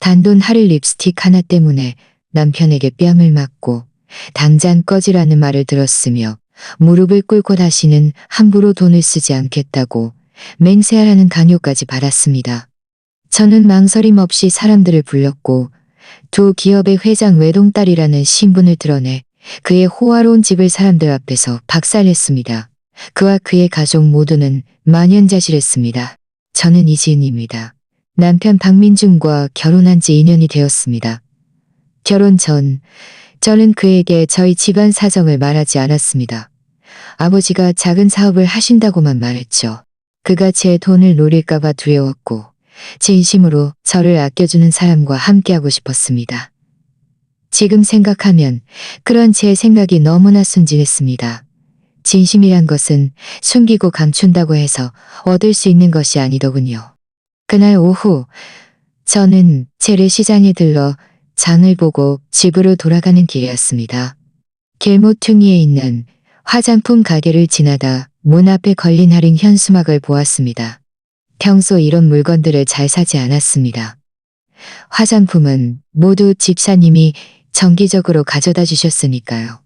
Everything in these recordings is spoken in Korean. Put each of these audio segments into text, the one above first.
단돈 하를 립스틱 하나 때문에 남편에게 뺨을 맞고 당장 꺼지라는 말을 들었으며 무릎을 꿇고 다시는 함부로 돈을 쓰지 않겠다고 맹세하라는 강요까지 받았습니다. 저는 망설임 없이 사람들을 불렀고 두 기업의 회장 외동딸이라는 신분을 드러내 그의 호화로운 집을 사람들 앞에서 박살냈습니다. 그와 그의 가족 모두는 만연자실했습니다. 저는 이지은입니다. 남편 박민준과 결혼한 지 2년이 되었습니다. 결혼 전 저는 그에게 저희 집안 사정을 말하지 않았습니다. 아버지가 작은 사업을 하신다고만 말했죠. 그가 제 돈을 노릴까봐 두려웠고 진심으로 저를 아껴주는 사람과 함께하고 싶었습니다. 지금 생각하면 그런 제 생각이 너무나 순진했습니다. 진심이란 것은 숨기고 감춘다고 해서 얻을 수 있는 것이 아니더군요. 그날 오후 저는 재래시장에 들러 장을 보고 집으로 돌아가는 길이었습니다. 길모퉁이에 있는 화장품 가게를 지나다 문 앞에 걸린 할인 현수막을 보았습니다. 평소 이런 물건들을 잘 사지 않았습니다. 화장품은 모두 집사님이 정기적으로 가져다 주셨으니까요.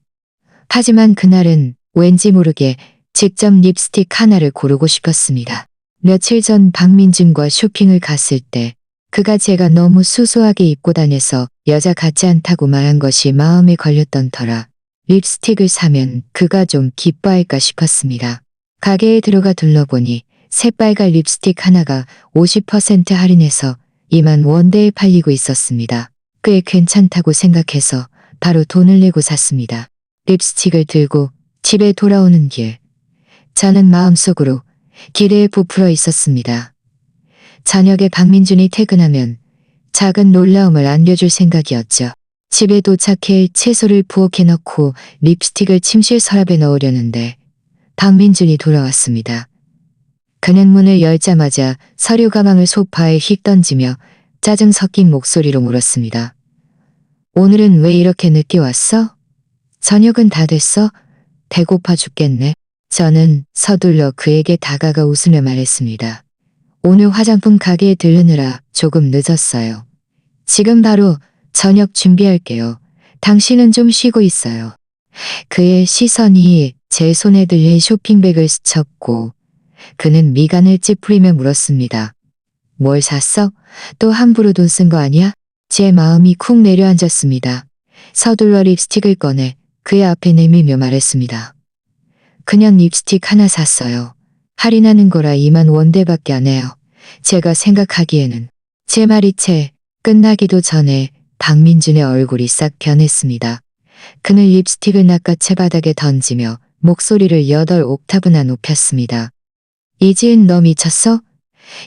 하지만 그날은 왠지 모르게 직접 립스틱 하나를 고르고 싶었습니다. 며칠 전 박민준과 쇼핑을 갔을 때 그가 제가 너무 수수하게 입고 다녀서 여자 같지 않다고 말한 것이 마음에 걸렸던 터라 립스틱을 사면 그가 좀 기뻐할까 싶었습니다. 가게에 들어가 둘러보니 새빨간 립스틱 하나가 50% 할인해서 2만 원대에 팔리고 있었습니다. 꽤 괜찮다고 생각해서 바로 돈을 내고 샀습니다. 립스틱을 들고 집에 돌아오는 길, 저는 마음속으로 기대에 부풀어 있었습니다. 저녁에 박민준이 퇴근하면 작은 놀라움을 안겨줄 생각이었죠. 집에 도착해 채소를 부엌에 넣고 립스틱을 침실 서랍에 넣으려는데 박민준이 돌아왔습니다. 그는 문을 열자마자 서류 가방을 소파에 휙 던지며 짜증 섞인 목소리로 물었습니다. 오늘은 왜 이렇게 늦게 왔어? 저녁은 다 됐어? 배고파 죽겠네. 저는 서둘러 그에게 다가가 웃으며 말했습니다. 오늘 화장품 가게에 들르느라 조금 늦었어요. 지금 바로 저녁 준비할게요. 당신은 좀 쉬고 있어요. 그의 시선이 제 손에 들린 쇼핑백을 스쳤고 그는 미간을 찌푸리며 물었습니다. 뭘 샀어? 또 함부로 돈 쓴 거 아니야? 제 마음이 쿵 내려앉았습니다. 서둘러 립스틱을 꺼내 그의 앞에 내밀며 말했습니다. 그냥 립스틱 하나 샀어요. 할인하는 거라 2만 원대밖에 안 해요. 제가 생각하기에는. 제 말이 채 끝나기도 전에 박민준의 얼굴이 싹 변했습니다. 그는 립스틱을 낚아채 바닥에 던지며 목소리를 8옥타브나 높였습니다. 이지은 너 미쳤어?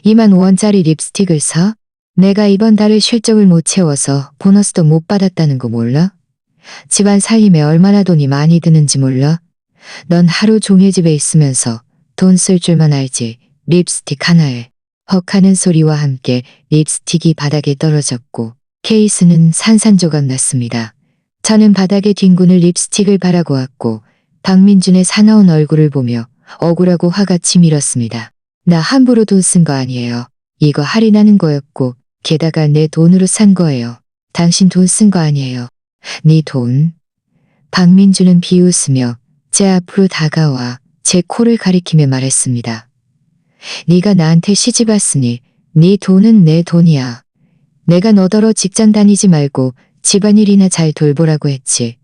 2만 원짜리 립스틱을 사? 내가 이번 달에 실적을 못 채워서 보너스도 못 받았다는 거 몰라? 집안 살림에 얼마나 돈이 많이 드는지 몰라? 넌 하루 종일 집에 있으면서 돈 쓸 줄만 알지. 립스틱 하나에 헉하는 소리와 함께 립스틱이 바닥에 떨어졌고 케이스는 산산조각 났습니다. 저는 바닥에 뒹구는 립스틱을 바라고 왔고 박민준의 사나운 얼굴을 보며 억울하고 화가 치밀었습니다. 나 함부로 돈 쓴 거 아니에요. 이거 할인하는 거였고 게다가 내 돈으로 산 거예요. 당신 돈 쓴 거 아니에요. 네 돈? 박민준은 비웃으며 제 앞으로 다가와 제 코를 가리키며 말했습니다. 네가 나한테 시집 왔으니 네 돈은 내 돈이야. 내가 너더러 직장 다니지 말고 집안일이나 잘 돌보라고 했지.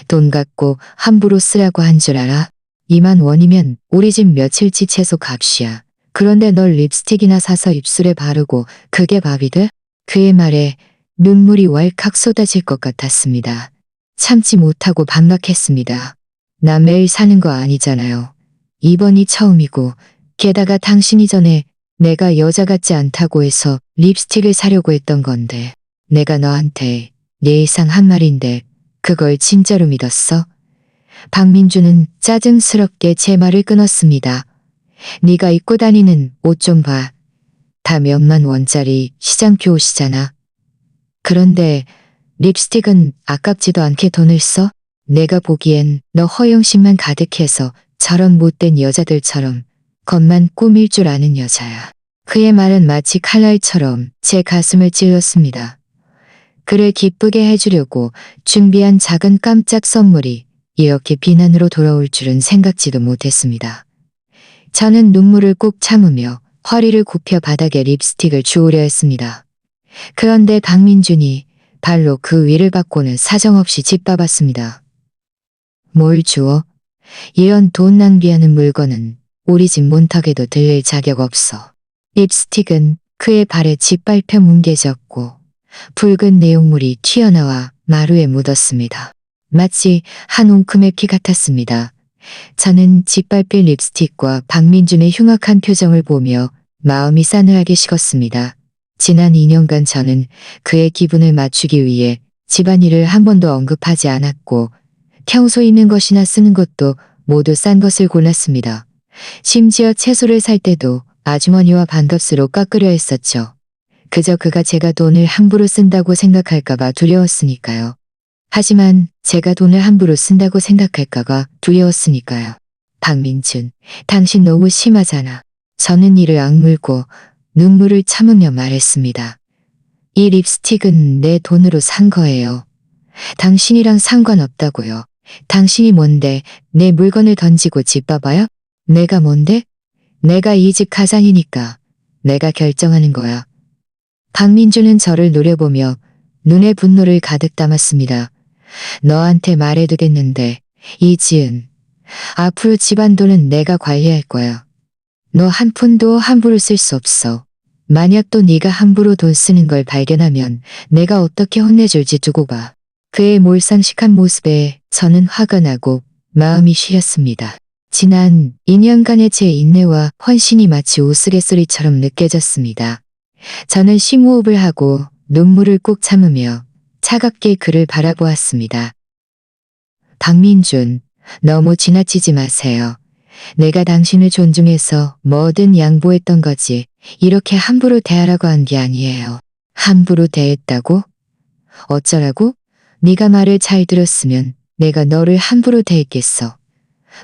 돈 갖고 함부로 쓰라고 한 줄 알아? 2만 원이면 우리 집 며칠치 채소 값이야. 그런데 널 립스틱이나 사서 입술에 바르고 그게 밥이 돼? 그의 말에 눈물이 왈칵 쏟아질 것 같았습니다. 참지 못하고 반박했습니다. 나 매일 사는 거 아니잖아요. 이번이 처음이고 게다가 당신이 전에 내가 여자 같지 않다고 해서 립스틱을 사려고 했던 건데 내가 너한테 내 예상 한 말인데 그걸 진짜로 믿었어? 박민준은 짜증스럽게 제 말을 끊었습니다. 네가 입고 다니는 옷 좀 봐. 다 몇만 원짜리 시장표 옷이잖아. 그런데 립스틱은 아깝지도 않게 돈을 써? 내가 보기엔 너 허영심만 가득해서 저런 못된 여자들처럼 겉만 꾸밀 줄 아는 여자야. 그의 말은 마치 칼날처럼 제 가슴을 찔렀습니다. 그를 기쁘게 해주려고 준비한 작은 깜짝 선물이 이렇게 비난으로 돌아올 줄은 생각지도 못했습니다. 저는 눈물을 꾹 참으며 허리를 굽혀 바닥에 립스틱을 주우려 했습니다. 그런데 박민준이 발로 그 위를 받고는 사정없이 짓밟았습니다. 뭘 주워? 이런 돈 낭비하는 물건은 우리 집 문턱에도 들릴 자격 없어. 립스틱은 그의 발에 짓밟혀 뭉개졌고 붉은 내용물이 튀어나와 마루에 묻었습니다. 마치 한 웅큼의 피 같았습니다. 저는 짓밟힐 립스틱과 박민준의 흉악한 표정을 보며 마음이 싸늘하게 식었습니다. 지난 2년간 저는 그의 기분을 맞추기 위해 집안일을 한 번도 언급하지 않았고 평소 입는 것이나 쓰는 것도 모두 싼 것을 골랐습니다. 심지어 채소를 살 때도 아주머니와 반값으로 깎으려 했었죠. 그저 그가 제가 돈을 함부로 쓴다고 생각할까봐 두려웠으니까요. 하지만 제가 돈을 함부로 쓴다고 생각할까봐 두려웠으니까요. 박민준, 당신 너무 심하잖아. 저는 이를 악물고 눈물을 참으며 말했습니다. 이 립스틱은 내 돈으로 산 거예요. 당신이랑 상관없다고요. 당신이 뭔데 내 물건을 던지고 짓밟아요? 내가 뭔데? 내가 이 집 가장이니까 내가 결정하는 거야. 박민준은 저를 노려보며 눈에 분노를 가득 담았습니다. 너한테 말해두겠는데 이지은, 앞으로 집안 돈은 내가 관리할 거야. 너 한 푼도 함부로 쓸 수 없어. 만약 또 네가 함부로 돈 쓰는 걸 발견하면 내가 어떻게 혼내줄지 두고 봐. 그의 몰상식한 모습에 저는 화가 나고 마음이 시렸습니다. 지난 2년간의 제 인내와 헌신이 마치 우스갯소리처럼 느껴졌습니다. 저는 심호흡을 하고 눈물을 꾹 참으며 차갑게 그를 바라보았습니다. 박민준, 너무 지나치지 마세요. 내가 당신을 존중해서 뭐든 양보했던 거지 이렇게 함부로 대하라고 한 게 아니에요. 함부로 대했다고? 어쩌라고? 네가 말을 잘 들었으면 내가 너를 함부로 대했겠어.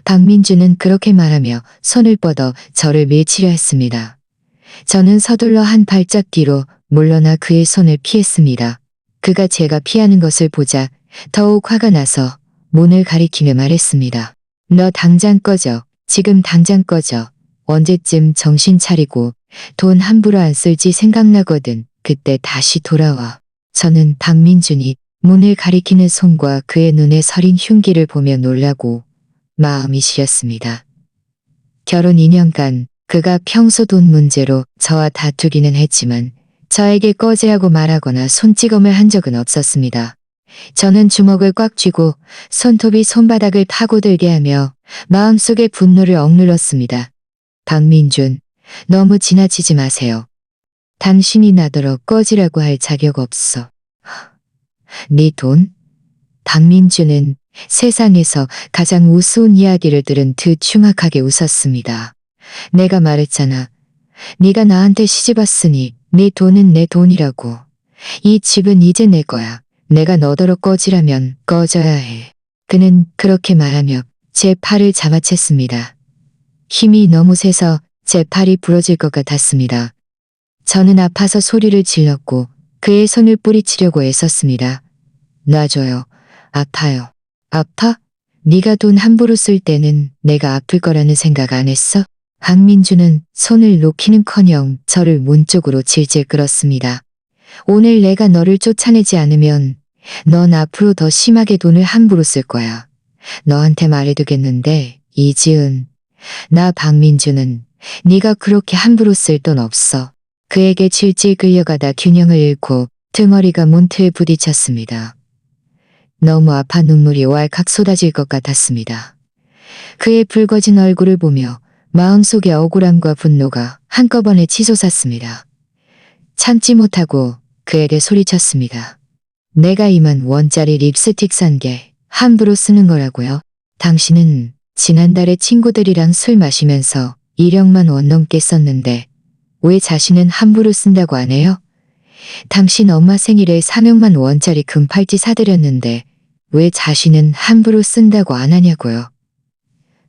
박민준은 그렇게 말하며 손을 뻗어 저를 밀치려 했습니다. 저는 서둘러 한 발짝 뒤로 물러나 그의 손을 피했습니다. 그가 제가 피하는 것을 보자 더욱 화가 나서 문을 가리키며 말했습니다. 너 당장 꺼져. 지금 당장 꺼져. 언제쯤 정신 차리고 돈 함부로 안 쓸지 생각나거든. 그때 다시 돌아와. 저는 박민준이 문을 가리키는 손과 그의 눈에 서린 흉기를 보며 놀라고 마음이 시렸습니다. 결혼 2년간 그가 평소 돈 문제로 저와 다투기는 했지만 저에게 꺼지라고 말하거나 손찌검을 한 적은 없었습니다. 저는 주먹을 꽉 쥐고 손톱이 손바닥을 파고들게 하며 마음속의 분노를 억눌렀습니다. 박민준, 너무 지나치지 마세요. 당신이 나더러 꺼지라고 할 자격 없어. 네 돈? 박민준은 세상에서 가장 우스운 이야기를 들은 듯 흉악하게 웃었습니다. 내가 말했잖아. 네가 나한테 시집 왔으니 네 돈은 내 돈이라고. 이 집은 이제 내 거야. 내가 너더러 꺼지라면 꺼져야 해. 그는 그렇게 말하며 제 팔을 잡아챘습니다. 힘이 너무 세서 제 팔이 부러질 것 같았습니다. 저는 아파서 소리를 질렀고 그의 손을 뿌리치려고 애썼습니다. 놔줘요. 아파요. 아파? 네가 돈 함부로 쓸 때는 내가 아플 거라는 생각 안 했어? 박민준은 손을 놓기는커녕 저를 문 쪽으로 질질 끌었습니다. 오늘 내가 너를 쫓아내지 않으면 넌 앞으로 더 심하게 돈을 함부로 쓸 거야. 너한테 말해두겠는데 이지은, 나 박민준은 네가 그렇게 함부로 쓸 돈 없어. 그에게 질질 끌려가다 균형을 잃고 등허리가 문틀에 부딪혔습니다. 너무 아파 눈물이 왈칵 쏟아질 것 같았습니다. 그의 붉어진 얼굴을 보며 마음속의 억울함과 분노가 한꺼번에 치솟았습니다. 참지 못하고 그에게 소리쳤습니다. 내가 2만 원짜리 립스틱 산 게 함부로 쓰는 거라고요? 당신은 지난달에 친구들이랑 술 마시면서 1억만 원 넘게 썼는데 왜 자신은 함부로 쓴다고 안 해요? 당신 엄마 생일에 3억만 원짜리 금팔찌 사드렸는데 왜 자신은 함부로 쓴다고 안 하냐고요?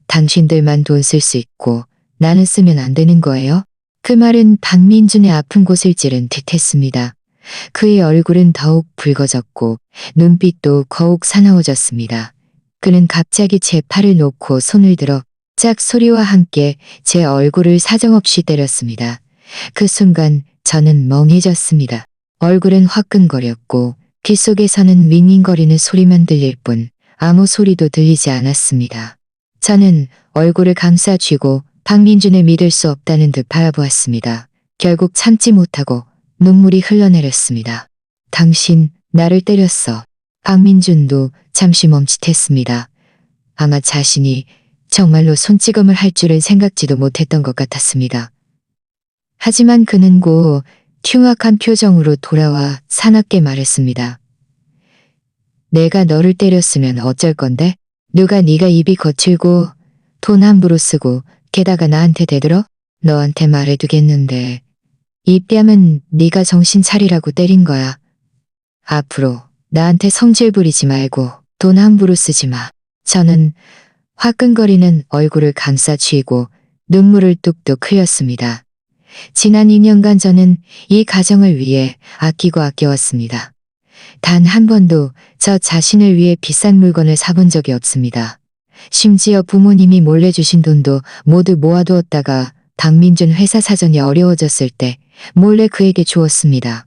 당신들만 돈 쓸 수 있고 나는 쓰면 안 되는 거예요? 그 말은 박민준의 아픈 곳을 찌른 듯 했습니다. 그의 얼굴은 더욱 붉어졌고 눈빛도 더욱 사나워졌습니다. 그는 갑자기 제 팔을 놓고 손을 들어 짝 소리와 함께 제 얼굴을 사정없이 때렸습니다. 그 순간 저는 멍해졌습니다. 얼굴은 화끈거렸고 귀 속에서는 윙윙거리는 소리만 들릴 뿐 아무 소리도 들리지 않았습니다. 저는 얼굴을 감싸 쥐고 박민준을 믿을 수 없다는 듯 바라보았습니다. 결국 참지 못하고 눈물이 흘러내렸습니다. 당신 나를 때렸어. 박민준도 잠시 멈칫했습니다. 아마 자신이 정말로 손찌검을 할 줄은 생각지도 못했던 것 같았습니다. 하지만 그는 곧 흉악한 표정으로 돌아와 사납게 말했습니다. 내가 너를 때렸으면 어쩔 건데? 누가 네가 입이 거칠고 돈 함부로 쓰고 게다가 나한테 대들어? 너한테 말해두겠는데 이 뺨은 네가 정신 차리라고 때린 거야. 앞으로 나한테 성질 부리지 말고 돈 함부로 쓰지 마. 저는 화끈거리는 얼굴을 감싸 쥐고 눈물을 뚝뚝 흘렸습니다. 지난 2년간 저는 이 가정을 위해 아끼고 아껴왔습니다. 단 한 번도 저 자신을 위해 비싼 물건을 사본 적이 없습니다. 심지어 부모님이 몰래 주신 돈도 모두 모아두었다가 박민준 회사 사정이 어려워졌을 때 몰래 그에게 주었습니다.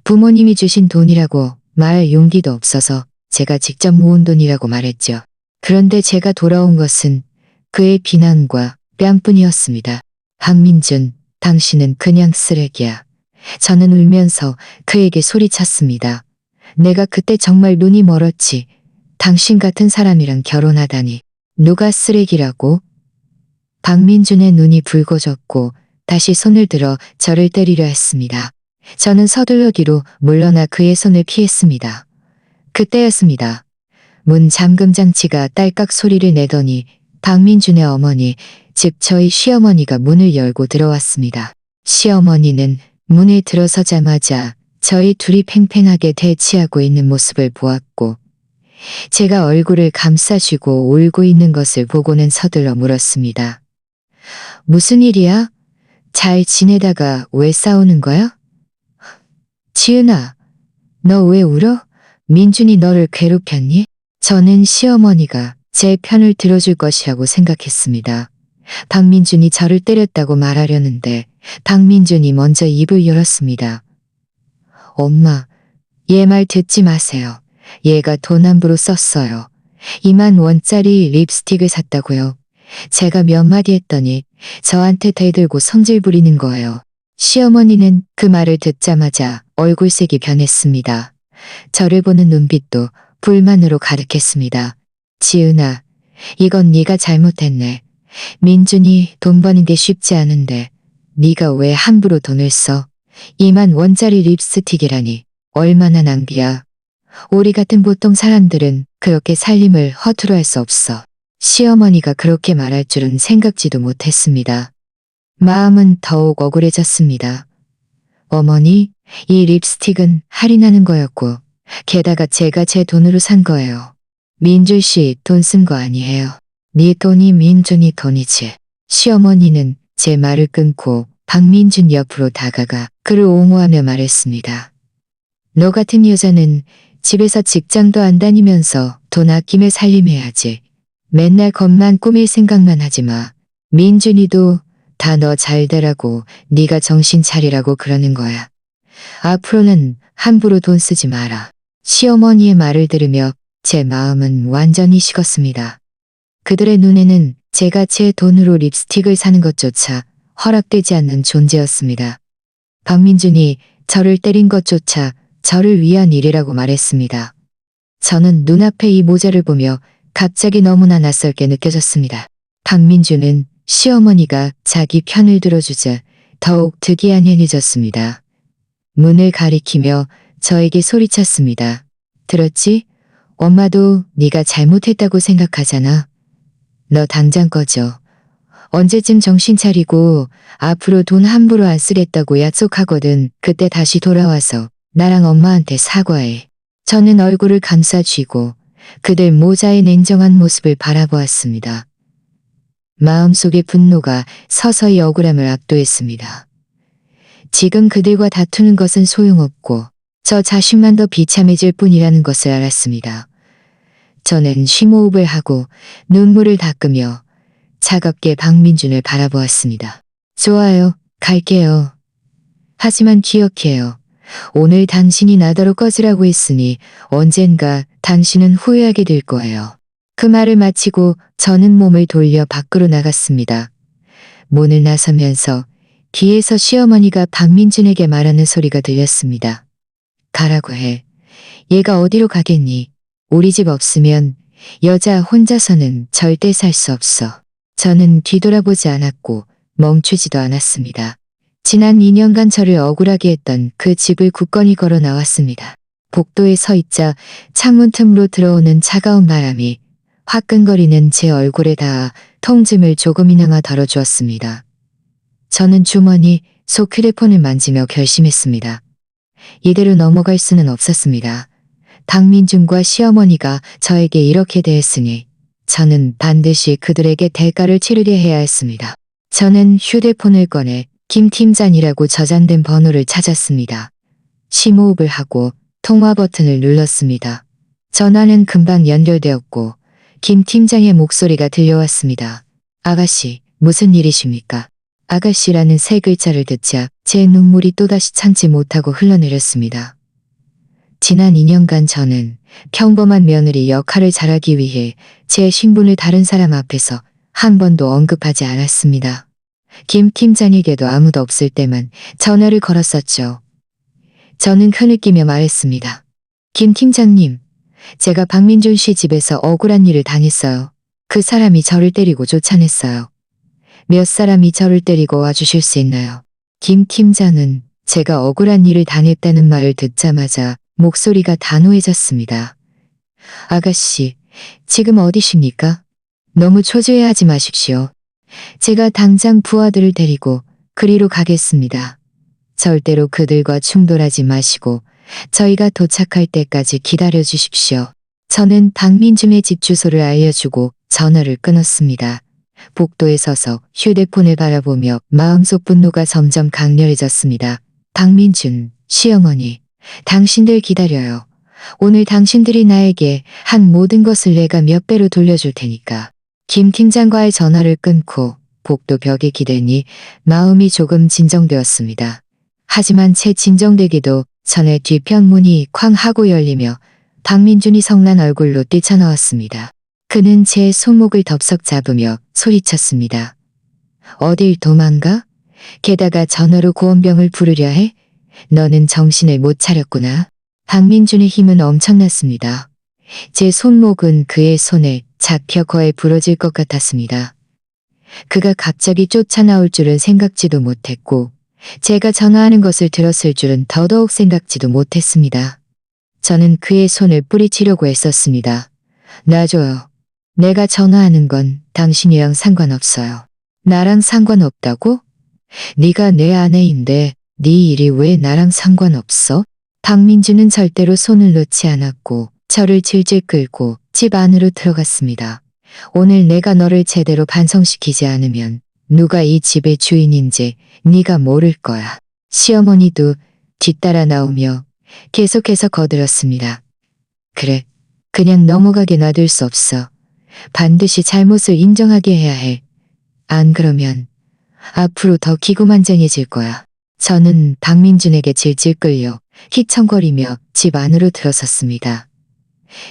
부모님이 주신 돈이라고 말할 용기도 없어서 제가 직접 모은 돈이라고 말했죠. 그런데 제가 돌아온 것은 그의 비난과 뺨뿐이었습니다. 박민준, 당신은 그냥 쓰레기야. 저는 울면서 그에게 소리쳤습니다. 내가 그때 정말 눈이 멀었지. 당신 같은 사람이랑 결혼하다니. 누가 쓰레기라고? 박민준의 눈이 붉어졌고 다시 손을 들어 저를 때리려 했습니다. 저는 서둘러 뒤로 물러나 그의 손을 피했습니다. 그때였습니다. 문 잠금 장치가 딸깍 소리를 내더니 박민준의 어머니, 즉 저희 시어머니가 문을 열고 들어왔습니다. 시어머니는 문에 들어서자마자 저희 둘이 팽팽하게 대치하고 있는 모습을 보았고 제가 얼굴을 감싸쥐고 울고 있는 것을 보고는 서둘러 물었습니다. 무슨 일이야? 잘 지내다가 왜 싸우는 거야? 지은아, 너 왜 울어? 민준이 너를 괴롭혔니? 저는 시어머니가 제 편을 들어줄 것이라고 생각했습니다. 박민준이 저를 때렸다고 말하려는데 박민준이 먼저 입을 열었습니다. 엄마, 얘 말 듣지 마세요. 얘가 돈 함부로 썼어요. 2만 원짜리 립스틱을 샀다고요. 제가 몇 마디 했더니 저한테 대들고 성질 부리는 거예요. 시어머니는 그 말을 듣자마자 얼굴색이 변했습니다. 저를 보는 눈빛도 불만으로 가득했습니다. 지은아, 이건 네가 잘못했네. 민준이 돈 버는 게 쉽지 않은데 네가 왜 함부로 돈을 써? 2만 원짜리 립스틱이라니 얼마나 낭비야. 우리 같은 보통 사람들은 그렇게 살림을 허투루 할 수 없어. 시어머니가 그렇게 말할 줄은 생각지도 못했습니다. 마음은 더욱 억울해졌습니다. 어머니, 이 립스틱은 할인하는 거였고 게다가 제가 제 돈으로 산 거예요. 민준 씨 돈 쓴 거 아니에요. 네 돈이 민준이 돈이지. 시어머니는 제 말을 끊고 박민준 옆으로 다가가 그를 옹호하며 말했습니다. 너 같은 여자는 집에서 직장도 안 다니면서 돈 아끼며 살림해야지. 맨날 겉만 꾸밀 생각만 하지 마. 민준이도 다 너 잘 되라고 네가 정신 차리라고 그러는 거야. 앞으로는 함부로 돈 쓰지 마라. 시어머니의 말을 들으며 제 마음은 완전히 식었습니다. 그들의 눈에는 제가 제 돈으로 립스틱을 사는 것조차 허락되지 않는 존재였습니다. 박민준이 저를 때린 것조차 저를 위한 일이라고 말했습니다. 저는 눈앞에 이 모자를 보며 갑자기 너무나 낯설게 느껴졌습니다. 박민준은 시어머니가 자기 편을 들어주자 더욱 특이한 행위 졌습니다. 문을 가리키며 저에게 소리쳤습니다. 들었지? 엄마도 네가 잘못했다고 생각하잖아. 너 당장 꺼져. 언제쯤 정신 차리고 앞으로 돈 함부로 안 쓰겠다고 약속하거든. 그때 다시 돌아와서 나랑 엄마한테 사과해. 저는 얼굴을 감싸 쥐고 그들 모자의 냉정한 모습을 바라보았습니다. 마음속의 분노가 서서히 억울함을 압도했습니다. 지금 그들과 다투는 것은 소용없고 저 자신만 더 비참해질 뿐이라는 것을 알았습니다. 저는 심호흡을 하고 눈물을 닦으며 차갑게 박민준을 바라보았습니다. 좋아요. 갈게요. 하지만 기억해요. 오늘 당신이 나더러 꺼지라고 했으니 언젠가 당신은 후회하게 될 거예요. 그 말을 마치고 저는 몸을 돌려 밖으로 나갔습니다. 문을 나서면서 뒤에서 시어머니가 박민준에게 말하는 소리가 들렸습니다. 가라고 해. 얘가 어디로 가겠니? 우리 집 없으면 여자 혼자서는 절대 살 수 없어. 저는 뒤돌아보지 않았고 멈추지도 않았습니다. 지난 2년간 저를 억울하게 했던 그 집을 굳건히 걸어 나왔습니다. 복도에 서 있자 창문 틈으로 들어오는 차가운 바람이 화끈거리는 제 얼굴에 닿아 통증을 조금이나마 덜어주었습니다. 저는 주머니 속 휴대폰을 만지며 결심했습니다. 이대로 넘어갈 수는 없었습니다. 박민준과 시어머니가 저에게 이렇게 대했으니 저는 반드시 그들에게 대가를 치르게 해야 했습니다. 저는 휴대폰을 꺼내 김 팀장이라고 저장된 번호를 찾았습니다. 심호흡을 하고 통화 버튼을 눌렀습니다. 전화는 금방 연결되었고 김 팀장의 목소리가 들려왔습니다. 아가씨, 무슨 일이십니까? 아가씨라는 세 글자를 듣자 제 눈물이 또다시 참지 못하고 흘러내렸습니다. 지난 2년간 저는 평범한 며느리 역할을 잘하기 위해 제 신분을 다른 사람 앞에서 한 번도 언급하지 않았습니다. 김 팀장에게도 아무도 없을 때만 전화를 걸었었죠. 저는 흐느끼며 말했습니다. 김 팀장님, 제가 박민준 씨 집에서 억울한 일을 당했어요. 그 사람이 저를 때리고 쫓아냈어요. 몇 사람이 저를 때리고 와주실 수 있나요? 김 팀장은 제가 억울한 일을 당했다는 말을 듣자마자 목소리가 단호해졌습니다. 아가씨, 지금 어디십니까? 너무 초조해하지 마십시오. 제가 당장 부하들을 데리고 그리로 가겠습니다. 절대로 그들과 충돌하지 마시고 저희가 도착할 때까지 기다려 주십시오. 저는 박민준의 집 주소를 알려주고 전화를 끊었습니다. 복도에 서서 휴대폰을 바라보며 마음속 분노가 점점 강렬해졌습니다. 박민준, 시어머니, 당신들 기다려요. 오늘 당신들이 나에게 한 모든 것을 내가 몇 배로 돌려줄 테니까. 김 팀장과의 전화를 끊고 복도 벽에 기대니 마음이 조금 진정되었습니다. 하지만 채 진정되기도 전에 뒤편 문이 쾅 하고 열리며 박민준이 성난 얼굴로 뛰쳐나왔습니다. 그는 제 손목을 덥석 잡으며 소리쳤습니다. 어딜 도망가? 게다가 전화로 구원병을 부르려 해? 너는 정신을 못 차렸구나. 박민준의 힘은 엄청났습니다. 제 손목은 그의 손에 잡혀 거의 부러질 것 같았습니다. 그가 갑자기 쫓아나올 줄은 생각지도 못했고 제가 전화하는 것을 들었을 줄은 더더욱 생각지도 못했습니다. 저는 그의 손을 뿌리치려고 애썼습니다. 놔줘요. 내가 전화하는 건 당신이랑 상관없어요. 나랑 상관없다고? 네가 내 아내인데 네 일이 왜 나랑 상관없어? 박민준은 절대로 손을 놓지 않았고 저를 질질 끌고 집 안으로 들어갔습니다. 오늘 내가 너를 제대로 반성시키지 않으면 누가 이 집의 주인인지 네가 모를 거야. 시어머니도 뒤따라 나오며 계속해서 거들었습니다. 그래, 그냥 넘어가게 놔둘 수 없어. 반드시 잘못을 인정하게 해야 해. 안 그러면 앞으로 더 기고만장해질 거야. 저는 박민준에게 질질 끌려 휘청거리며 집 안으로 들어섰습니다.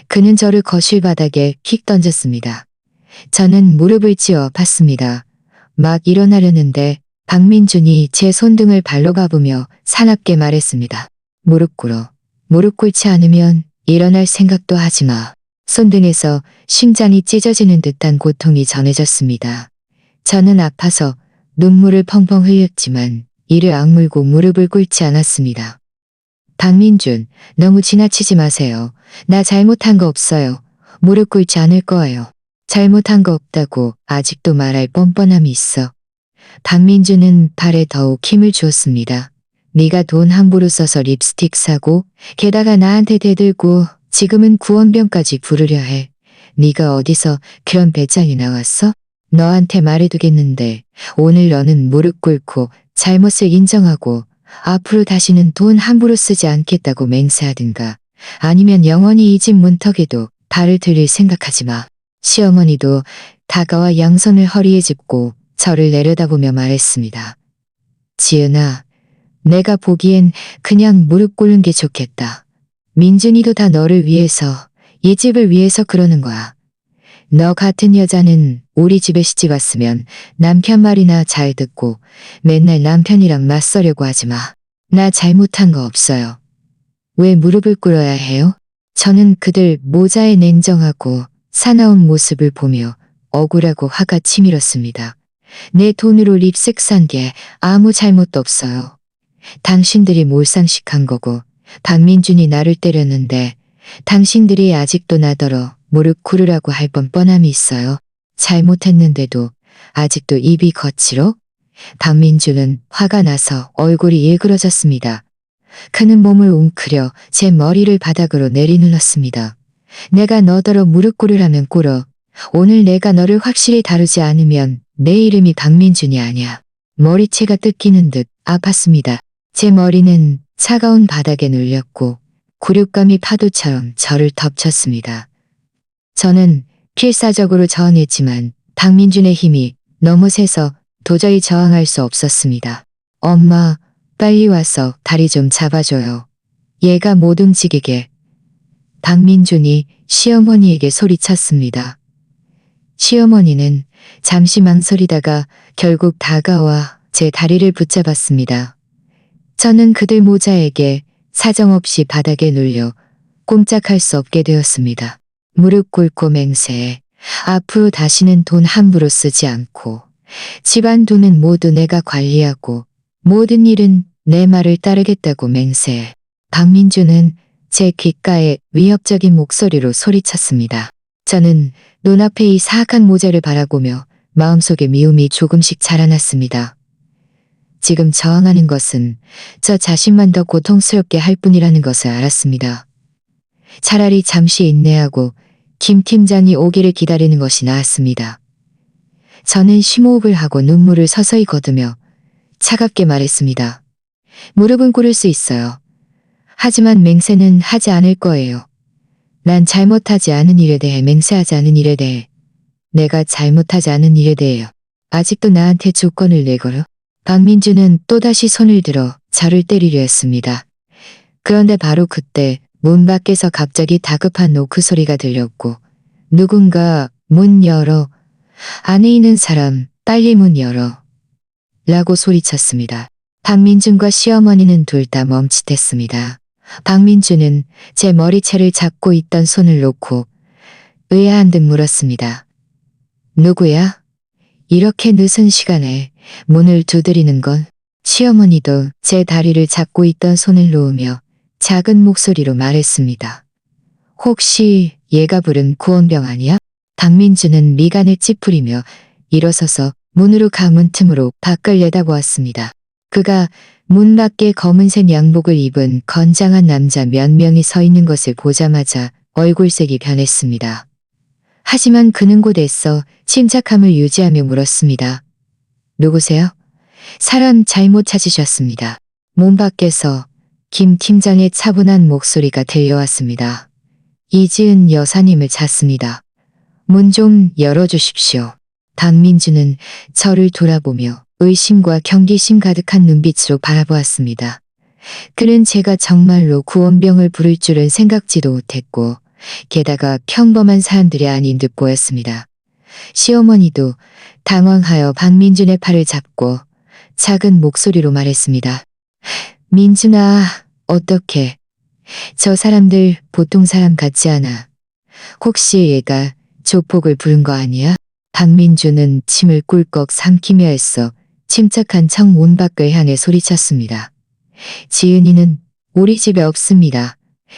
그는 저를 거실 바닥에 킥 던졌습니다. 저는 무릎을 쥐어 봤습니다. 막 일어나려는데 박민준이 제 손등을 발로 가부며 사납게 말했습니다. 무릎 꿇어. 무릎 꿇지 않으면 일어날 생각도 하지 마. 손등에서 심장이 찢어지는 듯한 고통이 전해졌습니다. 저는 아파서 눈물을 펑펑 흘렸지만 이를 악물고 무릎을 꿇지 않았습니다. 박민준, 너무 지나치지 마세요. 나 잘못한 거 없어요. 무릎 꿇지 않을 거예요. 잘못한 거 없다고 아직도 말할 뻔뻔함이 있어. 박민준은 발에 더욱 힘을 주었습니다. 네가 돈 함부로 써서 립스틱 사고 게다가 나한테 대들고 지금은 구원병까지 부르려 해. 네가 어디서 그런 배짱이 나왔어? 너한테 말해두겠는데 오늘 너는 무릎 꿇고 잘못을 인정하고 앞으로 다시는 돈 함부로 쓰지 않겠다고 맹세하든가 아니면 영원히 이 집 문턱에도 발을 들일 생각하지 마. 시어머니도 다가와 양손을 허리에 짚고 저를 내려다보며 말했습니다. 지은아, 내가 보기엔 그냥 무릎 꿇는 게 좋겠다. 민준이도 다 너를 위해서, 이 집을 위해서 그러는 거야. 너 같은 여자는 우리 집에 시집 왔으면 남편 말이나 잘 듣고 맨날 남편이랑 맞서려고 하지 마. 나 잘못한 거 없어요. 왜 무릎을 꿇어야 해요? 저는 그들 모자의 냉정하고 사나운 모습을 보며 억울하고 화가 치밀었습니다. 내 돈으로 립스틱 산 게 아무 잘못도 없어요. 당신들이 몰상식한 거고 박민준이 나를 때렸는데 당신들이 아직도 나더러 무릎 꿇으라고 할 뻔뻔함이 있어요. 잘못했는데도 아직도 입이 거칠어? 박민준은 화가 나서 얼굴이 일그러졌습니다. 그는 몸을 웅크려 제 머리를 바닥으로 내리눌렀습니다. 내가 너더러 무릎 꿇으라면 꿇어. 오늘 내가 너를 확실히 다루지 않으면 내 이름이 박민준이 아니야. 머리채가 뜯기는 듯 아팠습니다. 제 머리는 차가운 바닥에 눌렸고 굴욕감이 파도처럼 저를 덮쳤습니다. 저는 필사적으로 저항했지만 박민준의 힘이 너무 세서 도저히 저항할 수 없었습니다. 엄마, 빨리 와서 다리 좀 잡아줘요. 얘가 못 움직이게. 박민준이 시어머니에게 소리쳤습니다. 시어머니는 잠시 망설이다가 결국 다가와 제 다리를 붙잡았습니다. 저는 그들 모자에게 사정없이 바닥에 눌려 꼼짝할 수 없게 되었습니다. 무릎 꿇고 맹세해 앞으로 다시는 돈 함부로 쓰지 않고 집안 돈은 모두 내가 관리하고 모든 일은 내 말을 따르겠다고 맹세해. 박민준은 제 귓가에 위협적인 목소리로 소리쳤습니다. 저는 눈앞에 이 사악한 모자를 바라보며 마음속에 미움이 조금씩 자라났습니다. 지금 저항하는 것은 저 자신만 더 고통스럽게 할 뿐이라는 것을 알았습니다. 차라리 잠시 인내하고 김 팀장이 오기를 기다리는 것이 나았습니다. 저는 심호흡을 하고 눈물을 서서히 거두며 차갑게 말했습니다. 무릎은 꿇을 수 있어요. 하지만 맹세는 하지 않을 거예요. 난 잘못하지 않은 일에 대해 맹세하지 않은 일에 대해 내가 잘못하지 않은 일에 대해요. 아직도 나한테 조건을 내걸어? 박민준은 또다시 손을 들어 저를 때리려 했습니다. 그런데 바로 그때 문 밖에서 갑자기 다급한 노크 소리가 들렸고 누군가 문 열어. 안에 있는 사람 빨리 문 열어. 라고 소리쳤습니다. 박민준과 시어머니는 둘 다 멈칫했습니다. 박민준은 제 머리채를 잡고 있던 손을 놓고 의아한 듯 물었습니다. 누구야? 이렇게 늦은 시간에 문을 두드리는 건? 시어머니도 제 다리를 잡고 있던 손을 놓으며 작은 목소리로 말했습니다. 혹시 얘가 부른 구원병 아니야? 박민준은 미간을 찌푸리며 일어서서 문으로 가문 틈으로 밖을 내다보았습니다. 그가 문 밖에 검은색 양복을 입은 건장한 남자 몇 명이 서 있는 것을 보자마자 얼굴색이 변했습니다. 하지만 그는 곧 애써 침착함을 유지하며 물었습니다. 누구세요? 사람 잘못 찾으셨습니다. 문 밖에서 김 팀장의 차분한 목소리가 들려왔습니다. 이지은 여사님을 찾습니다. 문 좀 열어주십시오. 박민준은 저를 돌아보며 의심과 경계심 가득한 눈빛으로 바라보았습니다. 그는 제가 정말로 구원병을 부를 줄은 생각지도 못했고 게다가 평범한 사람들이 아닌 듯 보였습니다. 시어머니도 당황하여 박민준의 팔을 잡고 작은 목소리로 말했습니다. 민준아, 어떡해. 저 사람들 보통 사람 같지 않아. 혹시 얘가 조폭을 부른 거 아니야? 박민준은 침을 꿀꺽 삼키며 애써 침착한 척 문 밖을 향해 소리쳤습니다. 지은이는 우리 집에 없습니다.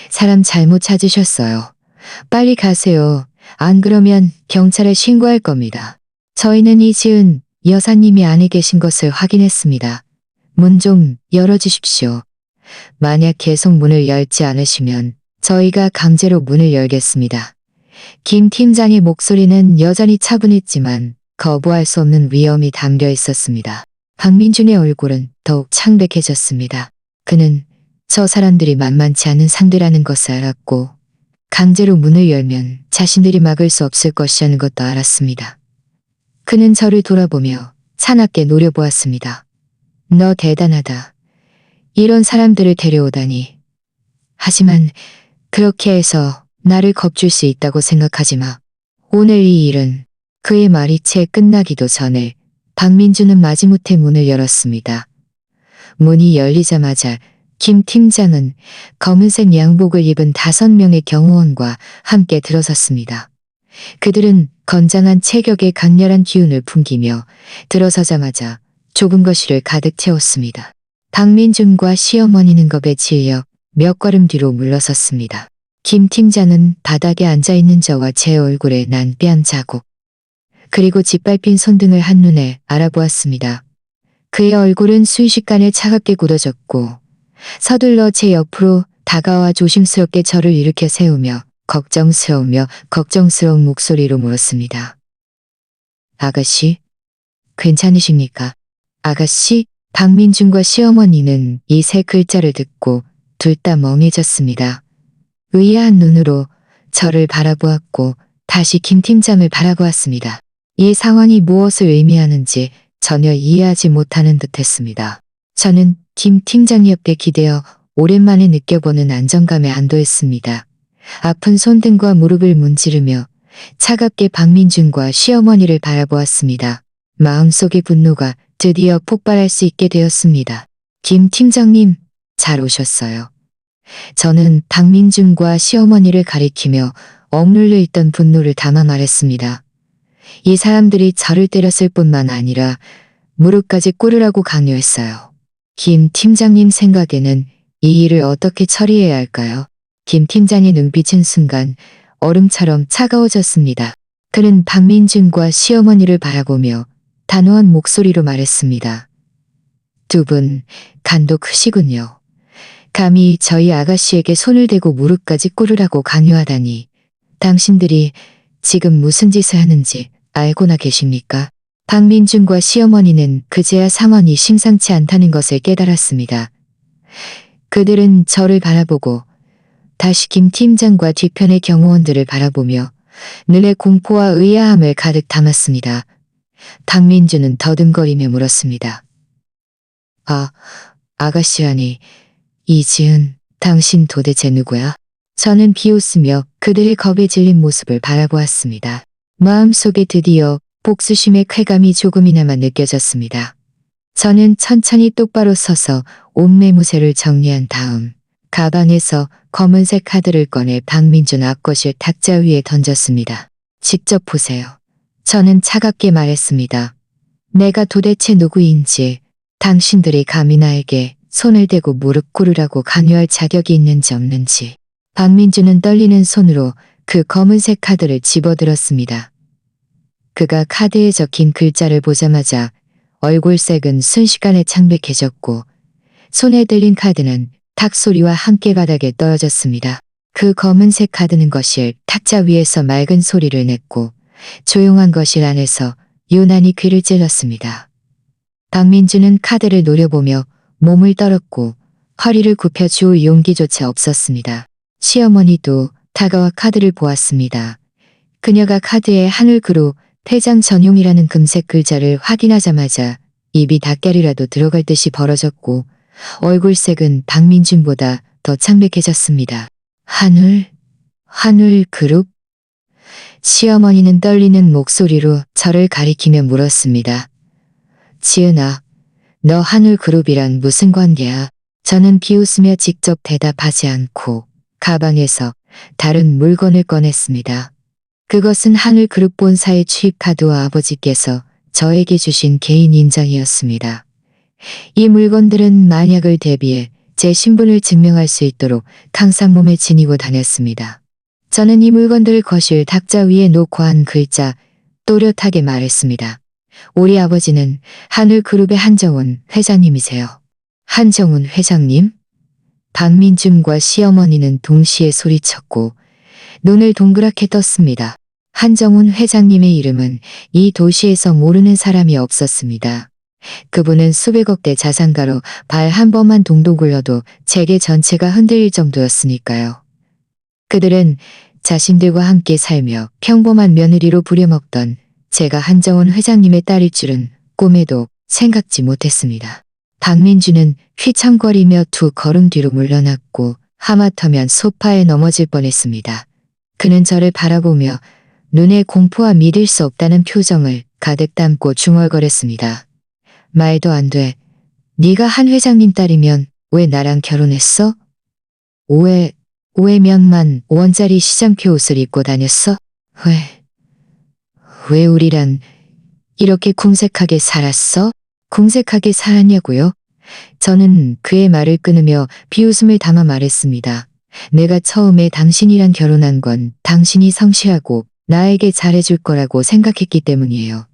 사람 잘못 찾으셨어요. 빨리 가세요. 안 그러면 경찰에 신고할 겁니다. 저희는 이지은 여사님이 안에 계신 것을 확인했습니다. 문 좀 열어주십시오. 만약 계속 문을 열지 않으시면 저희가 강제로 문을 열겠습니다. 김 팀장의 목소리는 여전히 차분했지만 거부할 수 없는 위험이 담겨 있었습니다. 박민준의 얼굴은 더욱 창백해졌습니다. 그는 저 사람들이 만만치 않은 상대라는 것을 알았고 강제로 문을 열면 자신들이 막을 수 없을 것이라는 것도 알았습니다. 그는 저를 돌아보며 사납게 노려보았습니다. 너 대단하다. 이런 사람들을 데려오다니. 하지만 그렇게 해서 나를 겁줄 수 있다고 생각하지 마. 오늘 이 일은 그의 말이 채 끝나기도 전에 박민준은 마지못해 문을 열었습니다. 문이 열리자마자 김 팀장은 검은색 양복을 입은 5명의 경호원과 함께 들어섰습니다. 그들은 건장한 체격에 강렬한 기운을 풍기며 들어서자마자 좁은 거실을 가득 채웠습니다. 박민준과 시어머니는 겁에 질려 몇 걸음 뒤로 물러섰습니다. 김 팀장은 바닥에 앉아있는 저와 제 얼굴에 난 뺨 자국, 그리고 짓밟힌 손등을 한눈에 알아보았습니다. 그의 얼굴은 순식간에 차갑게 굳어졌고 서둘러 제 옆으로 다가와 조심스럽게 저를 일으켜 세우며 걱정스러운 목소리로 물었습니다. 아가씨, 괜찮으십니까? 아가씨? 박민준과 시어머니는 이 세 글자를 듣고 둘 다 멍해졌습니다. 의아한 눈으로 저를 바라보았고 다시 김 팀장을 바라보았습니다. 이 상황이 무엇을 의미하는지 전혀 이해하지 못하는 듯했습니다. 저는 김 팀장 옆에 기대어 오랜만에 느껴보는 안정감에 안도했습니다. 아픈 손등과 무릎을 문지르며 차갑게 박민준과 시어머니를 바라보았습니다. 마음속의 분노가 드디어 폭발할 수 있게 되었습니다. 김 팀장님, 잘 오셨어요. 저는 박민준과 시어머니를 가리키며 억눌려 있던 분노를 담아 말했습니다. 이 사람들이 저를 때렸을 뿐만 아니라 무릎까지 꿇으라고 강요했어요. 김 팀장님 생각에는 이 일을 어떻게 처리해야 할까요? 김 팀장의 눈빛은 순간 얼음처럼 차가워졌습니다. 그는 박민준과 시어머니를 바라보며 단호한 목소리로 말했습니다. 두 분 간도 크시군요. 감히 저희 아가씨에게 손을 대고 무릎까지 꿇으라고 강요하다니. 당신들이 지금 무슨 짓을 하는지 알고나 계십니까? 박민준과 시어머니는 그제야 상황이 심상치 않다는 것을 깨달았습니다. 그들은 저를 바라보고 다시 김 팀장과 뒤편의 경호원들을 바라보며 눈에 공포와 의아함을 가득 담았습니다. 박민준은 더듬거리며 물었습니다. 아가씨라니, 이지은, 당신 도대체 누구야? 저는 비웃으며 그들의 겁에 질린 모습을 바라보았습니다. 마음속에 드디어 복수심의 쾌감이 조금이나마 느껴졌습니다. 저는 천천히 똑바로 서서 옷매무새를 정리한 다음 가방에서 검은색 카드를 꺼내 박민준 앞거실 탁자 위에 던졌습니다. 직접 보세요. 저는 차갑게 말했습니다. 내가 도대체 누구인지, 당신들이 감히 나에게 손을 대고 무릎 꿇으라고 강요할 자격이 있는지 없는지. 박민준은 떨리는 손으로 그 검은색 카드를 집어들었습니다. 그가 카드에 적힌 글자를 보자마자 얼굴색은 순식간에 창백해졌고 손에 들린 카드는 탁 소리와 함께 바닥에 떨어졌습니다. 그 검은색 카드는 거실 탁자 위에서 맑은 소리를 냈고 조용한 거실 안에서 유난히 귀를 찔렀습니다. 박민준은 카드를 노려보며 몸을 떨었고 허리를 굽혀 주울 용기조차 없었습니다. 시어머니도 다가와 카드를 보았습니다. 그녀가 카드에 하늘그룹 폐장 전용이라는 금색 글자를 확인하자마자 입이 닭갈이라도 들어갈 듯이 벌어졌고 얼굴색은 박민준보다 더 창백해졌습니다. 하늘그룹? 시어머니는 떨리는 목소리로 저를 가리키며 물었습니다. 지은아, 너 하늘그룹이란 무슨 관계야? 저는 비웃으며 직접 대답하지 않고 가방에서 다른 물건을 꺼냈습니다. 그것은 하늘그룹 본사의 취입카드와 아버지께서 저에게 주신 개인 인장이었습니다. 이 물건들은 만약을 대비해 제 신분을 증명할 수 있도록 항상 몸에 지니고 다녔습니다. 저는 이 물건들을 거실 탁자 위에 놓고 한 글자 또렷하게 말했습니다. 우리 아버지는 하늘그룹의 한정훈 회장님이세요. 한정훈 회장님? 박민준과 시어머니는 동시에 소리쳤고 눈을 동그랗게 떴습니다. 한정훈 회장님의 이름은 이 도시에서 모르는 사람이 없었습니다. 그분은 수백억대 자산가로 발 한 번만 동동 굴려도 세계 전체가 흔들릴 정도였으니까요. 그들은 자신들과 함께 살며 평범한 며느리로 부려먹던 제가 한정원 회장님의 딸일 줄은 꿈에도 생각지 못했습니다. 박민주는 휘청거리며 두 걸음 뒤로 물러났고 하마터면 소파에 넘어질 뻔했습니다. 그는 저를 바라보며 눈에 공포와 믿을 수 없다는 표정을 가득 담고 중얼거렸습니다. 말도 안 돼. 네가 한 회장님 딸이면 왜 나랑 결혼했어? 왜 몇만 원짜리 시장표 옷을 입고 다녔어? 왜 우리랑 이렇게 궁색하게 살았어? 궁색하게 살았냐고요? 저는 그의 말을 끊으며 비웃음을 담아 말했습니다. 내가 처음에 당신이랑 결혼한 건 당신이 성실하고 나에게 잘해줄 거라고 생각했기 때문이에요.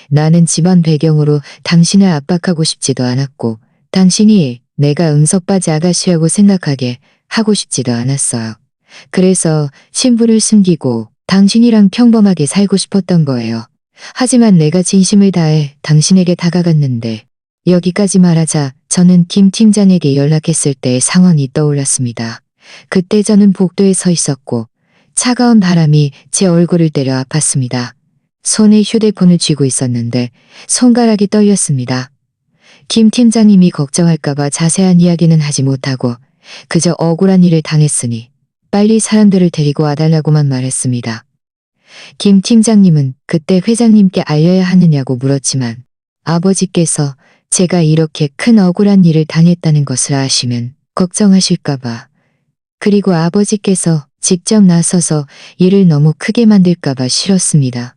나는 집안 배경으로 당신을 압박하고 싶지도 않았고 당신이 내가 응석바지 아가씨라고 생각하게 하고 싶지도 않았어요. 그래서 신분을 숨기고 당신이랑 평범하게 살고 싶었던 거예요. 하지만 내가 진심을 다해 당신에게 다가갔는데 여기까지 말하자 저는 김 팀장에게 연락했을 때의 상황이 떠올랐습니다. 그때 저는 복도에 서 있었고 차가운 바람이 제 얼굴을 때려 아팠습니다. 손에 휴대폰을 쥐고 있었는데 손가락이 떨렸습니다. 김 팀장님이 걱정할까봐 자세한 이야기는 하지 못하고 그저 억울한 일을 당했으니 빨리 사람들을 데리고 와달라고만 말했습니다. 김 팀장님은 그때 회장님께 알려야 하느냐고 물었지만 아버지께서 제가 이렇게 큰 억울한 일을 당했다는 것을 아시면 걱정하실까봐 그리고 아버지께서 직접 나서서 일을 너무 크게 만들까봐 싫었습니다.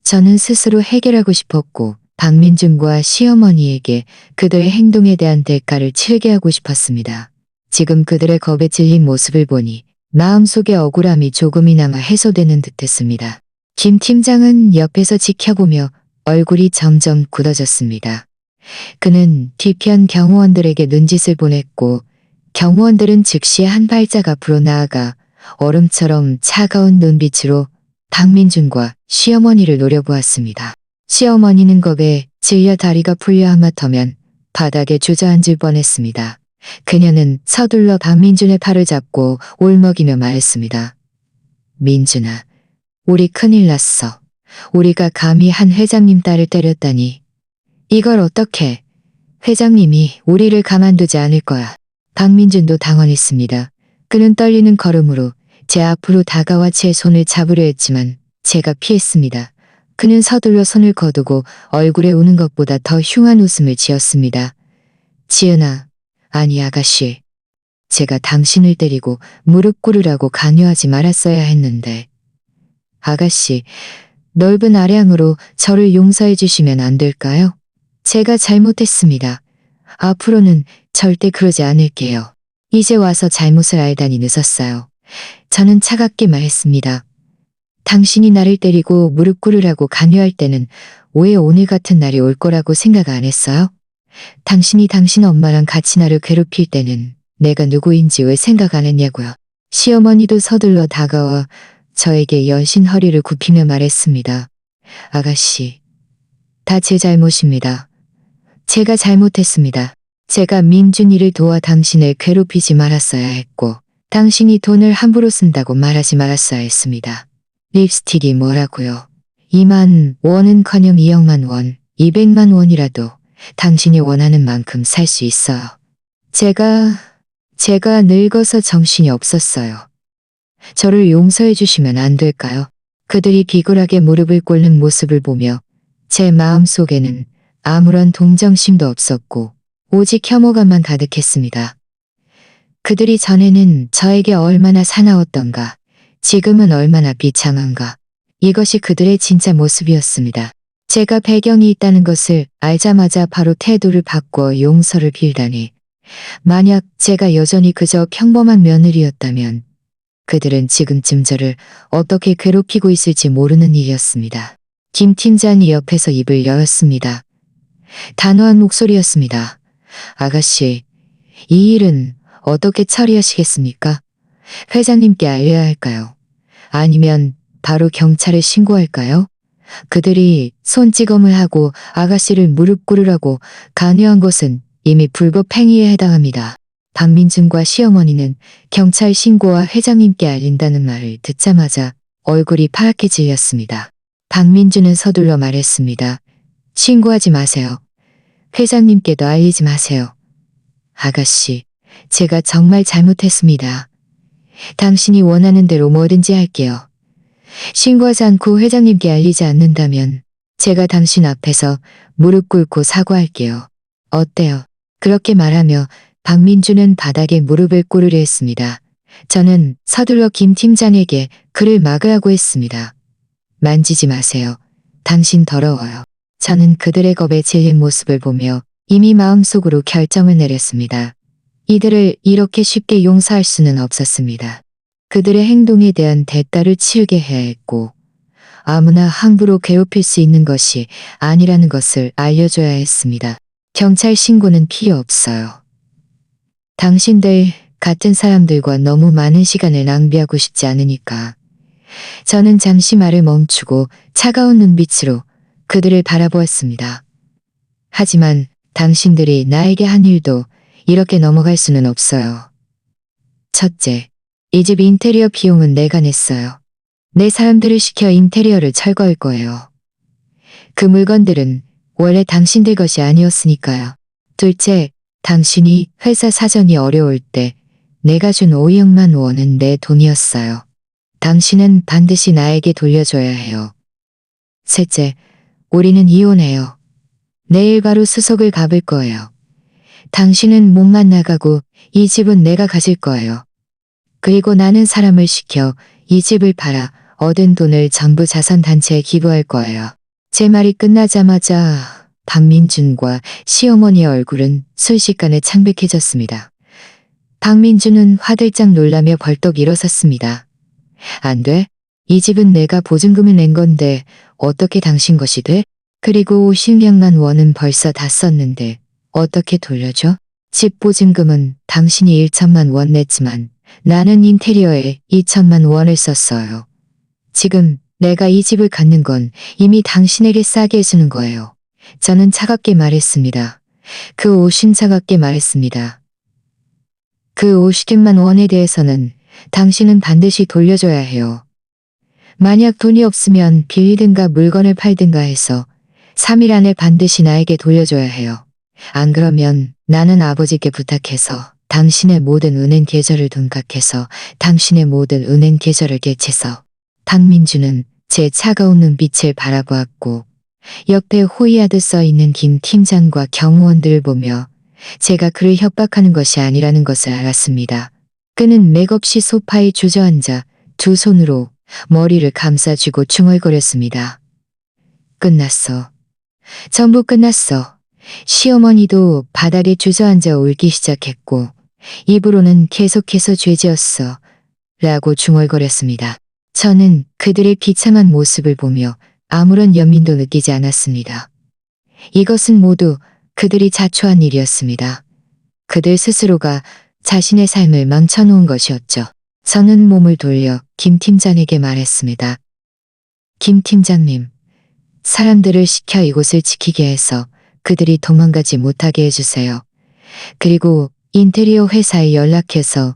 저는 스스로 해결하고 싶었고 박민준과 시어머니에게 그들의 행동에 대한 대가를 치르게 하고 싶었습니다. 지금 그들의 겁에 질린 모습을 보니 마음속의 억울함이 조금이나마 해소되는 듯했습니다. 김 팀장은 옆에서 지켜보며 얼굴이 점점 굳어졌습니다. 그는 뒤편 경호원들에게 눈짓을 보냈고 경호원들은 즉시 한 발짝 앞으로 나아가 얼음처럼 차가운 눈빛으로 박민준과 시어머니를 노려보았습니다. 시어머니는 겁에 질려 다리가 풀려 하마터면 바닥에 주저앉을 뻔했습니다. 그녀는 서둘러 박민준의 팔을 잡고 울먹이며 말했습니다. 민준아, 우리 큰일 났어. 우리가 감히 한 회장님 딸을 때렸다니. 이걸 어떻게? 회장님이 우리를 가만두지 않을 거야. 박민준도 당황했습니다. 그는 떨리는 걸음으로 제 앞으로 다가와 제 손을 잡으려 했지만 제가 피했습니다. 그는 서둘러 손을 거두고 얼굴에 우는 것보다 더 흉한 웃음을 지었습니다. 지은아, 아니 아가씨. 제가 당신을 때리고 무릎 꿇으라고 강요하지 말았어야 했는데. 아가씨, 넓은 아량으로 저를 용서해 주시면 안 될까요? 제가 잘못했습니다. 앞으로는 절대 그러지 않을게요. 이제 와서 잘못을 알다니 늦었어요. 저는 차갑게 말했습니다. 당신이 나를 때리고 무릎 꿇으라고 강요할 때는 왜 오늘 같은 날이 올 거라고 생각 안 했어요? 당신이 당신 엄마랑 같이 나를 괴롭힐 때는 내가 누구인지 왜 생각 안 했냐고요. 시어머니도 서둘러 다가와 저에게 연신 허리를 굽히며 말했습니다. 아가씨, 다 제 잘못입니다. 제가 잘못했습니다. 제가 민준이를 도와 당신을 괴롭히지 말았어야 했고 당신이 돈을 함부로 쓴다고 말하지 말았어야 했습니다. 립스틱이 뭐라고요? 2만 원은커녕 2억만 원, 200만 원이라도 당신이 원하는 만큼 살 수 있어요. 제가 늙어서 정신이 없었어요. 저를 용서해 주시면 안 될까요? 그들이 비굴하게 무릎을 꿇는 모습을 보며 제 마음속에는 아무런 동정심도 없었고 오직 혐오감만 가득했습니다. 그들이 전에는 저에게 얼마나 사나웠던가, 지금은 얼마나 비창한가. 이것이 그들의 진짜 모습이었습니다. 제가 배경이 있다는 것을 알자마자 바로 태도를 바꿔 용서를 빌다니. 만약 제가 여전히 그저 평범한 며느리였다면 그들은 지금쯤 저를 어떻게 괴롭히고 있을지 모르는 일이었습니다. 김 팀장이 옆에서 입을 열었습니다. 단호한 목소리였습니다. 아가씨, 이 일은 어떻게 처리하시겠습니까? 회장님께 알려야 할까요? 아니면 바로 경찰에 신고할까요? 그들이 손찌검을 하고 아가씨를 무릎 꿇으라고 강요한 것은 이미 불법 행위에 해당합니다. 박민준과 시어머니는 경찰 신고와 회장님께 알린다는 말을 듣자마자 얼굴이 파랗게 질렸습니다. 박민준은 서둘러 말했습니다. 신고하지 마세요. 회장님께도 알리지 마세요. 아가씨, 제가 정말 잘못했습니다. 당신이 원하는 대로 뭐든지 할게요. 신고하지 않고 회장님께 알리지 않는다면 제가 당신 앞에서 무릎 꿇고 사과할게요. 어때요? 그렇게 말하며 박민주는 바닥에 무릎을 꿇으려 했습니다. 저는 서둘러 김 팀장에게 그를 막으라고 했습니다. 만지지 마세요. 당신 더러워요. 저는 그들의 겁에 질린 모습을 보며 이미 마음속으로 결정을 내렸습니다. 이들을 이렇게 쉽게 용서할 수는 없었습니다. 그들의 행동에 대한 대가를 치르게 해야 했고 아무나 함부로 괴롭힐 수 있는 것이 아니라는 것을 알려줘야 했습니다. 경찰 신고는 필요 없어요. 당신들 같은 사람들과 너무 많은 시간을 낭비하고 싶지 않으니까. 저는 잠시 말을 멈추고 차가운 눈빛으로 그들을 바라보았습니다. 하지만 당신들이 나에게 한 일도 이렇게 넘어갈 수는 없어요. 첫째, 이 집 인테리어 비용은 내가 냈어요. 내 사람들을 시켜 인테리어를 철거할 거예요. 그 물건들은 원래 당신들 것이 아니었으니까요. 둘째, 당신이 회사 사정이 어려울 때 내가 준 5억만 원은 내 돈이었어요. 당신은 반드시 나에게 돌려줘야 해요. 셋째, 우리는 이혼해요. 내일 바로 수속을 갚을 거예요. 당신은 몸만 나가고 이 집은 내가 가질 거예요. 그리고 나는 사람을 시켜 이 집을 팔아 얻은 돈을 전부 자선단체에 기부할 거예요. 제 말이 끝나자마자 박민준과 시어머니의 얼굴은 순식간에 창백해졌습니다. 박민준은 화들짝 놀라며 벌떡 일어섰습니다. 안 돼. 이 집은 내가 보증금을 낸 건데 어떻게 당신 것이 돼? 그리고 50명만 원은 벌써 다 썼는데 어떻게 돌려줘? 집 보증금은 당신이 1천만 원 냈지만 나는 인테리어에 2천만 원을 썼어요. 지금 내가 이 집을 갖는 건 이미 당신에게 싸게 해주는 거예요. 저는 차갑게 말했습니다. 그 50 차갑게 말했습니다. 그 50만 원에 대해서는 당신은 반드시 돌려줘야 해요. 만약 돈이 없으면 빌리든가 물건을 팔든가 해서 3일 안에 반드시 나에게 돌려줘야 해요. 안 그러면 나는 아버지께 부탁해서 당신의 모든 은행 계좌를 등각해서 당신의 모든 은행 계좌를 개체서. 박민주는 제 차가운 눈빛을 바라보았고 옆에 호의하듯 써있는 김 팀장과 경호원들을 보며 제가 그를 협박하는 것이 아니라는 것을 알았습니다. 그는 맥없이 소파에 주저앉아 두 손으로 머리를 감싸쥐고 중얼거렸습니다. 끝났어. 전부 끝났어. 시어머니도 바닥에 주저앉아 울기 시작했고 입으로는 계속해서 죄지었어. 라고 중얼거렸습니다. 저는 그들의 비참한 모습을 보며 아무런 연민도 느끼지 않았습니다. 이것은 모두 그들이 자초한 일이었습니다. 그들 스스로가 자신의 삶을 망쳐놓은 것이었죠. 저는 몸을 돌려 김 팀장에게 말했습니다. 김 팀장님, 사람들을 시켜 이곳을 지키게 해서 그들이 도망가지 못하게 해주세요. 그리고 인테리어 회사에 연락해서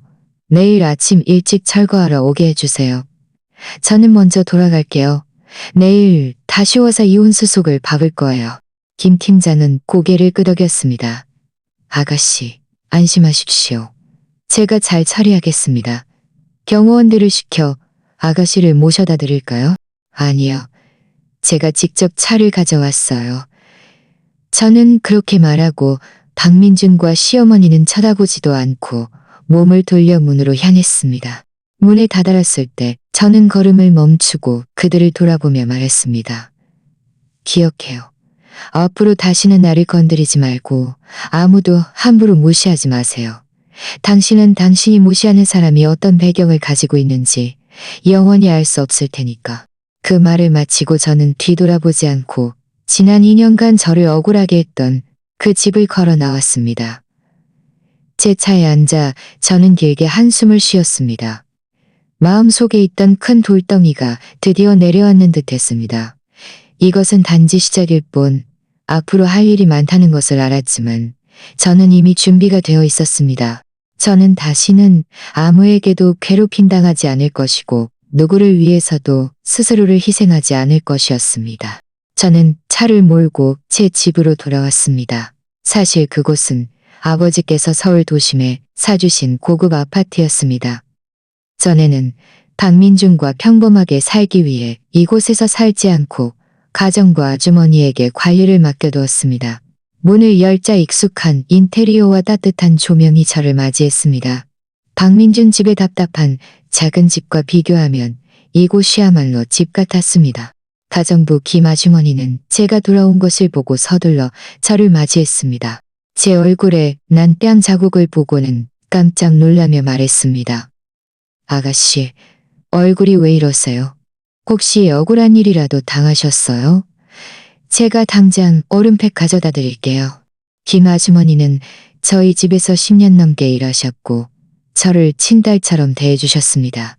내일 아침 일찍 철거하러 오게 해주세요. 저는 먼저 돌아갈게요. 내일 다시 와서 이혼 수속을 밟을 거예요. 김 팀장은 고개를 끄덕였습니다. 아가씨, 안심하십시오. 제가 잘 처리하겠습니다. 경호원들을 시켜 아가씨를 모셔다 드릴까요? 아니요. 제가 직접 차를 가져왔어요. 저는 그렇게 말하고 박민준과 시어머니는 쳐다보지도 않고 몸을 돌려 문으로 향했습니다. 문에 다다랐을 때 저는 걸음을 멈추고 그들을 돌아보며 말했습니다. 기억해요. 앞으로 다시는 나를 건드리지 말고 아무도 함부로 무시하지 마세요. 당신은 당신이 무시하는 사람이 어떤 배경을 가지고 있는지 영원히 알 수 없을 테니까. 그 말을 마치고 저는 뒤돌아보지 않고 지난 2년간 저를 억울하게 했던 그 집을 걸어 나왔습니다. 제 차에 앉아 저는 길게 한숨을 쉬었습니다. 마음속에 있던 큰 돌덩이가 드디어 내려앉는 듯 했습니다. 이것은 단지 시작일 뿐 앞으로 할 일이 많다는 것을 알았지만 저는 이미 준비가 되어 있었습니다. 저는 다시는 아무에게도 괴롭힘당하지 않을 것이고 누구를 위해서도 스스로를 희생하지 않을 것이었습니다. 저는 차를 몰고 제 집으로 돌아왔습니다. 사실 그곳은 아버지께서 서울 도심에 사주신 고급 아파트였습니다. 전에는 박민준과 평범하게 살기 위해 이곳에서 살지 않고 가정과 아주머니에게 관리를 맡겨두었습니다. 문을 열자 익숙한 인테리어와 따뜻한 조명이 저를 맞이했습니다. 박민준 집의 답답한 작은 집과 비교하면 이곳이야말로 집 같았습니다. 가정부 김 아주머니는 제가 돌아온 것을 보고 서둘러 저를 맞이했습니다. 제 얼굴에 난 뺨 자국을 보고는 깜짝 놀라며 말했습니다. 아가씨, 얼굴이 왜 이러세요? 혹시 억울한 일이라도 당하셨어요? 제가 당장 얼음팩 가져다 드릴게요. 김 아주머니는 저희 집에서 10년 넘게 일하셨고 저를 친딸처럼 대해주셨습니다.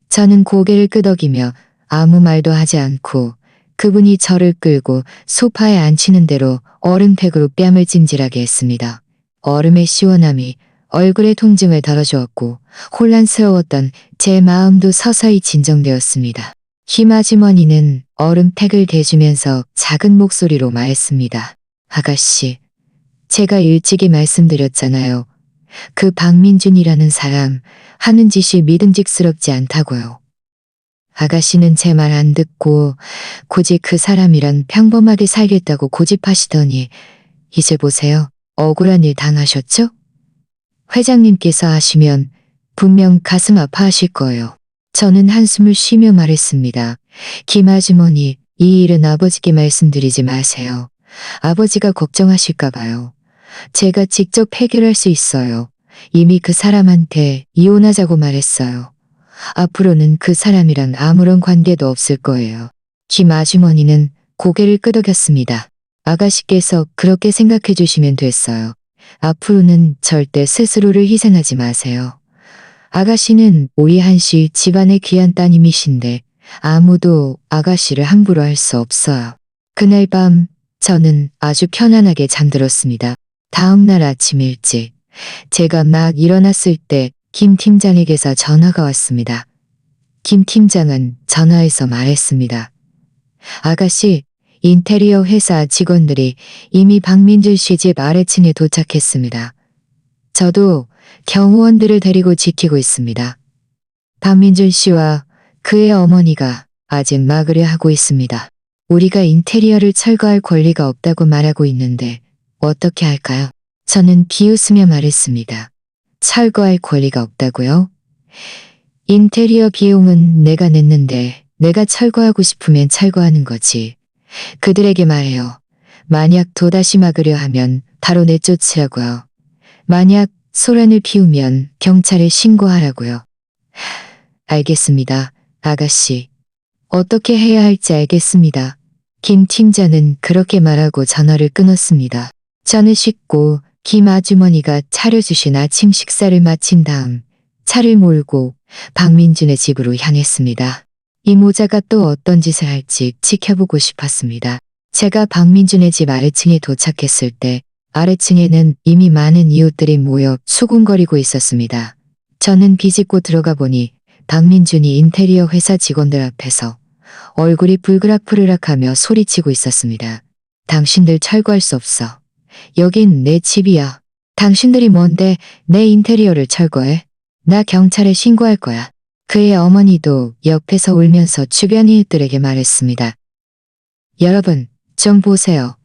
저는 고개를 끄덕이며 아무 말도 하지 않고 그분이 저를 끌고 소파에 앉히는 대로 얼음팩으로 뺨을 찜질하게 했습니다. 얼음의 시원함이 얼굴의 통증을 덜어주었고 혼란스러웠던 제 마음도 서서히 진정되었습니다. 김 아주머니는 얼음팩을 대주면서 작은 목소리로 말했습니다. 아가씨, 제가 일찍이 말씀드렸잖아요. 그 박민준이라는 사람 하는 짓이 믿음직스럽지 않다고요. 아가씨는 제 말 안 듣고 굳이 그 사람이란 평범하게 살겠다고 고집하시더니 이제 보세요. 억울한 일 당하셨죠? 회장님께서 아시면 분명 가슴 아파하실 거예요. 저는 한숨을 쉬며 말했습니다. 김 아주머니, 이 일은 아버지께 말씀드리지 마세요. 아버지가 걱정하실까 봐요. 제가 직접 해결할 수 있어요. 이미 그 사람한테 이혼하자고 말했어요. 앞으로는 그 사람이랑 아무런 관계도 없을 거예요. 김 아주머니는 고개를 끄덕였습니다. 아가씨께서 그렇게 생각해 주시면 됐어요. 앞으로는 절대 스스로를 희생하지 마세요. 아가씨는 오이한 씨 집안의 귀한 따님이신데 아무도 아가씨를 함부로 할 수 없어요. 그날 밤 저는 아주 편안하게 잠들었습니다. 다음 날 아침 일찍 제가 막 일어났을 때 김 팀장에게서 전화가 왔습니다. 김 팀장은 전화에서 말했습니다. 아가씨, 인테리어 회사 직원들이 이미 박민준 씨 집 아래층에 도착했습니다. 저도 경호원들을 데리고 지키고 있습니다. 박민준 씨와 그의 어머니가 아직 막으려 하고 있습니다. 우리가 인테리어를 철거할 권리가 없다고 말하고 있는데 어떻게 할까요? 저는 비웃으며 말했습니다. 철거할 권리가 없다고요? 인테리어 비용은 내가 냈는데 내가 철거하고 싶으면 철거하는 거지. 그들에게 말해요. 만약 또다시 막으려 하면 바로 내쫓으라고요. 만약 소란을 피우면 경찰에 신고하라고요. 알겠습니다, 아가씨. 어떻게 해야 할지 알겠습니다. 김 팀장은 그렇게 말하고 전화를 끊었습니다. 저는 씻고 김 아주머니가 차려주신 아침 식사를 마친 다음 차를 몰고 박민준의 집으로 향했습니다. 이 모자가 또 어떤 짓을 할지 지켜보고 싶었습니다. 제가 박민준의 집 아래층에 도착했을 때 아래층에는 이미 많은 이웃들이 모여 수군거리고 있었습니다. 저는 비집고 들어가 보니 박민준이 인테리어 회사 직원들 앞에서 얼굴이 불그락불그락하며 소리치고 있었습니다. 당신들 철거할 수 없어. 여긴 내 집이야. 당신들이 뭔데 내 인테리어를 철거해? 나 경찰에 신고할 거야. 그의 어머니도 옆에서 울면서 주변 이웃들에게 말했습니다. 여러분, 좀 보세요.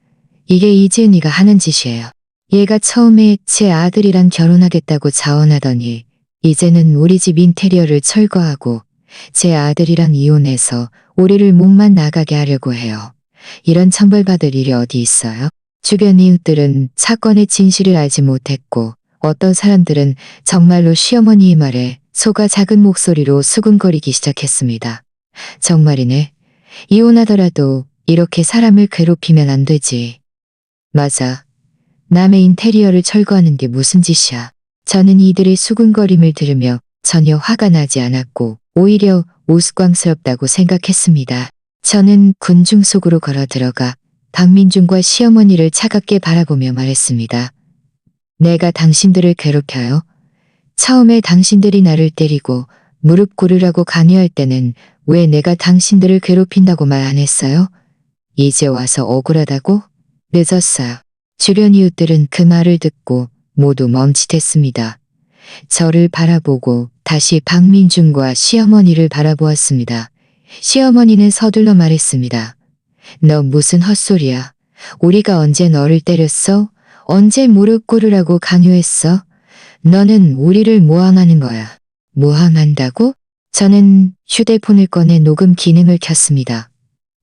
이게 이지은이가 하는 짓이에요. 얘가 처음에 제 아들이랑 결혼하겠다고 자원하더니 이제는 우리 집 인테리어를 철거하고 제 아들이랑 이혼해서 우리를 목만 나가게 하려고 해요. 이런 천벌받을 일이 어디 있어요? 주변 이웃들은 사건의 진실을 알지 못했고 어떤 사람들은 정말로 시어머니의 말에 속아 작은 목소리로 수군거리기 시작했습니다. 정말이네. 이혼하더라도 이렇게 사람을 괴롭히면 안 되지. 맞아. 남의 인테리어를 철거하는 게 무슨 짓이야. 저는 이들의 수군거림을 들으며 전혀 화가 나지 않았고 오히려 우스꽝스럽다고 생각했습니다. 저는 군중 속으로 걸어 들어가 박민준과 시어머니를 차갑게 바라보며 말했습니다. 내가 당신들을 괴롭혀요. 처음에 당신들이 나를 때리고 무릎 꿇으라고 강요할 때는 왜 내가 당신들을 괴롭힌다고 말 안 했어요? 이제 와서 억울하다고? 늦었어요. 주변 이웃들은 그 말을 듣고 모두 멈칫했습니다. 저를 바라보고 다시 박민준과 시어머니를 바라보았습니다. 시어머니는 서둘러 말했습니다. 너 무슨 헛소리야. 우리가 언제 너를 때렸어? 언제 무릎 꿇으라고 강요했어? 너는 우리를 모함하는 거야. 모함한다고? 저는 휴대폰을 꺼내 녹음 기능을 켰습니다.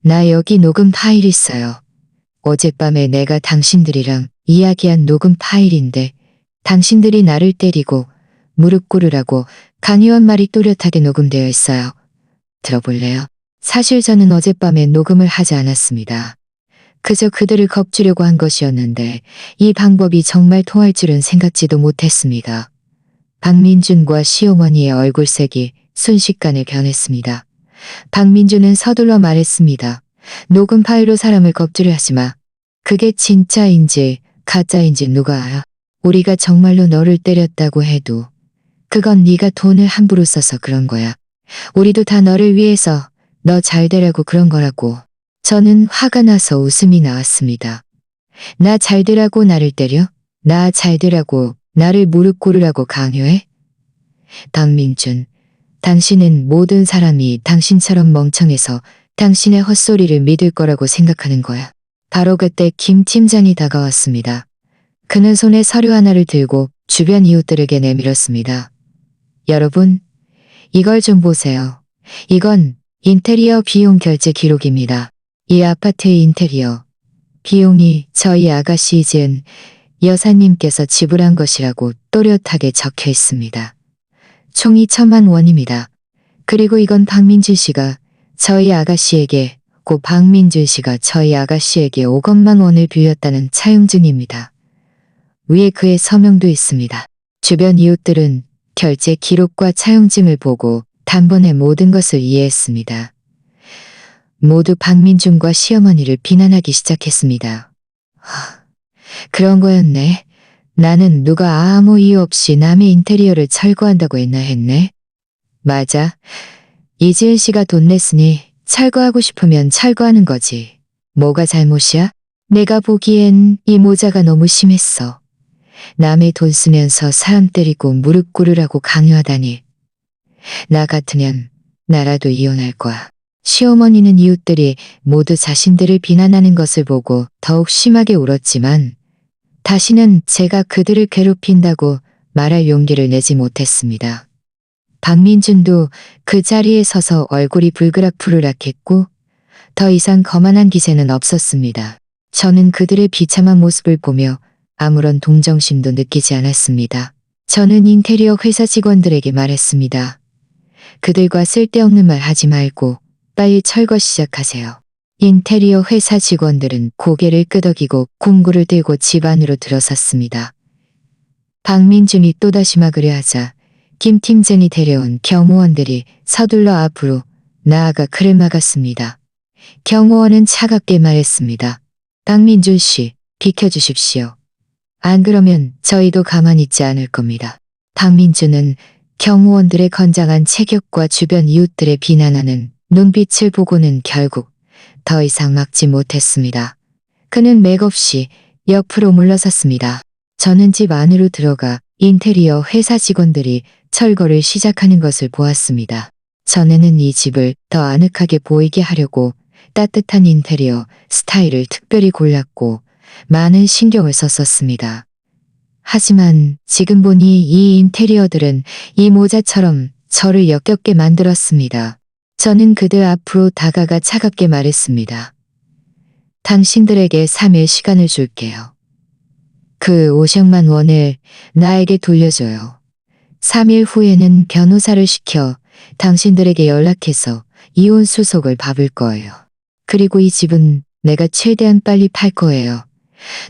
나 여기 녹음 파일 있어요. 어젯밤에 내가 당신들이랑 이야기한 녹음 파일인데 당신들이 나를 때리고 무릎 꿇으라고 강요한 말이 또렷하게 녹음되어 있어요. 들어볼래요? 사실 저는 어젯밤에 녹음을 하지 않았습니다. 그저 그들을 겁주려고 한 것이었는데 이 방법이 정말 통할 줄은 생각지도 못했습니다. 박민준과 시어머니의 얼굴색이 순식간에 변했습니다. 박민준은 서둘러 말했습니다. 녹음 파일로 사람을 겁주려 하지 마. 그게 진짜인지 가짜인지 누가 알아? 우리가 정말로 너를 때렸다고 해도 그건 네가 돈을 함부로 써서 그런 거야. 우리도 다 너를 위해서 너 잘 되라고 그런 거라고. 저는 화가 나서 웃음이 나왔습니다. 나 잘 되라고 나를 때려? 나 잘 되라고 나를 무릎 꿇으라고 강요해? 박민준, 당신은 모든 사람이 당신처럼 멍청해서 당신의 헛소리를 믿을 거라고 생각하는 거야. 바로 그때 김 팀장이 다가왔습니다. 그는 손에 서류 하나를 들고 주변 이웃들에게 내밀었습니다. 여러분, 이걸 좀 보세요. 이건 인테리어 비용 결제 기록입니다. 이 아파트의 인테리어 비용이 저희 아가씨 지은 여사님께서 지불한 것이라고 또렷하게 적혀 있습니다. 총이 1,000만 원입니다. 그리고 이건 박민준 씨가 저희 아가씨에게 고 박민준 씨가 저희 아가씨에게 5억만 원을 빌렸다는 차용증입니다. 위에 그의 서명도 있습니다. 주변 이웃들은 결제 기록과 차용증을 보고 단번에 모든 것을 이해했습니다. 모두 박민준과 시어머니를 비난하기 시작했습니다. 그런 거였네. 나는 누가 아무 이유 없이 남의 인테리어를 철거한다고 했네. 맞아. 이지은 씨가 돈 냈으니 철거하고 싶으면 철거하는 거지. 뭐가 잘못이야? 내가 보기엔 이 모자가 너무 심했어. 남의 돈 쓰면서 사람 때리고 무릎 꿇으라고 강요하다니. 나 같으면 나라도 이혼할 거야. 시어머니는 이웃들이 모두 자신들을 비난하는 것을 보고 더욱 심하게 울었지만 다시는 제가 그들을 괴롭힌다고 말할 용기를 내지 못했습니다. 박민준도 그 자리에 서서 얼굴이 불그락부르락했고 더 이상 거만한 기세는 없었습니다. 저는 그들의 비참한 모습을 보며 아무런 동정심도 느끼지 않았습니다. 저는 인테리어 회사 직원들에게 말했습니다. 그들과 쓸데없는 말 하지 말고 빨리 철거 시작하세요. 인테리어 회사 직원들은 고개를 끄덕이고 공구를 들고 집 안으로 들어섰습니다. 박민준이 또다시 막으려 하자 김 팀장이 데려온 경호원들이 서둘러 앞으로 나아가 그를 막았습니다. 경호원은 차갑게 말했습니다. 박민준 씨, 비켜주십시오. 안 그러면 저희도 가만히 있지 않을 겁니다. 박민준은 경호원들의 건장한 체격과 주변 이웃들의 비난하는 눈빛을 보고는 결국 더 이상 막지 못했습니다. 그는 맥없이 옆으로 물러섰습니다. 저는 집 안으로 들어가 인테리어 회사 직원들이 철거를 시작하는 것을 보았습니다. 전에는 이 집을 더 아늑하게 보이게 하려고 따뜻한 인테리어 스타일을 특별히 골랐고 많은 신경을 썼었습니다. 하지만 지금 보니 이 인테리어들은 이 모자처럼 저를 역겹게 만들었습니다. 저는 그들 앞으로 다가가 차갑게 말했습니다. 당신들에게 3일 시간을 줄게요. 그 5억만 원을 나에게 돌려줘요. 3일 후에는 변호사를 시켜 당신들에게 연락해서 이혼 수속을 밟을 거예요. 그리고 이 집은 내가 최대한 빨리 팔 거예요.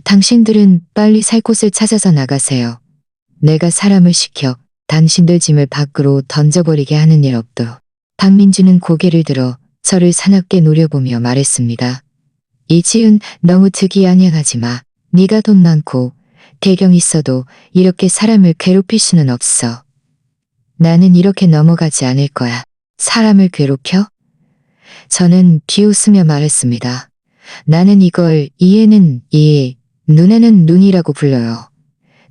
당신들은 빨리 살 곳을 찾아서 나가세요. 내가 사람을 시켜 당신들 짐을 밖으로 던져버리게 하는 일 없도록. 박민준은 고개를 들어 저를 사납게 노려보며 말했습니다. 이지은, 너무 특이하냐하지 마. 네가 돈 많고 대경 있어도 이렇게 사람을 괴롭힐 수는 없어. 나는 이렇게 넘어가지 않을 거야. 사람을 괴롭혀? 저는 비웃으며 말했습니다. 나는 이걸 이해는 이, 눈에는 눈이라고 불러요.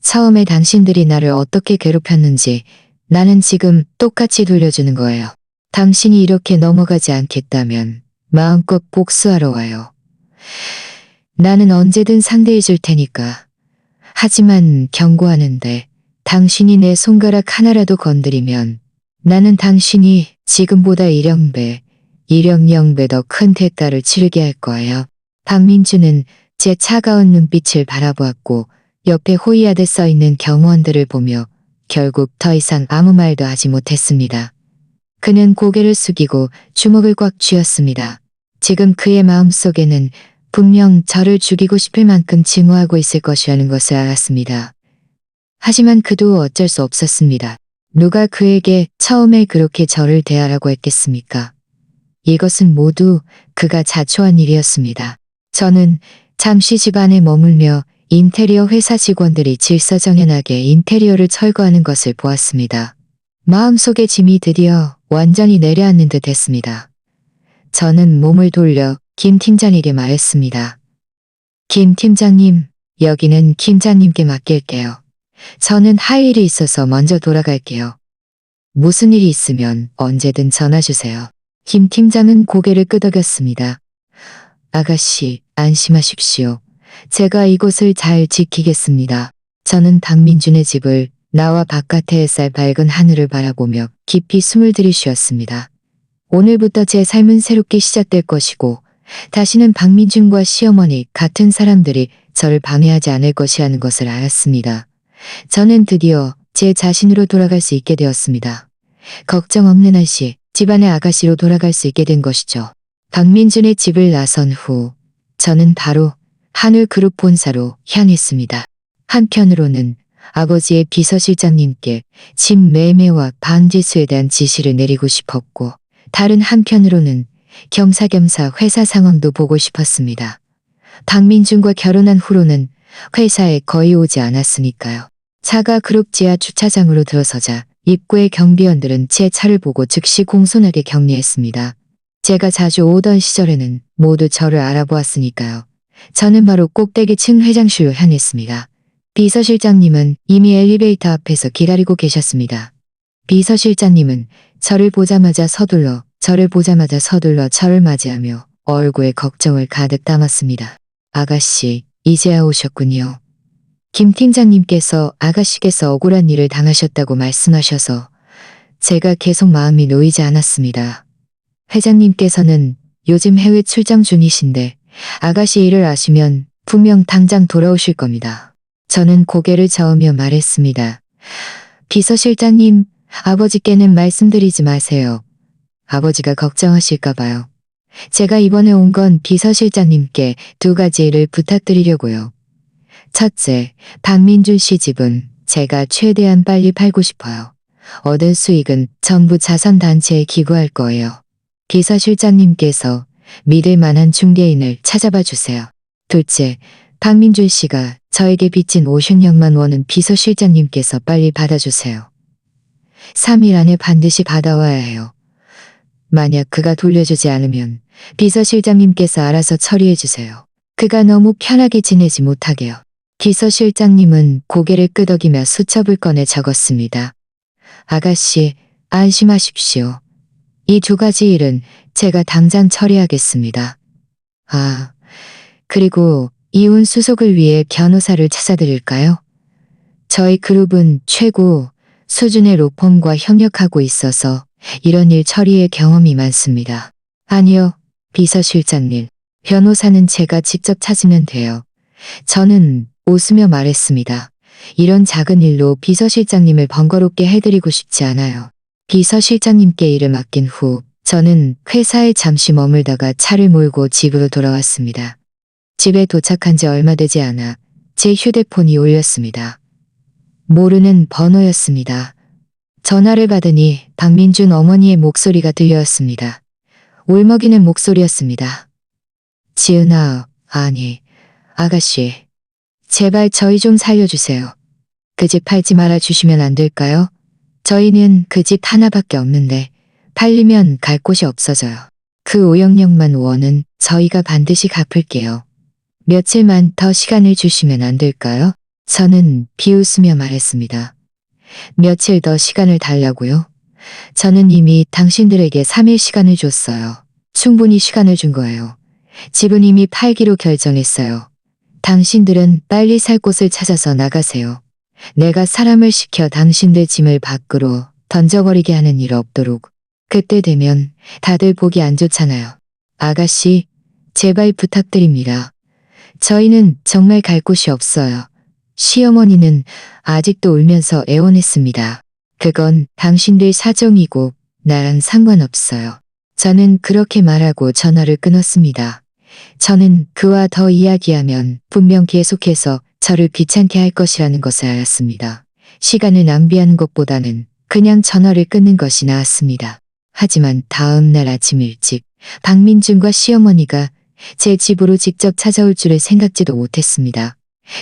처음에 당신들이 나를 어떻게 괴롭혔는지 나는 지금 똑같이 돌려주는 거예요. 당신이 이렇게 넘어가지 않겠다면 마음껏 복수하러 와요. 나는 언제든 상대해 줄 테니까. 하지만 경고하는데 당신이 내 손가락 하나라도 건드리면 나는 당신이 지금보다 1,000배 더 큰 대가를 치르게 할 거예요. 박민주는 제 차가운 눈빛을 바라보았고 옆에 호이아드 써있는 경호원들을 보며 결국 더 이상 아무 말도 하지 못했습니다. 그는 고개를 숙이고 주먹을 꽉 쥐었습니다. 지금 그의 마음속에는 분명 저를 죽이고 싶을 만큼 증오하고 있을 것이라는 것을 알았습니다. 하지만 그도 어쩔 수 없었습니다. 누가 그에게 처음에 그렇게 저를 대하라고 했겠습니까? 이것은 모두 그가 자초한 일이었습니다. 저는 잠시 집 안에 머물며 인테리어 회사 직원들이 질서정연하게 인테리어를 철거하는 것을 보았습니다. 마음속의 짐이 드디어 완전히 내려앉는 듯 했습니다. 저는 몸을 돌려 김 팀장에게 말했습니다. 김 팀장님, 여기는 팀장님께 맡길게요. 저는 할 일이 있어서 먼저 돌아갈게요. 무슨 일이 있으면 언제든 전화 주세요. 김 팀장은 고개를 끄덕였습니다. 아가씨, 안심하십시오. 제가 이곳을 잘 지키겠습니다. 저는 박민준의 집을 나와 바깥의 햇살 밝은 하늘을 바라보며 깊이 숨을 들이쉬었습니다. 오늘부터 제 삶은 새롭게 시작될 것이고 다시는 박민준과 시어머니 같은 사람들이 저를 방해하지 않을 것이라는 것을 알았습니다. 저는 드디어 제 자신으로 돌아갈 수 있게 되었습니다. 걱정 없는 아씨, 집안의 아가씨로 돌아갈 수 있게 된 것이죠. 박민준의 집을 나선 후 저는 바로 하늘그룹 본사로 향했습니다. 한편으로는 아버지의 비서실장님께 집 매매와 방지수에 대한 지시를 내리고 싶었고 다른 한편으로는 겸사겸사 회사 상황도 보고 싶었습니다. 박민준과 결혼한 후로는 회사에 거의 오지 않았으니까요. 차가 그룹 지하 주차장으로 들어서자 입구의 경비원들은 제 차를 보고 즉시 공손하게 격리했습니다. 제가 자주 오던 시절에는 모두 저를 알아보았으니까요. 저는 바로 꼭대기층 회장실로 향했습니다. 비서실장님은 이미 엘리베이터 앞에서 기다리고 계셨습니다. 비서실장님은 저를 보자마자 서둘러 저를 맞이하며 얼굴에 걱정을 가득 담았습니다. 아가씨, 이제야 오셨군요. 김 팀장님께서 아가씨께서 억울한 일을 당하셨다고 말씀하셔서 제가 계속 마음이 놓이지 않았습니다. 회장님께서는 요즘 해외 출장 중이신데 아가씨 일을 아시면 분명 당장 돌아오실 겁니다. 저는 고개를 저으며 말했습니다. 비서실장님, 아버지께는 말씀드리지 마세요. 아버지가 걱정하실까 봐요. 제가 이번에 온 건 비서실장님께 2가지 일을 부탁드리려고요. 첫째, 박민준 씨 집은 제가 최대한 빨리 팔고 싶어요. 얻은 수익은 전부 자선단체에 기부할 거예요. 비서실장님께서 믿을 만한 중개인을 찾아봐 주세요. 둘째, 박민준 씨가 저에게 빚진 50억만 원은 비서실장님께서 빨리 받아주세요. 3일 안에 반드시 받아와야 해요. 만약 그가 돌려주지 않으면 비서실장님께서 알아서 처리해 주세요. 그가 너무 편하게 지내지 못하게요. 비서실장님은 고개를 끄덕이며 수첩을 꺼내 적었습니다. 아가씨, 안심하십시오. 이 2가지 일은 제가 당장 처리하겠습니다. 아, 그리고 이혼 수속을 위해 변호사를 찾아드릴까요? 저희 그룹은 최고 수준의 로펌과 협력하고 있어서 이런 일 처리에 경험이 많습니다. 아니요, 비서실장님. 변호사는 제가 직접 찾으면 돼요. 저는 웃으며 말했습니다. 이런 작은 일로 비서실장님을 번거롭게 해드리고 싶지 않아요. 비서실장님께 일을 맡긴 후 저는 회사에 잠시 머물다가 차를 몰고 집으로 돌아왔습니다. 집에 도착한 지 얼마 되지 않아 제 휴대폰이 울렸습니다. 모르는 번호였습니다. 전화를 받으니 박민준 어머니의 목소리가 들려왔습니다. 울먹이는 목소리였습니다. 지은아, 아니, 아가씨. 제발 저희 좀 살려주세요. 그 집 팔지 말아 주시면 안 될까요? 저희는 그 집 하나밖에 없는데 팔리면 갈 곳이 없어져요. 그 5억만 원은 저희가 반드시 갚을게요. 며칠만 더 시간을 주시면 안 될까요? 저는 비웃으며 말했습니다. 며칠 더 시간을 달라고요? 저는 이미 당신들에게 3일 시간을 줬어요. 충분히 시간을 준 거예요. 집은 이미 팔기로 결정했어요. 당신들은 빨리 살 곳을 찾아서 나가세요. 내가 사람을 시켜 당신들 짐을 밖으로 던져버리게 하는 일 없도록. 그때 되면 다들 보기 안 좋잖아요. 아가씨, 제발 부탁드립니다. 저희는 정말 갈 곳이 없어요. 시어머니는 아직도 울면서 애원했습니다. 그건 당신들 사정이고 나랑 상관없어요. 저는 그렇게 말하고 전화를 끊었습니다. 저는 그와 더 이야기하면 분명 계속해서 저를 귀찮게 할 것이라는 것을 알았습니다. 시간을 낭비하는 것보다는 그냥 전화를 끊는 것이 나았습니다. 하지만 다음 날 아침 일찍 박민준과 시어머니가 제 집으로 직접 찾아올 줄을 생각지도 못했습니다.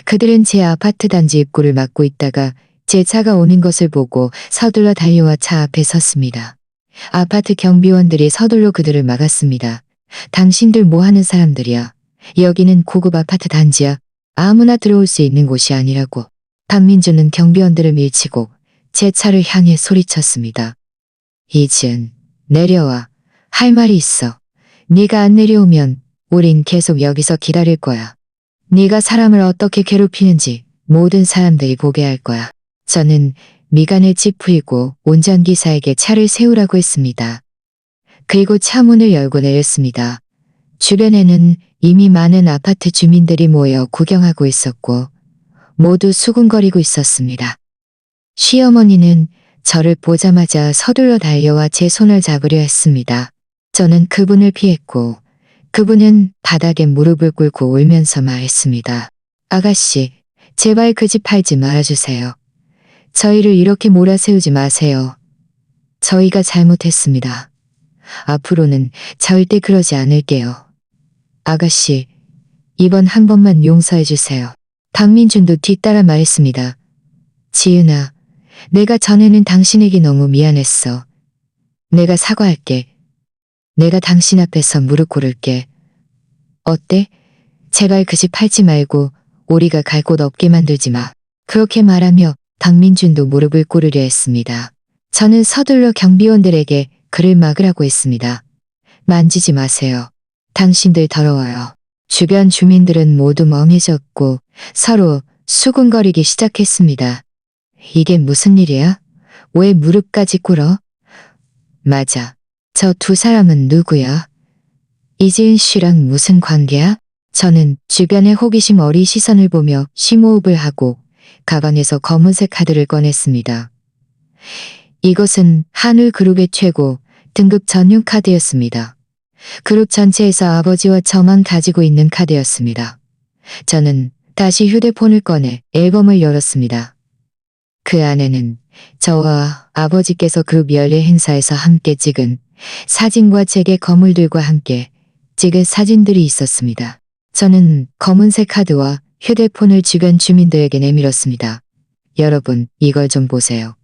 그들은 제 아파트 단지 입구를 막고 있다가 제 차가 오는 것을 보고 서둘러 달려와 차 앞에 섰습니다. 아파트 경비원들이 서둘러 그들을 막았습니다. 당신들 뭐 하는 사람들이야? 여기는 고급 아파트 단지야. 아무나 들어올 수 있는 곳이 아니라고. 박민준은 경비원들을 밀치고 제 차를 향해 소리쳤습니다. 이지은, 내려와. 할 말이 있어. 네가 안 내려오면 우린 계속 여기서 기다릴 거야. 네가 사람을 어떻게 괴롭히는지 모든 사람들이 보게 할 거야. 저는 미간을 찌푸리고 운전기사에게 차를 세우라고 했습니다. 그리고 차 문을 열고 내렸습니다. 주변에는 이미 많은 아파트 주민들이 모여 구경하고 있었고 모두 수군거리고 있었습니다. 시어머니는 저를 보자마자 서둘러 달려와 제 손을 잡으려 했습니다. 저는 그분을 피했고 그분은 바닥에 무릎을 꿇고 울면서 말했습니다. 아가씨, 제발 그 집 팔지 말아주세요. 저희를 이렇게 몰아세우지 마세요. 저희가 잘못했습니다. 앞으로는 절대 그러지 않을게요. 아가씨, 이번 한 번만 용서해 주세요. 박민준도 뒤따라 말했습니다. 지은아, 내가 전에는 당신에게 너무 미안했어. 내가 사과할게. 내가 당신 앞에서 무릎 꿇을게. 어때? 제발 그 집 팔지 말고 우리가 갈 곳 없게 만들지 마. 그렇게 말하며 박민준도 무릎을 꿇으려 했습니다. 저는 서둘러 경비원들에게 그를 막으라고 했습니다. 만지지 마세요. 당신들 더러워요. 주변 주민들은 모두 멍해졌고 서로 수군거리기 시작했습니다. 이게 무슨 일이야? 왜 무릎까지 꿇어? 맞아. 저 두 사람은 누구야? 이지은 씨랑 무슨 관계야? 저는 주변의 호기심 어린 시선을 보며 심호흡을 하고 가방에서 검은색 카드를 꺼냈습니다. 이것은 한울그룹의 최고 등급 전용 카드였습니다. 그룹 전체에서 아버지와 저만 가지고 있는 카드였습니다. 저는 다시 휴대폰을 꺼내 앨범을 열었습니다. 그 안에는 저와 아버지께서 그룹 연례 행사에서 함께 찍은 사진과 제게 거물들과 함께 찍은 사진들이 있었습니다. 저는 검은색 카드와 휴대폰을 주변 주민들에게 내밀었습니다. 여러분, 이걸 좀 보세요.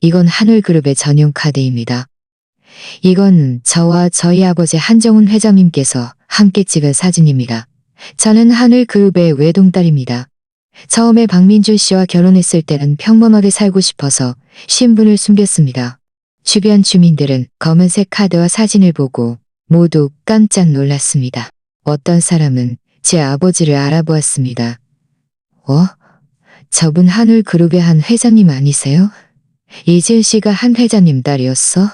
이건 한울그룹의 전용 카드입니다. 이건 저와 저희 아버지 한정훈 회장님께서 함께 찍은 사진입니다. 저는 한울그룹의 외동딸입니다. 처음에 박민준 씨와 결혼했을 때는 평범하게 살고 싶어서 신분을 숨겼습니다. 주변 주민들은 검은색 카드와 사진을 보고 모두 깜짝 놀랐습니다. 어떤 사람은 제 아버지를 알아보았습니다. 저분 한울그룹의 한 회장님 아니세요? 이지은 씨가 한 회장님 딸이었어?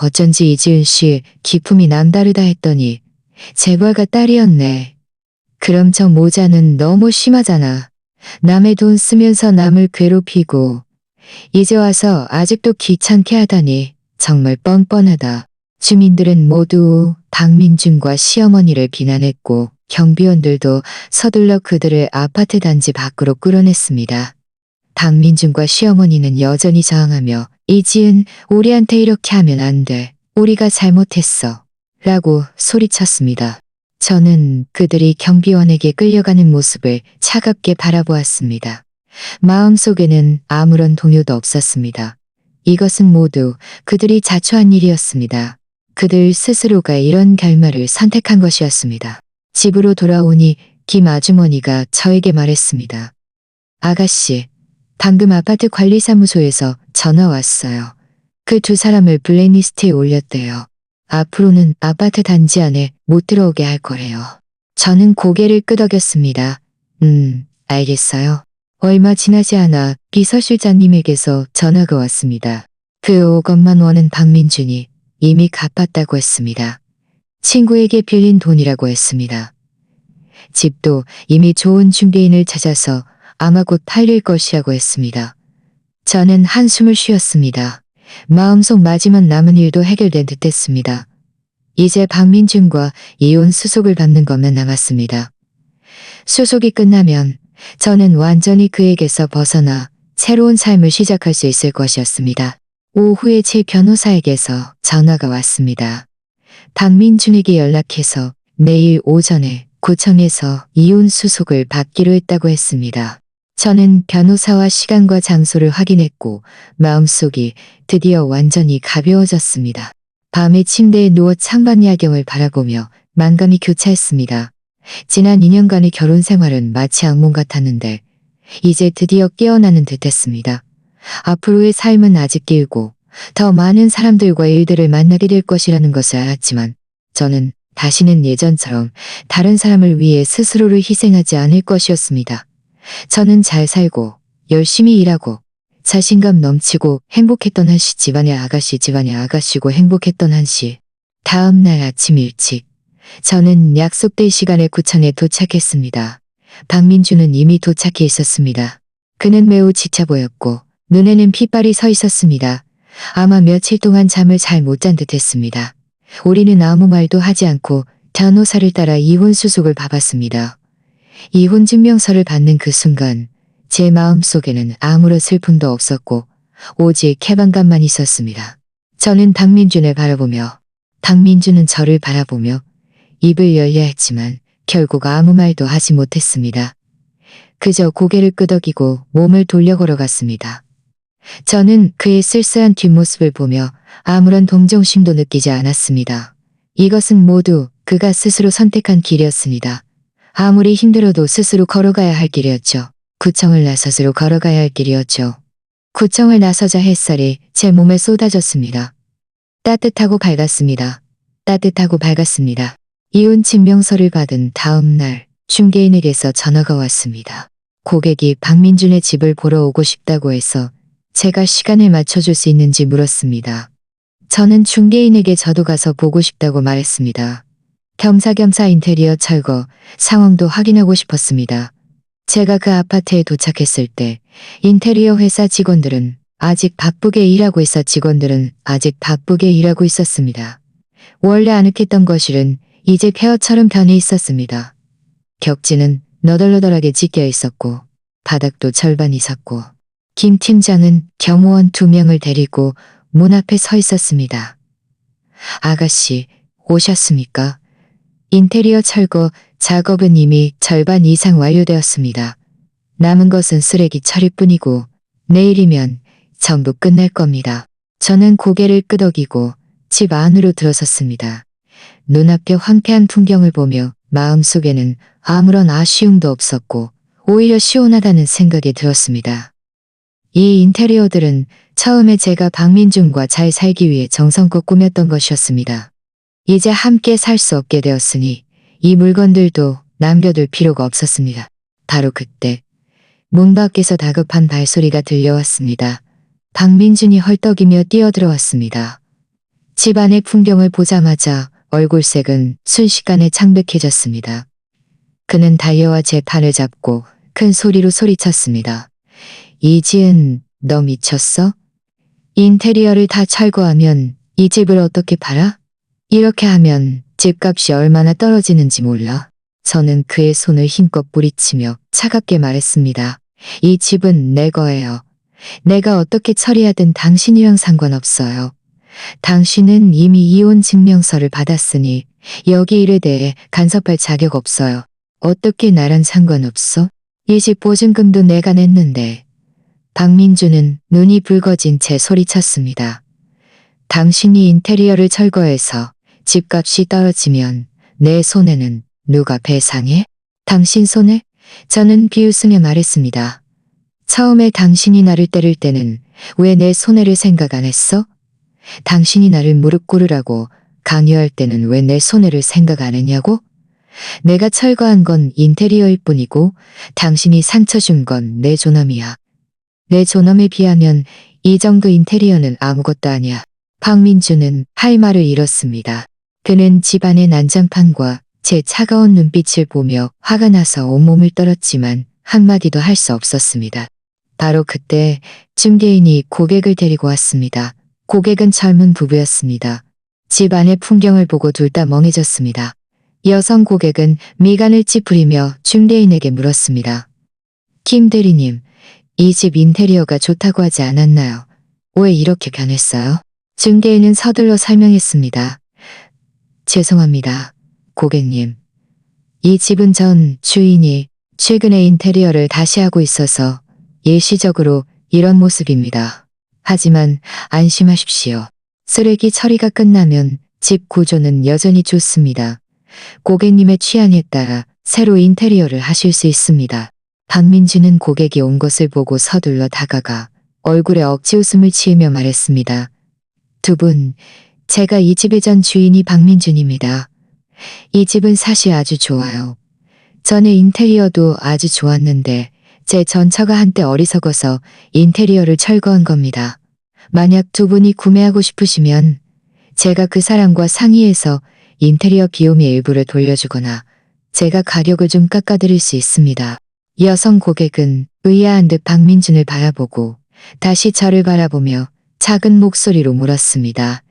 어쩐지 이지은 씨 기품이 남다르다 했더니 재벌가 딸이었네. 그럼 저 모자는 너무 심하잖아. 남의 돈 쓰면서 남을 괴롭히고 이제 와서 아직도 귀찮게 하다니 정말 뻔뻔하다. 주민들은 모두 박민준과 시어머니를 비난했고 경비원들도 서둘러 그들을 아파트 단지 밖으로 끌어냈습니다. 박민준과 시어머니는 여전히 저항하며 이지은, 우리한테 이렇게 하면 안 돼. 우리가 잘못했어. 라고 소리쳤습니다. 저는 그들이 경비원에게 끌려가는 모습을 차갑게 바라보았습니다. 마음속에는 아무런 동요도 없었습니다. 이것은 모두 그들이 자초한 일이었습니다. 그들 스스로가 이런 결말을 선택한 것이었습니다. 집으로 돌아오니 김 아주머니가 저에게 말했습니다. 아가씨, 방금 아파트 관리사무소에서 전화 왔어요. 그 두 사람을 블랙리스트에 올렸대요. 앞으로는 아파트 단지 안에 못 들어오게 할 거래요. 저는 고개를 끄덕였습니다. 알겠어요. 얼마 지나지 않아 비서실장님에게서 전화가 왔습니다. 그 5억만 원은 박민준이 이미 갚았다고 했습니다. 친구에게 빌린 돈이라고 했습니다. 집도 이미 좋은 중개인을 찾아서 아마 곧 팔릴 것이라고 했습니다. 저는 한숨을 쉬었습니다. 마음속 마지막 남은 일도 해결된 듯했습니다. 이제 박민준과 이혼 수속을 받는 것만 남았습니다. 수속이 끝나면 저는 완전히 그에게서 벗어나 새로운 삶을 시작할 수 있을 것이었습니다. 오후에 제 변호사에게서 전화가 왔습니다. 박민준에게 연락해서 내일 오전에 구청에서 이혼 수속을 받기로 했다고 했습니다. 저는 변호사와 시간과 장소를 확인했고 마음속이 드디어 완전히 가벼워졌습니다. 밤에 침대에 누워 창밖 야경을 바라보며 만감이 교차했습니다. 지난 2년간의 결혼 생활은 마치 악몽 같았는데 이제 드디어 깨어나는 듯했습니다. 앞으로의 삶은 아직 길고 더 많은 사람들과 일들을 만나게 될 것이라는 것을 알았지만 저는 다시는 예전처럼 다른 사람을 위해 스스로를 희생하지 않을 것이었습니다. 저는 잘 살고 열심히 일하고 자신감 넘치고 행복했던 한시 집안의 아가씨고 행복했던 한시. 다음 날 아침 일찍 저는 약속된 시간에 구청에 도착했습니다. 박민준은 이미 도착해 있었습니다. 그는 매우 지쳐 보였고 눈에는 핏발이 서 있었습니다. 아마 며칠 동안 잠을 잘 못 잔 듯했습니다. 우리는 아무 말도 하지 않고 변호사를 따라 이혼 수속을 받았습니다. 이혼 증명서를 받는 그 순간 제 마음속에는 아무런 슬픔도 없었고 오직 해방감만 있었습니다. 저는 박민준을 바라보며 박민준은 저를 바라보며 입을 열려 했지만 결국 아무 말도 하지 못했습니다. 그저 고개를 끄덕이고 몸을 돌려 걸어갔습니다. 저는 그의 쓸쓸한 뒷모습을 보며 아무런 동정심도 느끼지 않았습니다. 이것은 모두 그가 스스로 선택한 길이었습니다. 아무리 힘들어도 스스로 걸어가야 할 길이었죠. 구청을 나서스로 걸어가야 할 길이었죠. 구청을 나서자 햇살이 제 몸에 쏟아졌습니다. 따뜻하고 밝았습니다. 따뜻하고 밝았습니다. 이혼 증명서를 받은 다음 날 중개인에게서 전화가 왔습니다. 고객이 박민준의 집을 보러 오고 싶다고 해서 제가 시간을 맞춰줄 수 있는지 물었습니다. 저는 중개인에게 저도 가서 보고 싶다고 말했습니다. 겸사겸사 인테리어 철거 상황도 확인하고 싶었습니다. 제가 그 아파트에 도착했을 때 인테리어 회사 직원들은 아직 바쁘게 일하고 있었습니다. 원래 아늑했던 거실은 이제 폐허처럼 변해 있었습니다. 벽지는 너덜너덜하게 찢겨 있었고 바닥도 절반 이었고 김 팀장은 경호원 2명을 데리고 문 앞에 서 있었습니다. 아가씨, 오셨습니까? 인테리어 철거 작업은 이미 절반 이상 완료되었습니다. 남은 것은 쓰레기 처리뿐이고 내일이면 전부 끝날 겁니다. 저는 고개를 끄덕이고 집 안으로 들어섰습니다. 눈앞에 황폐한 풍경을 보며 마음속에는 아무런 아쉬움도 없었고 오히려 시원하다는 생각이 들었습니다. 이 인테리어들은 처음에 제가 박민준과 잘 살기 위해 정성껏 꾸몄던 것이었습니다. 이제 함께 살 수 없게 되었으니 이 물건들도 남겨둘 필요가 없었습니다. 바로 그때 문 밖에서 다급한 발소리가 들려왔습니다. 박민준이 헐떡이며 뛰어들어왔습니다. 집안의 풍경을 보자마자 얼굴색은 순식간에 창백해졌습니다. 그는 달려와 제 팔을 잡고 큰 소리로 소리쳤습니다. 이지은, 너 미쳤어? 인테리어를 다 철거하면 이 집을 어떻게 팔아? 이렇게 하면 집값이 얼마나 떨어지는지 몰라. 저는 그의 손을 힘껏 뿌리치며 차갑게 말했습니다. 이 집은 내 거예요. 내가 어떻게 처리하든 당신이랑 상관없어요. 당신은 이미 이혼 증명서를 받았으니 여기 일에 대해 간섭할 자격 없어요. 어떻게 나랑 상관없어? 이 집 보증금도 내가 냈는데. 박민주는 눈이 붉어진 채 소리쳤습니다. 당신이 인테리어를 철거해서 집값이 떨어지면 내 손해는 누가 배상해? 당신 손해? 저는 비웃으며 말했습니다. 처음에 당신이 나를 때릴 때는 왜 내 손해를 생각 안 했어? 당신이 나를 무릎 꿇으라고 강요할 때는 왜 내 손해를 생각 안 했냐고? 내가 철거한 건 인테리어일 뿐이고 당신이 상처 준 건 내 존엄이야. 내 존엄에 비하면 이 정도 인테리어는 아무것도 아니야. 박민주는 할 말을 잃었습니다. 그는 집안의 난장판과 제 차가운 눈빛을 보며 화가 나서 온몸을 떨었지만 한마디도 할 수 없었습니다. 바로 그때 중개인이 고객을 데리고 왔습니다. 고객은 젊은 부부였습니다. 집 안의 풍경을 보고 둘 다 멍해졌습니다. 여성 고객은 미간을 찌푸리며 중개인에게 물었습니다. 김 대리님, 이 집 인테리어가 좋다고 하지 않았나요? 왜 이렇게 변했어요? 중개인은 서둘러 설명했습니다. 죄송합니다, 고객님. 이 집은 전 주인이 최근에 인테리어를 다시 하고 있어서 일시적으로 이런 모습입니다. 하지만 안심하십시오. 쓰레기 처리가 끝나면 집 구조는 여전히 좋습니다. 고객님의 취향에 따라 새로 인테리어를 하실 수 있습니다. 박민주는 고객이 온 것을 보고 서둘러 다가가 얼굴에 억지 웃음을 지으며 말했습니다. 두 분, 제가 이 집의 전 주인이 박민준입니다. 이 집은 사실 아주 좋아요. 전에 인테리어도 아주 좋았는데 제 전처가 한때 어리석어서 인테리어를 철거한 겁니다. 만약 두 분이 구매하고 싶으시면 제가 그 사람과 상의해서 인테리어 비용의 일부를 돌려주거나 제가 가격을 좀 깎아드릴 수 있습니다. 여성 고객은 의아한 듯 박민준을 바라보고 다시 저를 바라보며 작은 목소리로 물었습니다.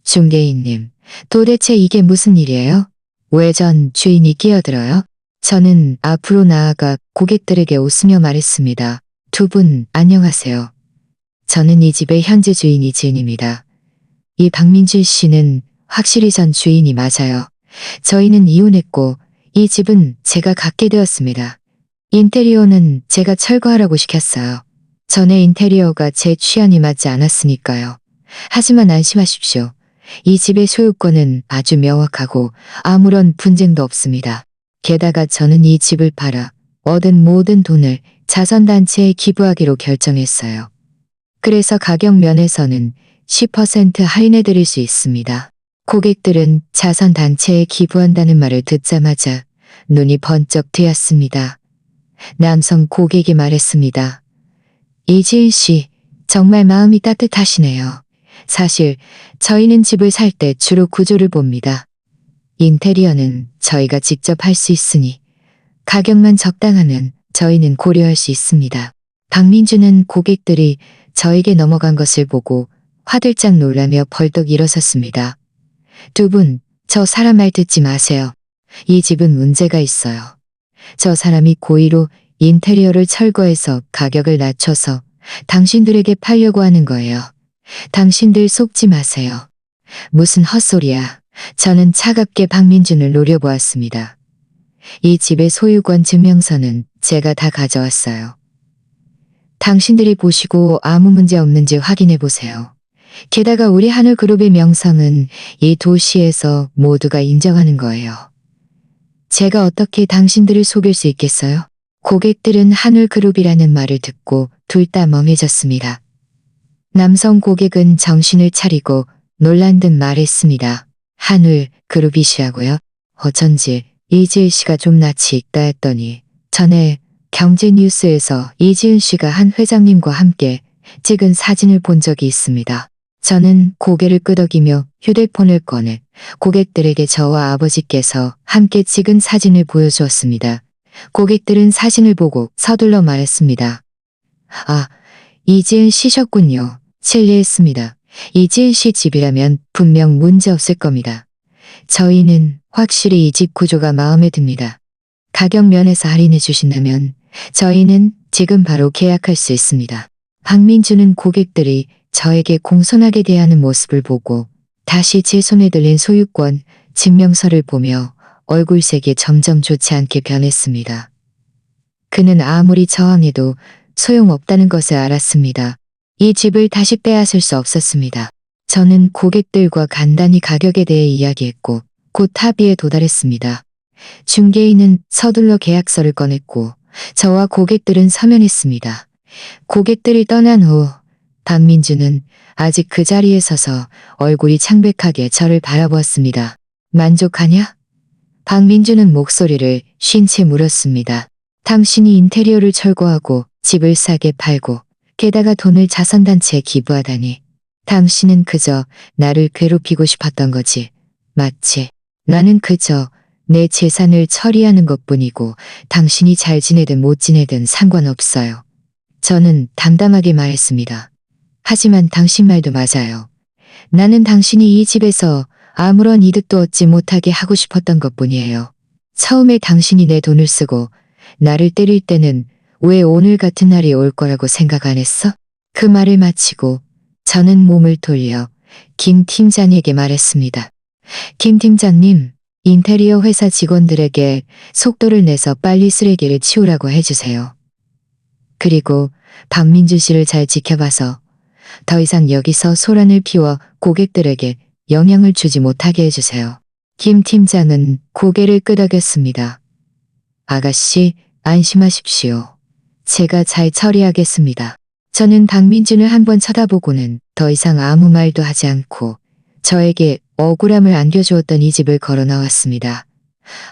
중개인님, 도대체 이게 무슨 일이에요? 왜 전 주인이 끼어들어요? 저는 앞으로 나아가 고객들에게 웃으며 말했습니다. 두 분 안녕하세요. 저는 이 집의 현재 주인이 지은입니다. 이 박민준 씨는 확실히 전 주인이 맞아요. 저희는 이혼했고 이 집은 제가 갖게 되었습니다. 인테리어는 제가 철거하라고 시켰어요. 전에 인테리어가 제 취향이 맞지 않았으니까요. 하지만 안심하십시오. 이 집의 소유권은 아주 명확하고 아무런 분쟁도 없습니다. 게다가 저는 이 집을 팔아 얻은 모든 돈을 자선단체에 기부하기로 결정했어요. 그래서 가격 면에서는 10% 할인해 드릴 수 있습니다. 고객들은 자선단체에 기부한다는 말을 듣자마자 눈이 번쩍 뜨였습니다. 남성 고객이 말했습니다. 이지은 씨, 정말 마음이 따뜻하시네요. 사실 저희는 집을 살 때 주로 구조를 봅니다. 인테리어는 저희가 직접 할 수 있으니 가격만 적당하면 저희는 고려할 수 있습니다. 박민주는 고객들이 저에게 넘어간 것을 보고 화들짝 놀라며 벌떡 일어섰습니다. 두 분, 저 사람 말 듣지 마세요. 이 집은 문제가 있어요. 저 사람이 고의로 인테리어를 철거해서 가격을 낮춰서 당신들에게 팔려고 하는 거예요. 당신들 속지 마세요. 무슨 헛소리야. 저는 차갑게 박민준을 노려보았습니다. 이 집의 소유권 증명서는 제가 다 가져왔어요. 당신들이 보시고 아무 문제 없는지 확인해 보세요. 게다가 우리 하늘그룹의 명성은 이 도시에서 모두가 인정하는 거예요. 제가 어떻게 당신들을 속일 수 있겠어요? 고객들은 하늘그룹이라는 말을 듣고 둘 다 멍해졌습니다. 남성 고객은 정신을 차리고 놀란 듯 말했습니다. 하늘그룹이시라고요? 어쩐지 이지은 씨가 좀 낯이 익다 했더니 전에 경제뉴스에서 이지은 씨가 한 회장님과 함께 찍은 사진을 본 적이 있습니다. 저는 고개를 끄덕이며 휴대폰을 꺼내 고객들에게 저와 아버지께서 함께 찍은 사진을 보여주었습니다. 고객들은 사진을 보고 서둘러 말했습니다. 아, 이지은 씨셨군요. 실례했습니다. 이지은 씨 집이라면 분명 문제 없을 겁니다. 저희는 확실히 이 집 구조가 마음에 듭니다. 가격 면에서 할인해 주신다면 저희는 지금 바로 계약할 수 있습니다. 박민주는 고객들이 저에게 공손하게 대하는 모습을 보고 다시 제 손에 들린 소유권 증명서를 보며 얼굴색이 점점 좋지 않게 변했습니다. 그는 아무리 저항해도 소용없다는 것을 알았습니다. 이 집을 다시 빼앗을 수 없었습니다. 저는 고객들과 간단히 가격에 대해 이야기했고 곧 합의에 도달했습니다. 중개인은 서둘러 계약서를 꺼냈고 저와 고객들은 서면했습니다. 고객들이 떠난 후 박민주는 아직 그 자리에 서서 얼굴이 창백하게 저를 바라보았습니다. 만족하냐? 박민주는 목소리를 쉰 채 물었습니다. 당신이 인테리어를 철거하고 집을 싸게 팔고 게다가 돈을 자선단체에 기부하다니. 당신은 그저 나를 괴롭히고 싶었던 거지. 맞지? 나는 그저 내 재산을 처리하는 것뿐이고 당신이 잘 지내든 못 지내든 상관없어요. 저는 담담하게 말했습니다. 하지만 당신 말도 맞아요. 나는 당신이 이 집에서 아무런 이득도 얻지 못하게 하고 싶었던 것뿐이에요. 처음에 당신이 내 돈을 쓰고 나를 때릴 때는 왜 오늘 같은 날이 올 거라고 생각 안 했어? 그 말을 마치고 저는 몸을 돌려 김 팀장에게 말했습니다. 김 팀장님, 인테리어 회사 직원들에게 속도를 내서 빨리 쓰레기를 치우라고 해주세요. 그리고 박민주 씨를 잘 지켜봐서 더 이상 여기서 소란을 피워 고객들에게 영향을 주지 못하게 해주세요. 김 팀장은 고개를 끄덕였습니다. 아가씨, 안심하십시오. 제가 잘 처리하겠습니다. 저는 박민준을 한번 쳐다보고는 더 이상 아무 말도 하지 않고 저에게 억울함을 안겨주었던 이 집을 걸어 나왔습니다.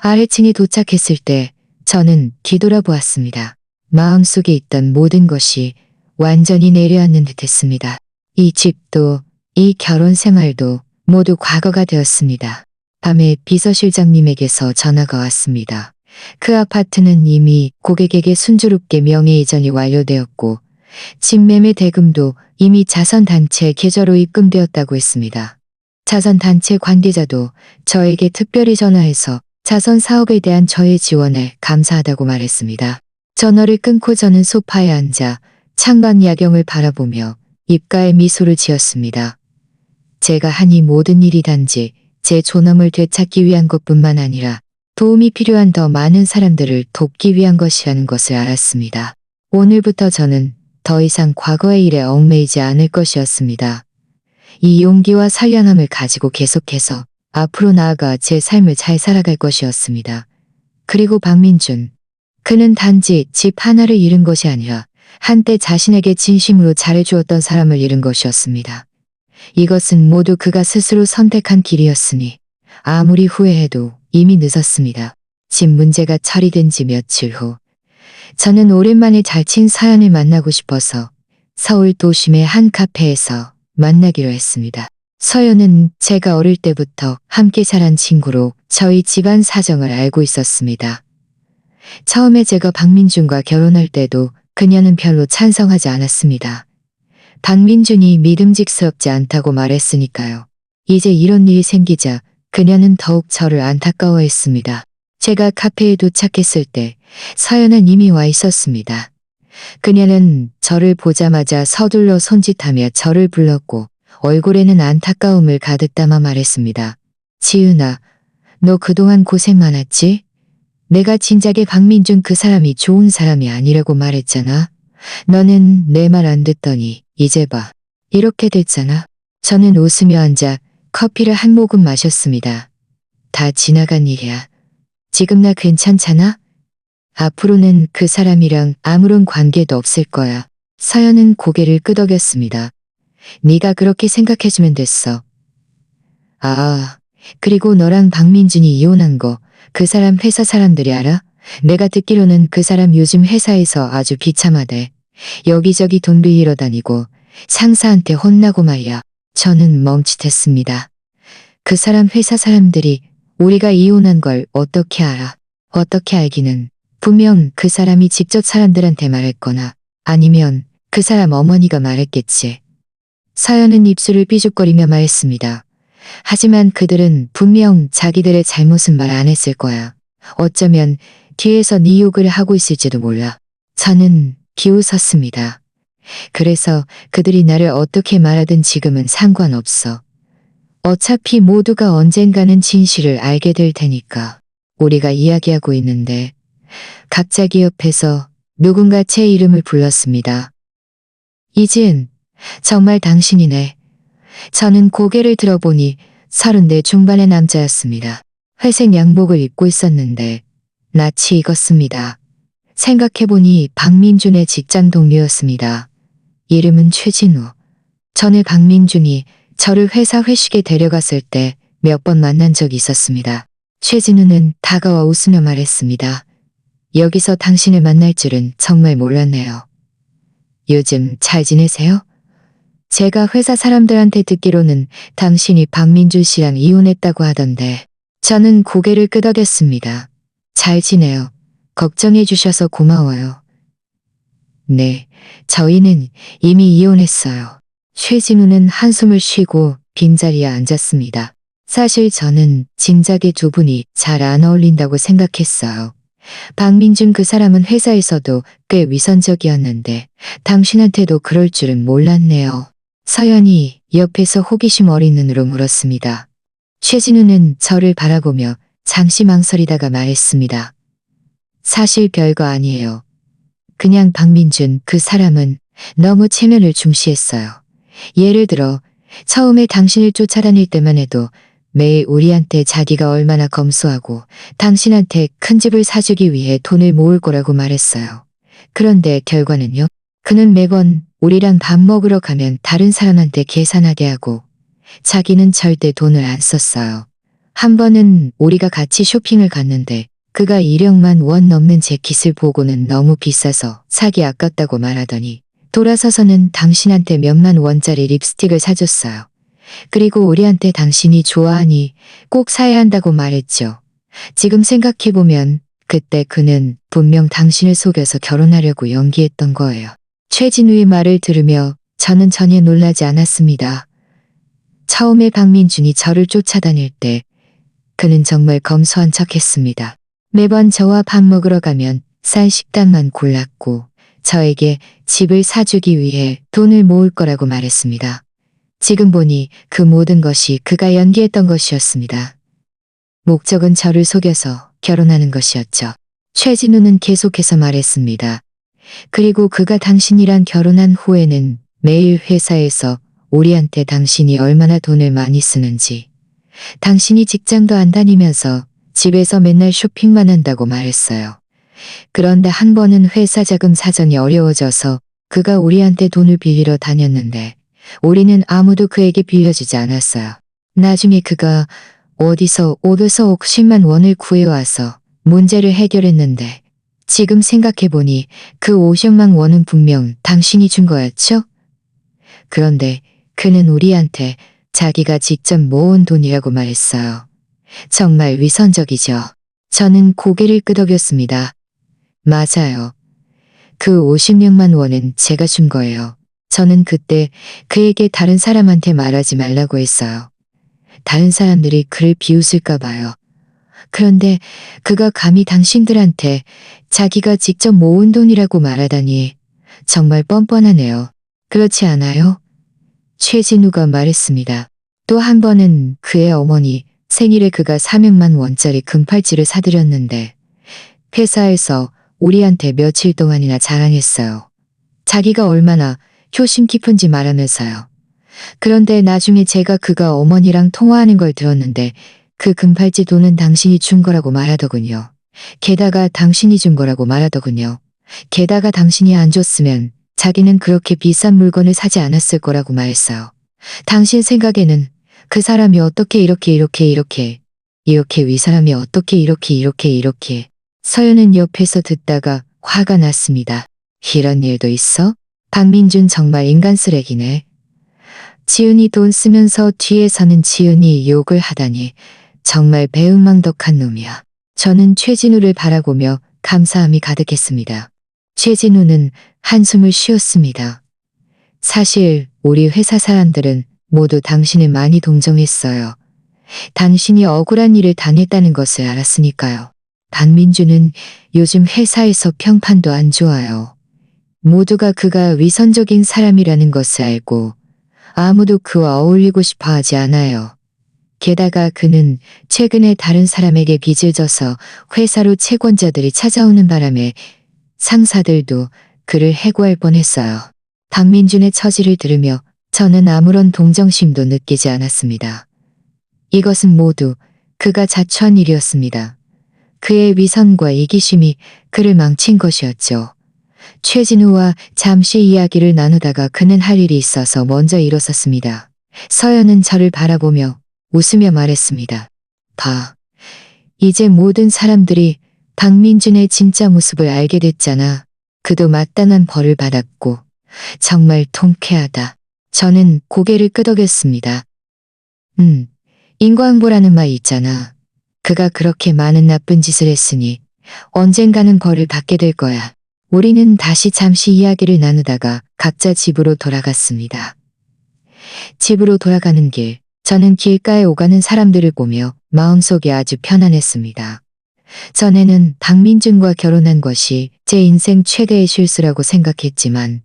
아래층에 도착했을 때 저는 뒤돌아보았습니다. 마음속에 있던 모든 것이 완전히 내려앉는 듯했습니다. 이 집도 이 결혼 생활도 모두 과거가 되었습니다. 밤에 비서실장님에게서 전화가 왔습니다. 그 아파트는 이미 고객에게 순조롭게 명의 이전이 완료되었고 집 매매 대금도 이미 자선단체 계좌로 입금되었다고 했습니다. 자선단체 관계자도 저에게 특별히 전화해서 자선 사업에 대한 저의 지원에 감사하다고 말했습니다. 전화를 끊고 저는 소파에 앉아 창밖 야경을 바라보며 입가에 미소를 지었습니다. 제가 한 이 모든 일이 단지 제 존엄을 되찾기 위한 것뿐만 아니라 도움이 필요한 더 많은 사람들을 돕기 위한 것이라는 것을 알았습니다. 오늘부터 저는 더 이상 과거의 일에 얽매이지 않을 것이었습니다. 이 용기와 선량함을 가지고 계속해서 앞으로 나아가 제 삶을 잘 살아갈 것이었습니다. 그리고 박민준, 그는 단지 집 하나를 잃은 것이 아니라 한때 자신에게 진심으로 잘해주었던 사람을 잃은 것이었습니다. 이것은 모두 그가 스스로 선택한 길이었으니 아무리 후회해도 이미 늦었습니다. 집 문제가 처리된 지 며칠 후 저는 오랜만에 잘친 서연을 만나고 싶어서 서울 도심의 한 카페에서 만나기로 했습니다. 서연은 제가 어릴 때부터 함께 자란 친구로 저희 집안 사정을 알고 있었습니다. 처음에 제가 박민준과 결혼할 때도 그녀는 별로 찬성하지 않았습니다. 박민준이 믿음직스럽지 않다고 말했으니까요. 이제 이런 일이 생기자 그녀는 더욱 저를 안타까워했습니다. 제가 카페에 도착했을 때 서연은 이미 와 있었습니다. 그녀는 저를 보자마자 서둘러 손짓하며 저를 불렀고 얼굴에는 안타까움을 가득 담아 말했습니다. 지은아, 너 그동안 고생 많았지? 내가 진작에 박민준 그 사람이 좋은 사람이 아니라고 말했잖아. 너는 내 말 안 듣더니 이제 봐. 이렇게 됐잖아. 저는 웃으며 앉아 커피를 한 모금 마셨습니다. 다 지나간 일이야. 지금 나 괜찮잖아? 앞으로는 그 사람이랑 아무런 관계도 없을 거야. 서연은 고개를 끄덕였습니다. 네가 그렇게 생각해주면 됐어. 아, 그리고 너랑 박민준이 이혼한 거 그 사람 회사 사람들이 알아? 내가 듣기로는 그 사람 요즘 회사에서 아주 비참하대. 여기저기 돈 빌리러 다니고 상사한테 혼나고 말이야. 저는 멈칫했습니다. 그 사람 회사 사람들이 우리가 이혼한 걸 어떻게 알아? 어떻게 알기는 분명 그 사람이 직접 사람들한테 말했거나 아니면 그 사람 어머니가 말했겠지. 서연은 입술을 삐죽거리며 말했습니다. 하지만 그들은 분명 자기들의 잘못은 말 안 했을 거야. 어쩌면 뒤에서 네 욕을 하고 있을지도 몰라. 저는 비웃었습니다. 그래서 그들이 나를 어떻게 말하든 지금은 상관없어. 어차피 모두가 언젠가는 진실을 알게 될 테니까. 우리가 이야기하고 있는데 갑자기 옆에서 누군가 제 이름을 불렀습니다. 이지은, 정말 당신이네. 저는 고개를 들어보니 34 중반의 남자였습니다. 회색 양복을 입고 있었는데 낯이 익었습니다. 생각해보니 박민준의 직장 동료였습니다. 이름은 최진우. 전에 박민준이 저를 회사 회식에 데려갔을 때 몇 번 만난 적이 있었습니다. 최진우는 다가와 웃으며 말했습니다. 여기서 당신을 만날 줄은 정말 몰랐네요. 요즘 잘 지내세요? 제가 회사 사람들한테 듣기로는 당신이 박민준 씨랑 이혼했다고 하던데 저는 고개를 끄덕였습니다. 잘 지내요. 걱정해 주셔서 고마워요. 네, 저희는 이미 이혼했어요. 최진우는 한숨을 쉬고 빈자리에 앉았습니다. 사실 저는 진작에 두 분이 잘 안 어울린다고 생각했어요. 박민준 그 사람은 회사에서도 꽤 위선적이었는데 당신한테도 그럴 줄은 몰랐네요. 서연이 옆에서 호기심 어린 눈으로 물었습니다. 최진우는 저를 바라보며 잠시 망설이다가 말했습니다. 사실 별거 아니에요. 그냥 박민준 그 사람은 너무 체면을 중시했어요. 예를 들어 처음에 당신을 쫓아다닐 때만 해도 매일 우리한테 자기가 얼마나 검소하고 당신한테 큰 집을 사주기 위해 돈을 모을 거라고 말했어요. 그런데 결과는요? 그는 매번 우리랑 밥 먹으러 가면 다른 사람한테 계산하게 하고 자기는 절대 돈을 안 썼어요. 한 번은 우리가 같이 쇼핑을 갔는데 그가 1억만 원 넘는 재킷을 보고는 너무 비싸서 사기 아깝다고 말하더니 돌아서서는 당신한테 몇만 원짜리 립스틱을 사줬어요. 그리고 우리한테 당신이 좋아하니 꼭 사야 한다고 말했죠. 지금 생각해보면 그때 그는 분명 당신을 속여서 결혼하려고 연기했던 거예요. 최진우의 말을 들으며 저는 전혀 놀라지 않았습니다. 처음에 박민준이 저를 쫓아다닐 때 그는 정말 검소한 척했습니다. 매번 저와 밥 먹으러 가면 싼 식당만 골랐고 저에게 집을 사주기 위해 돈을 모을 거라고 말했습니다. 지금 보니 그 모든 것이 그가 연기했던 것이었습니다. 목적은 저를 속여서 결혼하는 것이었죠. 최진우는 계속해서 말했습니다. 그리고 그가 당신이랑 결혼한 후에는 매일 회사에서 우리한테 당신이 얼마나 돈을 많이 쓰는지, 당신이 직장도 안 다니면서 집에서 맨날 쇼핑만 한다고 말했어요. 그런데 한 번은 회사 자금 사정이 어려워져서 그가 우리한테 돈을 빌리러 다녔는데 우리는 아무도 그에게 빌려주지 않았어요. 나중에 그가 어디서 50만 원을 구해와서 문제를 해결했는데 지금 생각해보니 그 50만 원은 분명 당신이 준 거였죠? 그런데 그는 우리한테 자기가 직접 모은 돈이라고 말했어요. 정말 위선적이죠. 저는 고개를 끄덕였습니다. 맞아요. 그 50몇만 원은 제가 준 거예요. 저는 그때 그에게 다른 사람한테 말하지 말라고 했어요. 다른 사람들이 그를 비웃을까 봐요. 그런데 그가 감히 당신들한테 자기가 직접 모은 돈이라고 말하다니 정말 뻔뻔하네요. 그렇지 않아요? 최진우가 말했습니다. 또 한 번은 그의 어머니 생일에 그가 400만 원짜리 금팔찌를 사드렸는데 회사에서 우리한테 며칠 동안이나 자랑했어요. 자기가 얼마나 효심 깊은지 말하면서요. 그런데 나중에 제가 그가 어머니랑 통화하는 걸 들었는데 그 금팔찌 돈은 당신이 준 거라고 말하더군요. 게다가 당신이 준 거라고 말하더군요. 게다가 당신이 안 줬으면 자기는 그렇게 비싼 물건을 사지 않았을 거라고 말했어요. 당신 생각에는 그 사람이 어떻게 이렇게 위 사람이 어떻게 이렇게 서연은 옆에서 듣다가 화가 났습니다. 이런 일도 있어? 박민준 정말 인간 쓰레기네. 지은이 돈 쓰면서 뒤에서는 지은이 욕을 하다니 정말 배은망덕한 놈이야. 저는 최진우를 바라보며 감사함이 가득했습니다. 최진우는 한숨을 쉬었습니다. 사실 우리 회사 사람들은 모두 당신을 많이 동정했어요. 당신이 억울한 일을 당했다는 것을 알았으니까요. 박민주는 요즘 회사에서 평판도 안 좋아요. 모두가 그가 위선적인 사람이라는 것을 알고 아무도 그와 어울리고 싶어 하지 않아요. 게다가 그는 최근에 다른 사람에게 빚을 져서 회사로 채권자들이 찾아오는 바람에 상사들도 그를 해고할 뻔했어요. 박민준의 처지를 들으며 저는 아무런 동정심도 느끼지 않았습니다. 이것은 모두 그가 자초한 일이었습니다. 그의 위선과 이기심이 그를 망친 것이었죠. 최진우와 잠시 이야기를 나누다가 그는 할 일이 있어서 먼저 일어섰습니다. 서연은 저를 바라보며 웃으며 말했습니다. 봐. 이제 모든 사람들이 박민준의 진짜 모습을 알게 됐잖아. 그도 마땅한 벌을 받았고 정말 통쾌하다. 저는 고개를 끄덕였습니다. 인과응보라는 말 있잖아. 그가 그렇게 많은 나쁜 짓을 했으니 언젠가는 벌을 받게 될 거야. 우리는 다시 잠시 이야기를 나누다가 각자 집으로 돌아갔습니다. 집으로 돌아가는 길, 저는 길가에 오가는 사람들을 보며 마음속이 아주 편안했습니다. 전에는 박민준과 결혼한 것이 제 인생 최대의 실수라고 생각했지만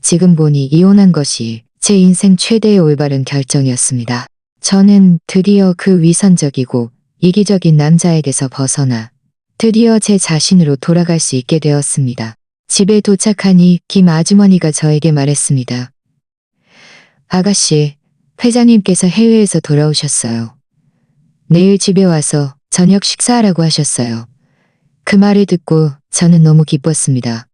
지금 보니 이혼한 것이 제 인생 최대의 올바른 결정이었습니다. 저는 드디어 그 위선적이고 이기적인 남자에게서 벗어나 드디어 제 자신으로 돌아갈 수 있게 되었습니다. 집에 도착하니 김 아주머니가 저에게 말했습니다. 아가씨, 회장님께서 해외에서 돌아오셨어요. 내일 집에 와서 저녁 식사하라고 하셨어요. 그 말을 듣고 저는 너무 기뻤습니다.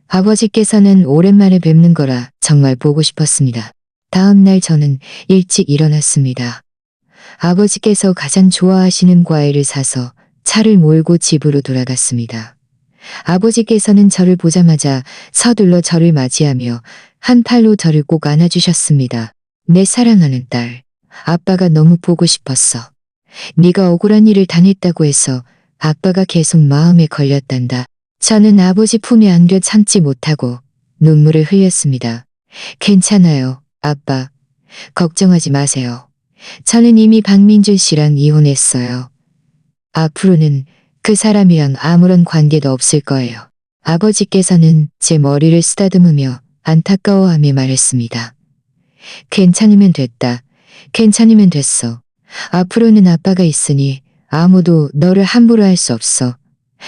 아버지께서는 오랜만에 뵙는 거라 정말 보고 싶었습니다. 다음 날 저는 일찍 일어났습니다. 아버지께서 가장 좋아하시는 과일을 사서 차를 몰고 집으로 돌아갔습니다. 아버지께서는 저를 보자마자 서둘러 저를 맞이하며 한 팔로 저를 꼭 안아주셨습니다. 내 사랑하는 딸, 아빠가 너무 보고 싶었어. 네가 억울한 일을 당했다고 해서 아빠가 계속 마음에 걸렸단다. 저는 아버지 품에 안겨 참지 못하고 눈물을 흘렸습니다. 괜찮아요, 아빠. 걱정하지 마세요. 저는 이미 박민준 씨랑 이혼했어요. 앞으로는 그 사람이랑 아무런 관계도 없을 거예요. 아버지께서는 제 머리를 쓰다듬으며 안타까워하며 말했습니다. 괜찮으면 됐다. 괜찮으면 됐어. 앞으로는 아빠가 있으니 아무도 너를 함부로 할 수 없어.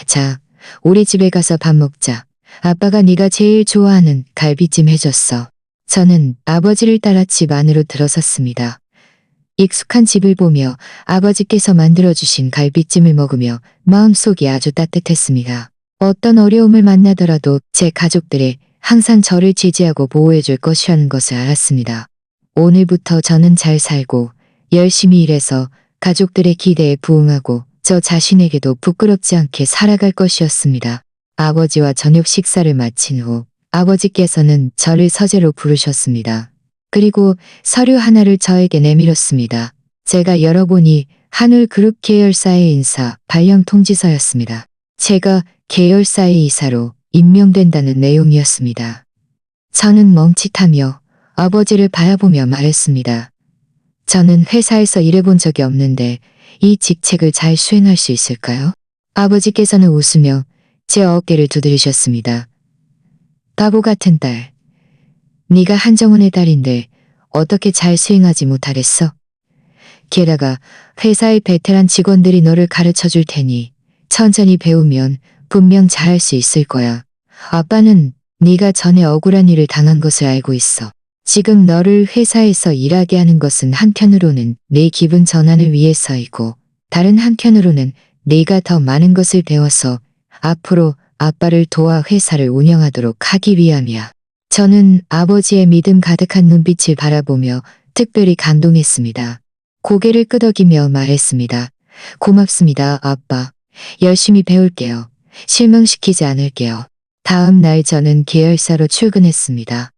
자, 우리 집에 가서 밥 먹자. 아빠가 네가 제일 좋아하는 갈비찜 해줬어. 저는 아버지를 따라 집 안으로 들어섰습니다. 익숙한 집을 보며 아버지께서 만들어주신 갈비찜을 먹으며 마음속이 아주 따뜻했습니다. 어떤 어려움을 만나더라도 제 가족들이 항상 저를 지지하고 보호해줄 것이라는 것을 알았습니다. 오늘부터 저는 잘 살고 열심히 일해서 가족들의 기대에 부응하고 저 자신에게도 부끄럽지 않게 살아갈 것이었습니다. 아버지와 저녁 식사를 마친 후 아버지께서는 저를 서재로 부르셨습니다. 그리고 서류 하나를 저에게 내밀었습니다. 제가 열어보니 한울그룹 계열사의 인사 발령 통지서였습니다. 제가 계열사의 이사로 임명된다는 내용이었습니다. 저는 멈칫하며 아버지를 바라보며 말했습니다. 저는 회사에서 일해본 적이 없는데 이 직책을 잘 수행할 수 있을까요? 아버지께서는 웃으며 제 어깨를 두드리셨습니다. 바보 같은 딸. 네가 한정훈의 딸인데 어떻게 잘 수행하지 못하겠어? 게다가 회사의 베테랑 직원들이 너를 가르쳐 줄 테니 천천히 배우면 분명 잘할 수 있을 거야. 아빠는 네가 전에 억울한 일을 당한 것을 알고 있어. 지금 너를 회사에서 일하게 하는 것은 한편으로는 내 기분 전환을 위해서이고 다른 한편으로는 네가 더 많은 것을 배워서 앞으로 아빠를 도와 회사를 운영하도록 하기 위함이야. 저는 아버지의 믿음 가득한 눈빛을 바라보며 특별히 감동했습니다. 고개를 끄덕이며 말했습니다. 고맙습니다, 아빠. 열심히 배울게요. 실망시키지 않을게요. 다음 날 저는 계열사로 출근했습니다.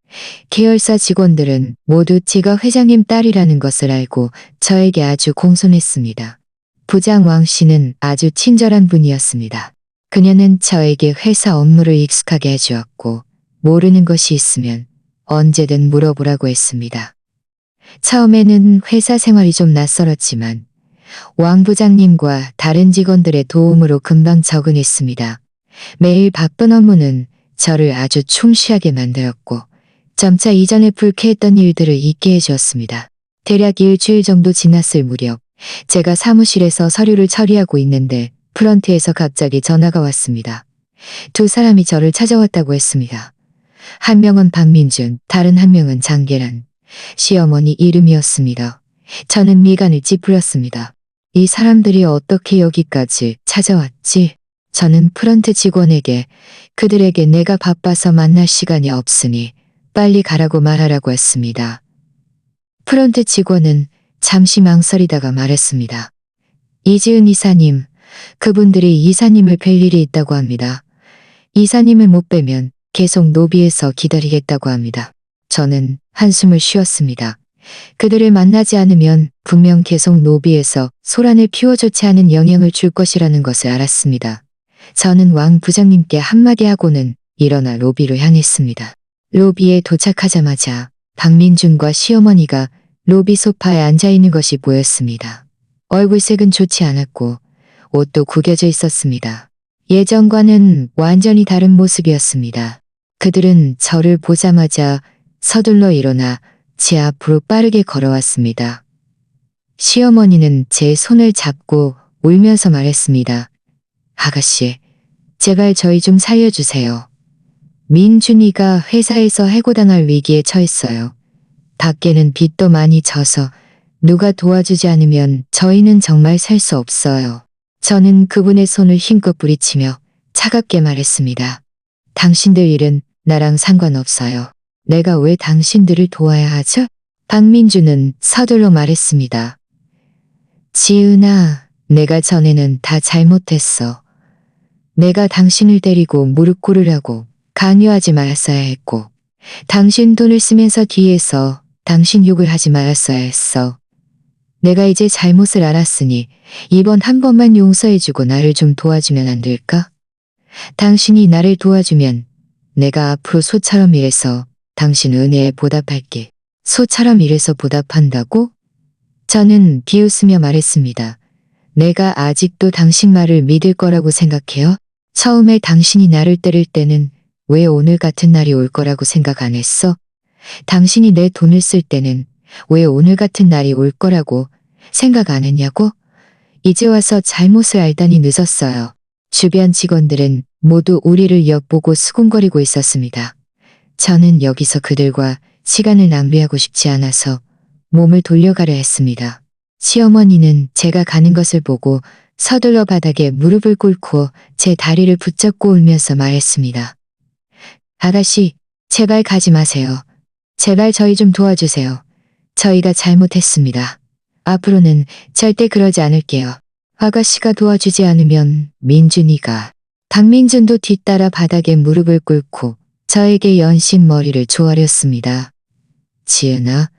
계열사 직원들은 모두 제가 회장님 딸이라는 것을 알고 저에게 아주 공손했습니다. 부장 왕 씨는 아주 친절한 분이었습니다. 그녀는 저에게 회사 업무를 익숙하게 해주었고 모르는 것이 있으면 언제든 물어보라고 했습니다. 처음에는 회사 생활이 좀 낯설었지만 왕 부장님과 다른 직원들의 도움으로 금방 적응했습니다. 매일 바쁜 업무는 저를 아주 충실하게 만들었고 점차 이전에 불쾌했던 일들을 잊게 해주었습니다. 대략 일주일 정도 지났을 무렵 제가 사무실에서 서류를 처리하고 있는데 프런트에서 갑자기 전화가 왔습니다. 두 사람이 저를 찾아왔다고 했습니다. 한 명은 박민준, 다른 한 명은 장계란. 시어머니 이름이었습니다. 저는 미간을 찌푸렸습니다. 이 사람들이 어떻게 여기까지 찾아왔지? 저는 프런트 직원에게 그들에게 내가 바빠서 만날 시간이 없으니 빨리 가라고 말하라고 했습니다. 프런트 직원은 잠시 망설이다가 말했습니다. 이지은 이사님, 그분들이 이사님을 뵐 일이 있다고 합니다. 이사님을 못 뵈면 계속 로비에서 기다리겠다고 합니다. 저는 한숨을 쉬었습니다. 그들을 만나지 않으면 분명 계속 로비에서 소란을 피워좋지 않은 영향을 줄 것이라는 것을 알았습니다. 저는 왕 부장님께 한마디 하고는 일어나 로비로 향했습니다. 로비에 도착하자마자 박민준과 시어머니가 로비 소파에 앉아있는 것이 보였습니다. 얼굴색은 좋지 않았고 옷도 구겨져 있었습니다. 예전과는 완전히 다른 모습이었습니다. 그들은 저를 보자마자 서둘러 일어나 제 앞으로 빠르게 걸어왔습니다. 시어머니는 제 손을 잡고 울면서 말했습니다. 아가씨, 제발 저희 좀 살려주세요. 민준이가 회사에서 해고당할 위기에 처했어요. 밖에는 빚도 많이 져서 누가 도와주지 않으면 저희는 정말 살 수 없어요. 저는 그분의 손을 힘껏 부리치며 차갑게 말했습니다. 당신들 일은 나랑 상관없어요. 내가 왜 당신들을 도와야 하죠? 박민주는 서둘러 말했습니다. 지은아, 내가 전에는 다 잘못했어. 내가 당신을 데리고 무릎 꿇으라고 강요하지 말았어야 했고, 당신 돈을 쓰면서 뒤에서 당신 욕을 하지 말았어야 했어. 내가 이제 잘못을 알았으니 이번 한 번만 용서해주고 나를 좀 도와주면 안 될까? 당신이 나를 도와주면 내가 앞으로 소처럼 일해서 당신 은혜에 보답할게. 소처럼 일해서 보답한다고? 저는 비웃으며 말했습니다. 내가 아직도 당신 말을 믿을 거라고 생각해요? 처음에 당신이 나를 때릴 때는 왜 오늘 같은 날이 올 거라고 생각 안 했어? 당신이 내 돈을 쓸 때는 왜 오늘 같은 날이 올 거라고 생각 안 했냐고? 이제 와서 잘못을 알다니 늦었어요. 주변 직원들은 모두 우리를 엿보고 수군거리고 있었습니다. 저는 여기서 그들과 시간을 낭비하고 싶지 않아서 몸을 돌려가려 했습니다. 시어머니는 제가 가는 것을 보고 서둘러 바닥에 무릎을 꿇고 제 다리를 붙잡고 울면서 말했습니다. 아가씨, 제발 가지 마세요. 제발 저희 좀 도와주세요. 저희가 잘못했습니다. 앞으로는 절대 그러지 않을게요. 아가씨가 도와주지 않으면 민준이가. 박민준도 뒤따라 바닥에 무릎을 꿇고 저에게 연신 머리를 조아렸습니다. 지은아,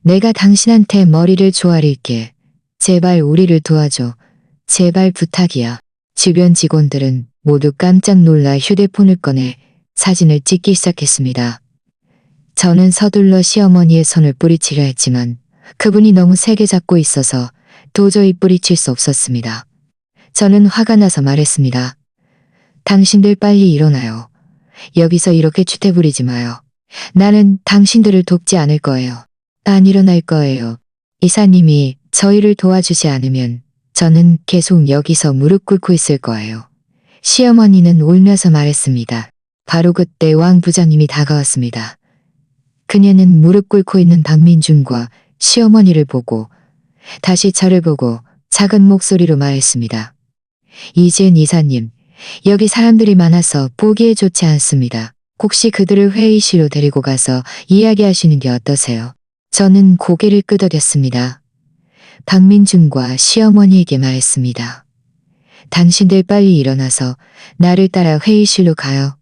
내가 당신한테 머리를 조아릴게. 제발 우리를 도와줘. 제발 부탁이야. 주변 직원들은 모두 깜짝 놀라 휴대폰을 꺼내 사진을 찍기 시작했습니다. 저는 서둘러 시어머니의 손을 뿌리치려 했지만 그분이 너무 세게 잡고 있어서 도저히 뿌리칠 수 없었습니다. 저는 화가 나서 말했습니다. 당신들 빨리 일어나요. 여기서 이렇게 추태 부리지 마요. 나는 당신들을 돕지 않을 거예요. 안 일어날 거예요. 이사님이 저희를 도와주지 않으면 저는 계속 여기서 무릎 꿇고 있을 거예요. 시어머니는 울면서 말했습니다. 바로 그때 왕 부장님이 다가왔습니다. 그녀는 무릎 꿇고 있는 박민준과 시어머니를 보고 다시 저를 보고 작은 목소리로 말했습니다. 이지은 이사님, 여기 사람들이 많아서 보기에 좋지 않습니다. 혹시 그들을 회의실로 데리고 가서 이야기하시는 게 어떠세요? 저는 고개를 끄덕였습니다. 박민준과 시어머니에게 말했습니다. 당신들 빨리 일어나서 나를 따라 회의실로 가요.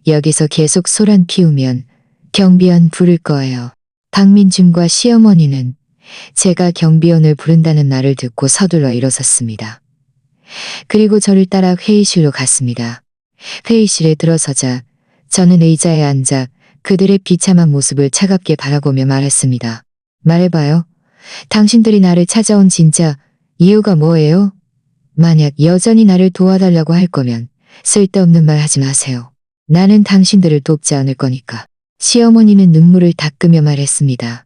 여기서 계속 소란 피우면 경비원 부를 거예요. 박민준과 시어머니는 제가 경비원을 부른다는 말을 듣고 서둘러 일어섰습니다. 그리고 저를 따라 회의실로 갔습니다. 회의실에 들어서자 저는 의자에 앉아 그들의 비참한 모습을 차갑게 바라보며 말했습니다. 말해봐요. 당신들이 나를 찾아온 진짜 이유가 뭐예요? 만약 여전히 나를 도와달라고 할 거면 쓸데없는 말 하지 마세요. 나는 당신들을 돕지 않을 거니까. 시어머니는 눈물을 닦으며 말했습니다.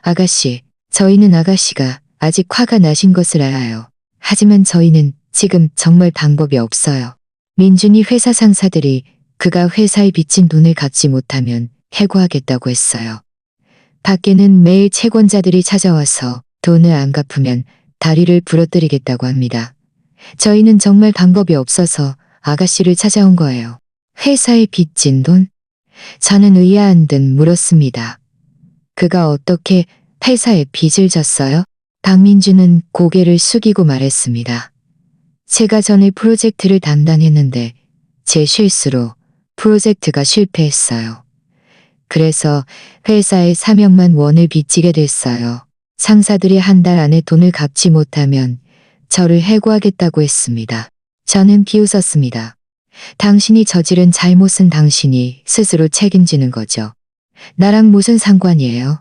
아가씨, 저희는 아가씨가 아직 화가 나신 것을 알아요. 하지만 저희는 지금 정말 방법이 없어요. 민준이 회사 상사들이 그가 회사에 빚진 돈을 갚지 못하면 해고하겠다고 했어요. 밖에는 매일 채권자들이 찾아와서 돈을 안 갚으면 다리를 부러뜨리겠다고 합니다. 저희는 정말 방법이 없어서 아가씨를 찾아온 거예요. 회사에 빚진 돈? 저는 의아한 듯 물었습니다. 그가 어떻게 회사에 빚을 졌어요? 박민주는 고개를 숙이고 말했습니다. 제가 전에 프로젝트를 담당했는데 제 실수로 프로젝트가 실패했어요. 그래서 회사에 400만 원을 빚지게 됐어요. 상사들이 한 달 안에 돈을 갚지 못하면 저를 해고하겠다고 했습니다. 저는 비웃었습니다. 당신이 저지른 잘못은 당신이 스스로 책임지는 거죠. 나랑 무슨 상관이에요?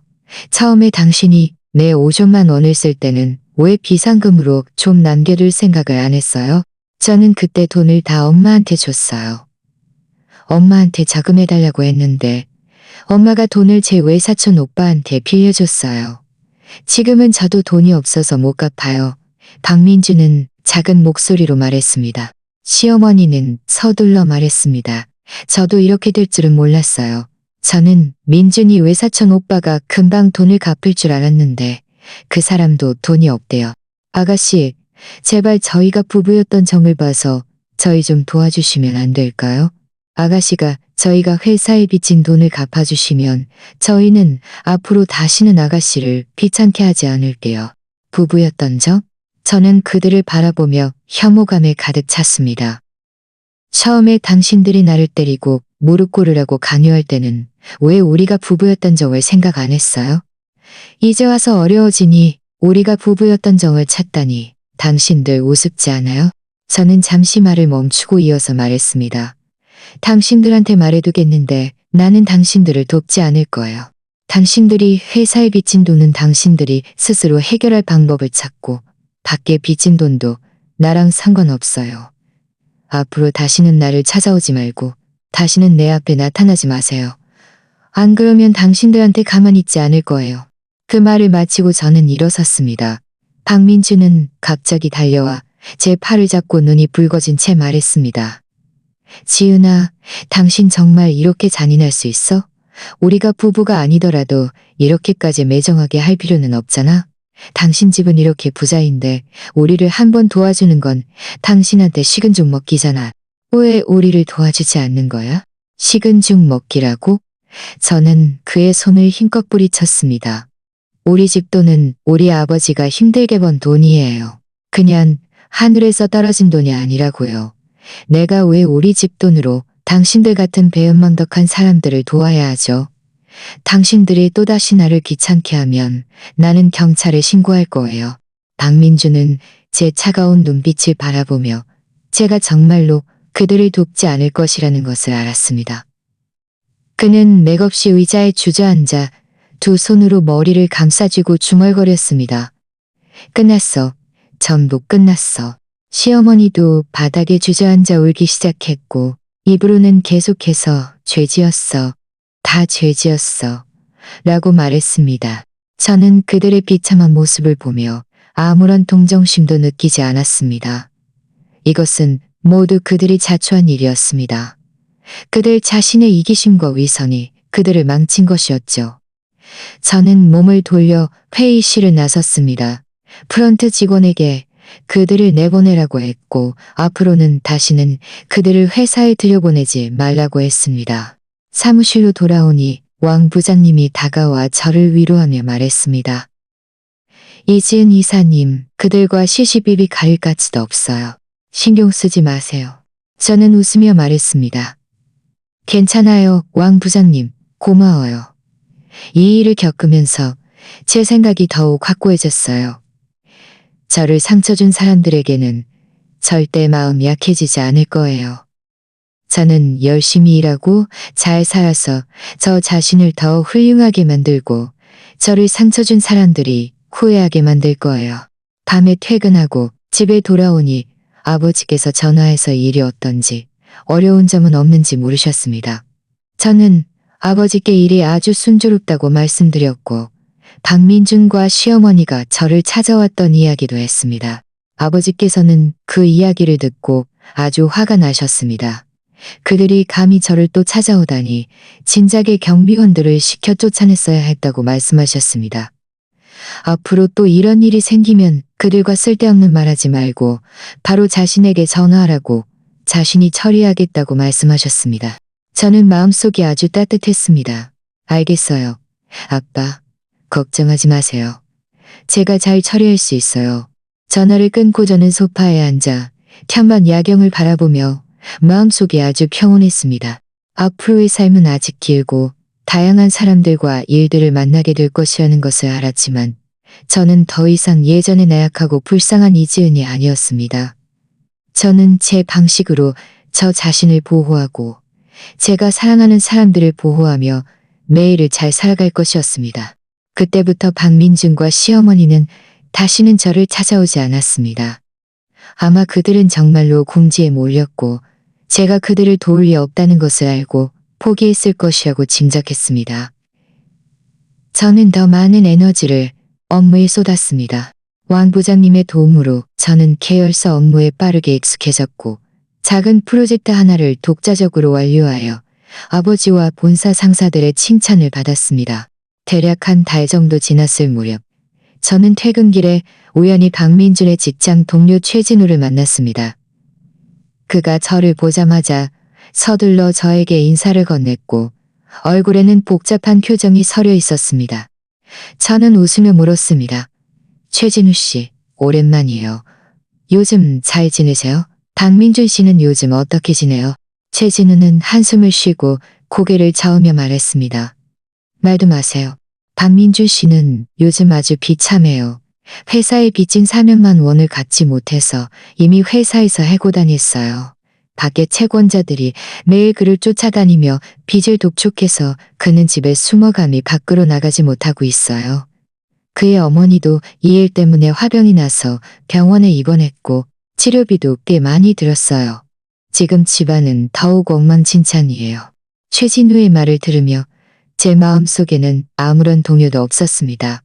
처음에 당신이 내 5천만 원을 쓸 때는 왜 비상금으로 좀 남겨둘 생각을 안 했어요? 저는 그때 돈을 다 엄마한테 줬어요. 엄마한테 자금해달라고 했는데 엄마가 돈을 제 외사촌 오빠한테 빌려줬어요. 지금은 저도 돈이 없어서 못 갚아요. 박민주는 작은 목소리로 말했습니다. 시어머니는 서둘러 말했습니다. 저도 이렇게 될 줄은 몰랐어요. 저는 민준이 외사촌 오빠가 금방 돈을 갚을 줄 알았는데 그 사람도 돈이 없대요. 아가씨, 제발 저희가 부부였던 정을 봐서 저희 좀 도와주시면 안 될까요? 아가씨가 저희가 회사에 빚진 돈을 갚아주시면 저희는 앞으로 다시는 아가씨를 귀찮게 하지 않을게요. 부부였던 정? 저는 그들을 바라보며 혐오감에 가득 찼습니다. 처음에 당신들이 나를 때리고 무릎 꿇으라고 강요할 때는 왜 우리가 부부였던 정을 생각 안 했어요? 이제 와서 어려워지니 우리가 부부였던 정을 찾다니 당신들 우습지 않아요? 저는 잠시 말을 멈추고 이어서 말했습니다. 당신들한테 말해두겠는데 나는 당신들을 돕지 않을 거예요. 당신들이 회사에 빚진 돈은 당신들이 스스로 해결할 방법을 찾고 밖에 빚진 돈도 나랑 상관없어요. 앞으로 다시는 나를 찾아오지 말고 다시는 내 앞에 나타나지 마세요. 안 그러면 당신들한테 가만히 있지 않을 거예요. 그 말을 마치고 저는 일어섰습니다. 박민주는 갑자기 달려와 제 팔을 잡고 눈이 붉어진 채 말했습니다. 지은아, 당신 정말 이렇게 잔인할 수 있어? 우리가 부부가 아니더라도 이렇게까지 매정하게 할 필요는 없잖아? 당신 집은 이렇게 부자인데 우리를 한번 도와주는 건 당신한테 식은 죽 먹기잖아. 왜 우리를 도와주지 않는 거야? 식은 죽 먹기라고? 저는 그의 손을 힘껏 뿌리쳤습니다. 우리 집 돈은 우리 아버지가 힘들게 번 돈이에요. 그냥 하늘에서 떨어진 돈이 아니라고요. 내가 왜 우리 집 돈으로 당신들 같은 배은망덕한 사람들을 도와야 하죠? 당신들이 또다시 나를 귀찮게 하면 나는 경찰에 신고할 거예요. 박민주는 제 차가운 눈빛을 바라보며 제가 정말로 그들을 돕지 않을 것이라는 것을 알았습니다. 그는 맥없이 의자에 주저앉아 두 손으로 머리를 감싸쥐고 중얼거렸습니다. 끝났어. 전부 끝났어. 시어머니도 바닥에 주저앉아 울기 시작했고 입으로는 계속해서 죄지었어. 다 죄지었어. 라고 말했습니다. 저는 그들의 비참한 모습을 보며 아무런 동정심도 느끼지 않았습니다. 이것은 모두 그들이 자초한 일이었습니다. 그들 자신의 이기심과 위선이 그들을 망친 것이었죠. 저는 몸을 돌려 회의실을 나섰습니다. 프런트 직원에게 그들을 내보내라고 했고 앞으로는 다시는 그들을 회사에 들여보내지 말라고 했습니다. 사무실로 돌아오니 왕 부장님이 다가와 저를 위로하며 말했습니다. 이지은 이사님, 그들과 시시비비 가릴 가치도 없어요. 신경 쓰지 마세요. 저는 웃으며 말했습니다. 괜찮아요, 왕 부장님. 고마워요. 이 일을 겪으면서 제 생각이 더욱 확고해졌어요. 저를 상처 준 사람들에게는 절대 마음 약해지지 않을 거예요. 저는 열심히 일하고 잘 살아서 저 자신을 더 훌륭하게 만들고 저를 상처 준 사람들이 후회하게 만들 거예요. 밤에 퇴근하고 집에 돌아오니 아버지께서 전화해서 일이 어떤지 어려운 점은 없는지 물으셨습니다. 저는 아버지께 일이 아주 순조롭다고 말씀드렸고 박민준과 시어머니가 저를 찾아왔던 이야기도 했습니다. 아버지께서는 그 이야기를 듣고 아주 화가 나셨습니다. 그들이 감히 저를 또 찾아오다니 진작에 경비원들을 시켜 쫓아냈어야 했다고 말씀하셨습니다. 앞으로 또 이런 일이 생기면 그들과 쓸데없는 말하지 말고 바로 자신에게 전화하라고 자신이 처리하겠다고 말씀하셨습니다. 저는 마음속이 아주 따뜻했습니다. 알겠어요. 아빠, 걱정하지 마세요. 제가 잘 처리할 수 있어요. 전화를 끊고 저는 소파에 앉아 찬반 야경을 바라보며 마음속이 아주 평온했습니다. 앞으로의 삶은 아직 길고 다양한 사람들과 일들을 만나게 될 것이라는 것을 알았지만 저는 더 이상 예전의 나약하고 불쌍한 이지은이 아니었습니다. 저는 제 방식으로 저 자신을 보호하고 제가 사랑하는 사람들을 보호하며 매일을 잘 살아갈 것이었습니다. 그때부터 박민준과 시어머니는 다시는 저를 찾아오지 않았습니다. 아마 그들은 정말로 궁지에 몰렸고 제가 그들을 도울 리 없다는 것을 알고 포기했을 것이라고 짐작했습니다. 저는 더 많은 에너지를 업무에 쏟았습니다. 왕 부장님의 도움으로 저는 계열사 업무에 빠르게 익숙해졌고 작은 프로젝트 하나를 독자적으로 완료하여 아버지와 본사 상사들의 칭찬을 받았습니다. 대략 한 달 정도 지났을 무렵 저는 퇴근길에 우연히 박민준의 직장 동료 최진우를 만났습니다. 그가 저를 보자마자 서둘러 저에게 인사를 건넸고 얼굴에는 복잡한 표정이 서려 있었습니다. 저는 웃으며 물었습니다. 최진우 씨, 오랜만이에요. 요즘 잘 지내세요? 박민준 씨는 요즘 어떻게 지내요? 최진우는 한숨을 쉬고 고개를 저으며 말했습니다. 말도 마세요. 박민준 씨는 요즘 아주 비참해요. 회사에 빚진 400만 원을 갚지 못해서 이미 회사에서 해고당했어요. 밖에 채권자들이 매일 그를 쫓아다니며 빚을 독촉해서 그는 집에 숨어감이 밖으로 나가지 못하고 있어요. 그의 어머니도 이 일 때문에 화병이 나서 병원에 입원했고 치료비도 꽤 많이 들었어요. 지금 집안은 더욱 엉망진창이에요. 최진우의 말을 들으며 제 마음속에는 아무런 동요도 없었습니다.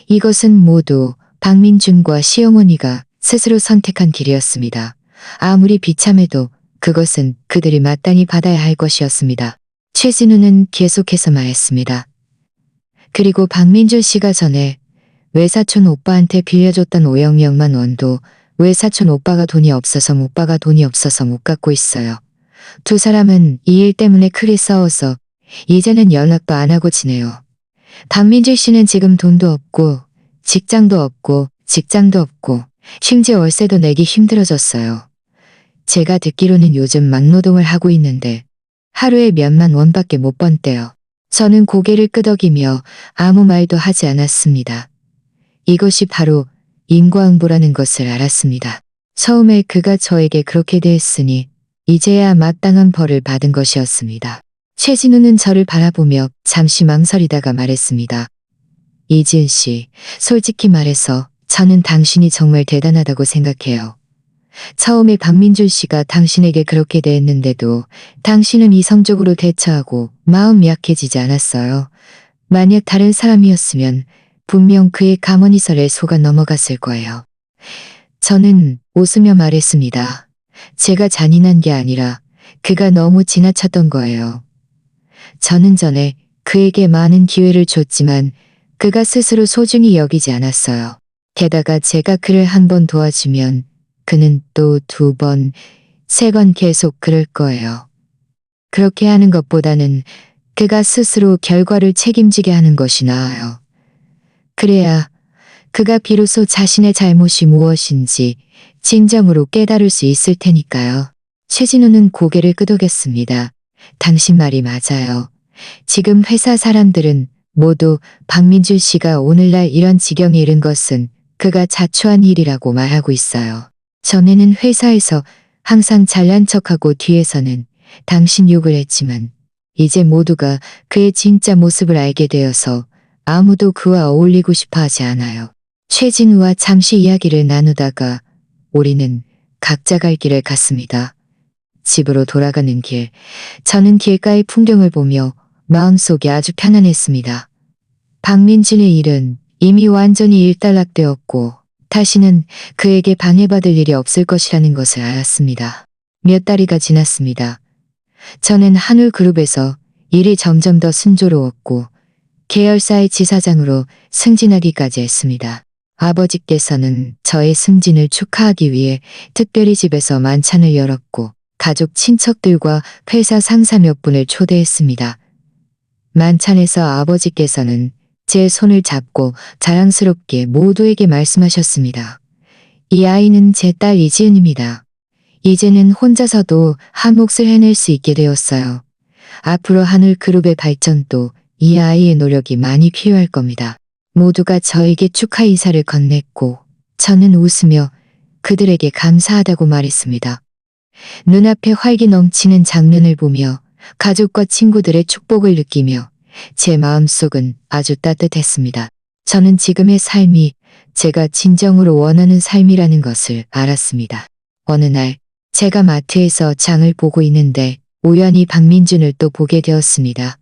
이것은 모두 박민준과 시어머니가 스스로 선택한 길이었습니다. 아무리 비참해도 그것은 그들이 마땅히 받아야 할 것이었습니다. 최진우는 계속해서 말했습니다. 그리고 박민준 씨가 전에 외사촌 오빠한테 빌려줬던 500만 원도 외사촌 오빠가 돈이 없어서 못 갚고 있어요. 두 사람은 이 일 때문에 크게 싸워서 이제는 연락도 안 하고 지내요. 박민준 씨는 지금 돈도 없고 직장도 없고 심지어 월세도 내기 힘들어졌어요. 제가 듣기로는 요즘 막노동을 하고 있는데 하루에 몇만 원밖에 못 번대요. 저는 고개를 끄덕이며 아무 말도 하지 않았습니다. 이것이 바로 인과응보라는 것을 알았습니다. 처음에 그가 저에게 그렇게 대했으니 이제야 마땅한 벌을 받은 것이었습니다. 최진우는 저를 바라보며 잠시 망설이다가 말했습니다. 이지은 씨, 솔직히 말해서 저는 당신이 정말 대단하다고 생각해요. 처음에 박민준 씨가 당신에게 그렇게 대했는데도 당신은 이성적으로 대처하고 마음 약해지지 않았어요. 만약 다른 사람이었으면 분명 그의 가머니설에 속아 넘어갔을 거예요. 저는 웃으며 말했습니다. 제가 잔인한 게 아니라 그가 너무 지나쳤던 거예요. 저는 전에 그에게 많은 기회를 줬지만 그가 스스로 소중히 여기지 않았어요. 게다가 제가 그를 한 번 도와주면 그는 또 2번, 3번 계속 그럴 거예요. 그렇게 하는 것보다는 그가 스스로 결과를 책임지게 하는 것이 나아요. 그래야 그가 비로소 자신의 잘못이 무엇인지 진정으로 깨달을 수 있을 테니까요. 최진우는 고개를 끄덕였습니다. 당신 말이 맞아요. 지금 회사 사람들은 모두 박민준 씨가 오늘날 이런 지경에 이른 것은 그가 자초한 일이라고 말하고 있어요. 전에는 회사에서 항상 잘난 척하고 뒤에서는 당신 욕을 했지만 이제 모두가 그의 진짜 모습을 알게 되어서 아무도 그와 어울리고 싶어 하지 않아요. 최진우와 잠시 이야기를 나누다가 우리는 각자 갈 길을 갔습니다. 집으로 돌아가는 길, 저는 길가의 풍경을 보며 마음속이 아주 편안했습니다. 박민준의 일은 이미 완전히 일단락되었고 다시는 그에게 방해받을 일이 없을 것이라는 것을 알았습니다. 몇 달이가 지났습니다. 저는 한울그룹에서 일이 점점 더 순조로웠고 계열사의 지사장으로 승진하기까지 했습니다. 아버지께서는 저의 승진을 축하하기 위해 특별히 집에서 만찬을 열었고 가족 친척들과 회사 상사 몇 분을 초대했습니다. 만찬에서 아버지께서는 제 손을 잡고 자랑스럽게 모두에게 말씀하셨습니다. 이 아이는 제 딸 이지은입니다. 이제는 혼자서도 한 몫을 해낼 수 있게 되었어요. 앞으로 한울그룹의 발전도 이 아이의 노력이 많이 필요할 겁니다. 모두가 저에게 축하 인사를 건넸고 저는 웃으며 그들에게 감사하다고 말했습니다. 눈앞에 활기 넘치는 장면을 보며 가족과 친구들의 축복을 느끼며 제 마음속은 아주 따뜻했습니다. 저는 지금의 삶이 제가 진정으로 원하는 삶이라는 것을 알았습니다. 어느 날 제가 마트에서 장을 보고 있는데 우연히 박민준을 또 보게 되었습니다.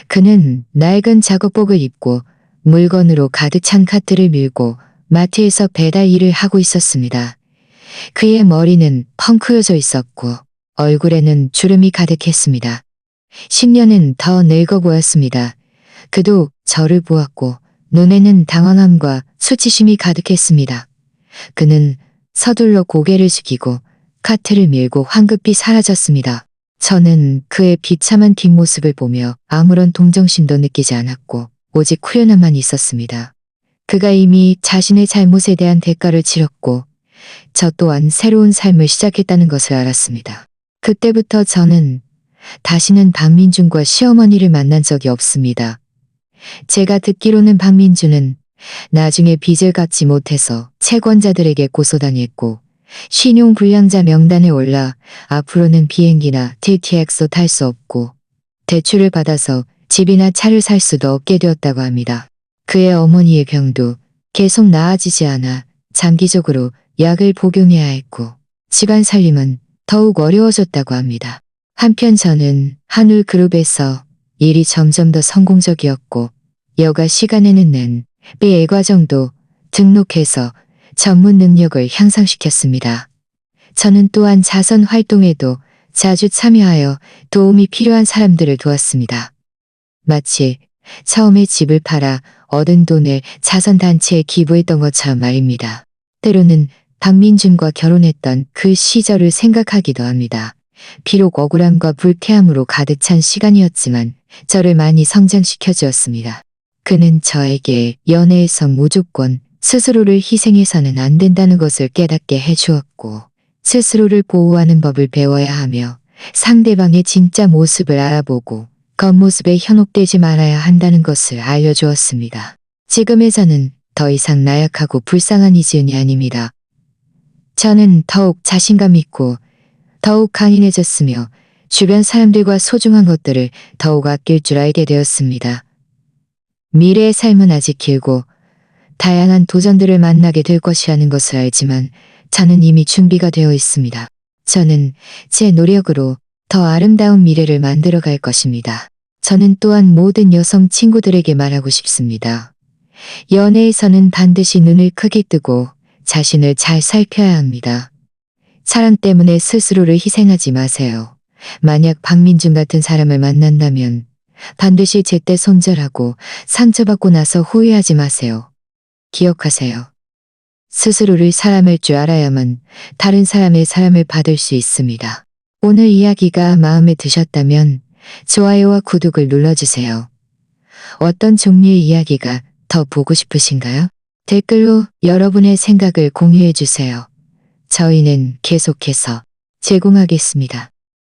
그는 낡은 작업복을 입고 물건으로 가득 찬 카트를 밀고 마트에서 배달 일을 하고 있었습니다. 그의 머리는 펑크여져 있었고 얼굴에는 주름이 가득했습니다. 10년은 더 늙어 보였습니다. 그도 저를 보았고 눈에는 당황함과 수치심이 가득했습니다. 그는 서둘러 고개를 숙이고 카트를 밀고 황급히 사라졌습니다. 저는 그의 비참한 뒷모습을 보며 아무런 동정심도 느끼지 않았고 오직 후련함만 있었습니다. 그가 이미 자신의 잘못에 대한 대가를 치렀고 저 또한 새로운 삶을 시작했다는 것을 알았습니다. 그때부터 저는 다시는 박민준과 시어머니를 만난 적이 없습니다. 제가 듣기로는 박민준은 나중에 빚을 갚지 못해서 채권자들에게 고소당했고 신용불량자 명단에 올라 앞으로는 비행기나 TTX도 탈 수 없고 대출을 받아서 집이나 차를 살 수도 없게 되었다고 합니다. 그의 어머니의 병도 계속 나아지지 않아 장기적으로 약을 복용해야 했고 집안 살림은 더욱 어려워졌다고 합니다. 한편 저는 한울그룹에서 일이 점점 더 성공적이었고 여가 시간에는 낸 BA 과정도 등록해서 전문 능력을 향상시켰습니다. 저는 또한 자선 활동에도 자주 참여하여 도움이 필요한 사람들을 도왔습니다. 마치 처음에 집을 팔아 얻은 돈을 자선단체에 기부했던 것처럼 말입니다. 때로는 박민준과 결혼했던 그 시절을 생각하기도 합니다. 비록 억울함과 불쾌함으로 가득 찬 시간이었지만 저를 많이 성장시켜 주었습니다. 그는 저에게 연애에서 무조건 스스로를 희생해서는 안 된다는 것을 깨닫게 해주었고 스스로를 보호하는 법을 배워야 하며 상대방의 진짜 모습을 알아보고 겉모습에 현혹되지 말아야 한다는 것을 알려주었습니다. 지금의 저는 더 이상 나약하고 불쌍한 이지은이 아닙니다. 저는 더욱 자신감 있고 더욱 강인해졌으며 주변 사람들과 소중한 것들을 더욱 아낄 줄 알게 되었습니다. 미래의 삶은 아직 길고 다양한 도전들을 만나게 될 것이라는 것을 알지만 저는 이미 준비가 되어 있습니다. 저는 제 노력으로 더 아름다운 미래를 만들어 갈 것입니다. 저는 또한 모든 여성 친구들에게 말하고 싶습니다. 연애에서는 반드시 눈을 크게 뜨고 자신을 잘 살펴야 합니다. 사람 때문에 스스로를 희생하지 마세요. 만약 박민준 같은 사람을 만난다면 반드시 제때 손절하고 상처받고 나서 후회하지 마세요. 기억하세요. 스스로를 사랑할 줄 알아야만 다른 사람의 사랑을 받을 수 있습니다. 오늘 이야기가 마음에 드셨다면 좋아요와 구독을 눌러주세요. 어떤 종류의 이야기가 더 보고 싶으신가요? 댓글로 여러분의 생각을 공유해 주세요. 저희는 계속해서 제공하겠습니다.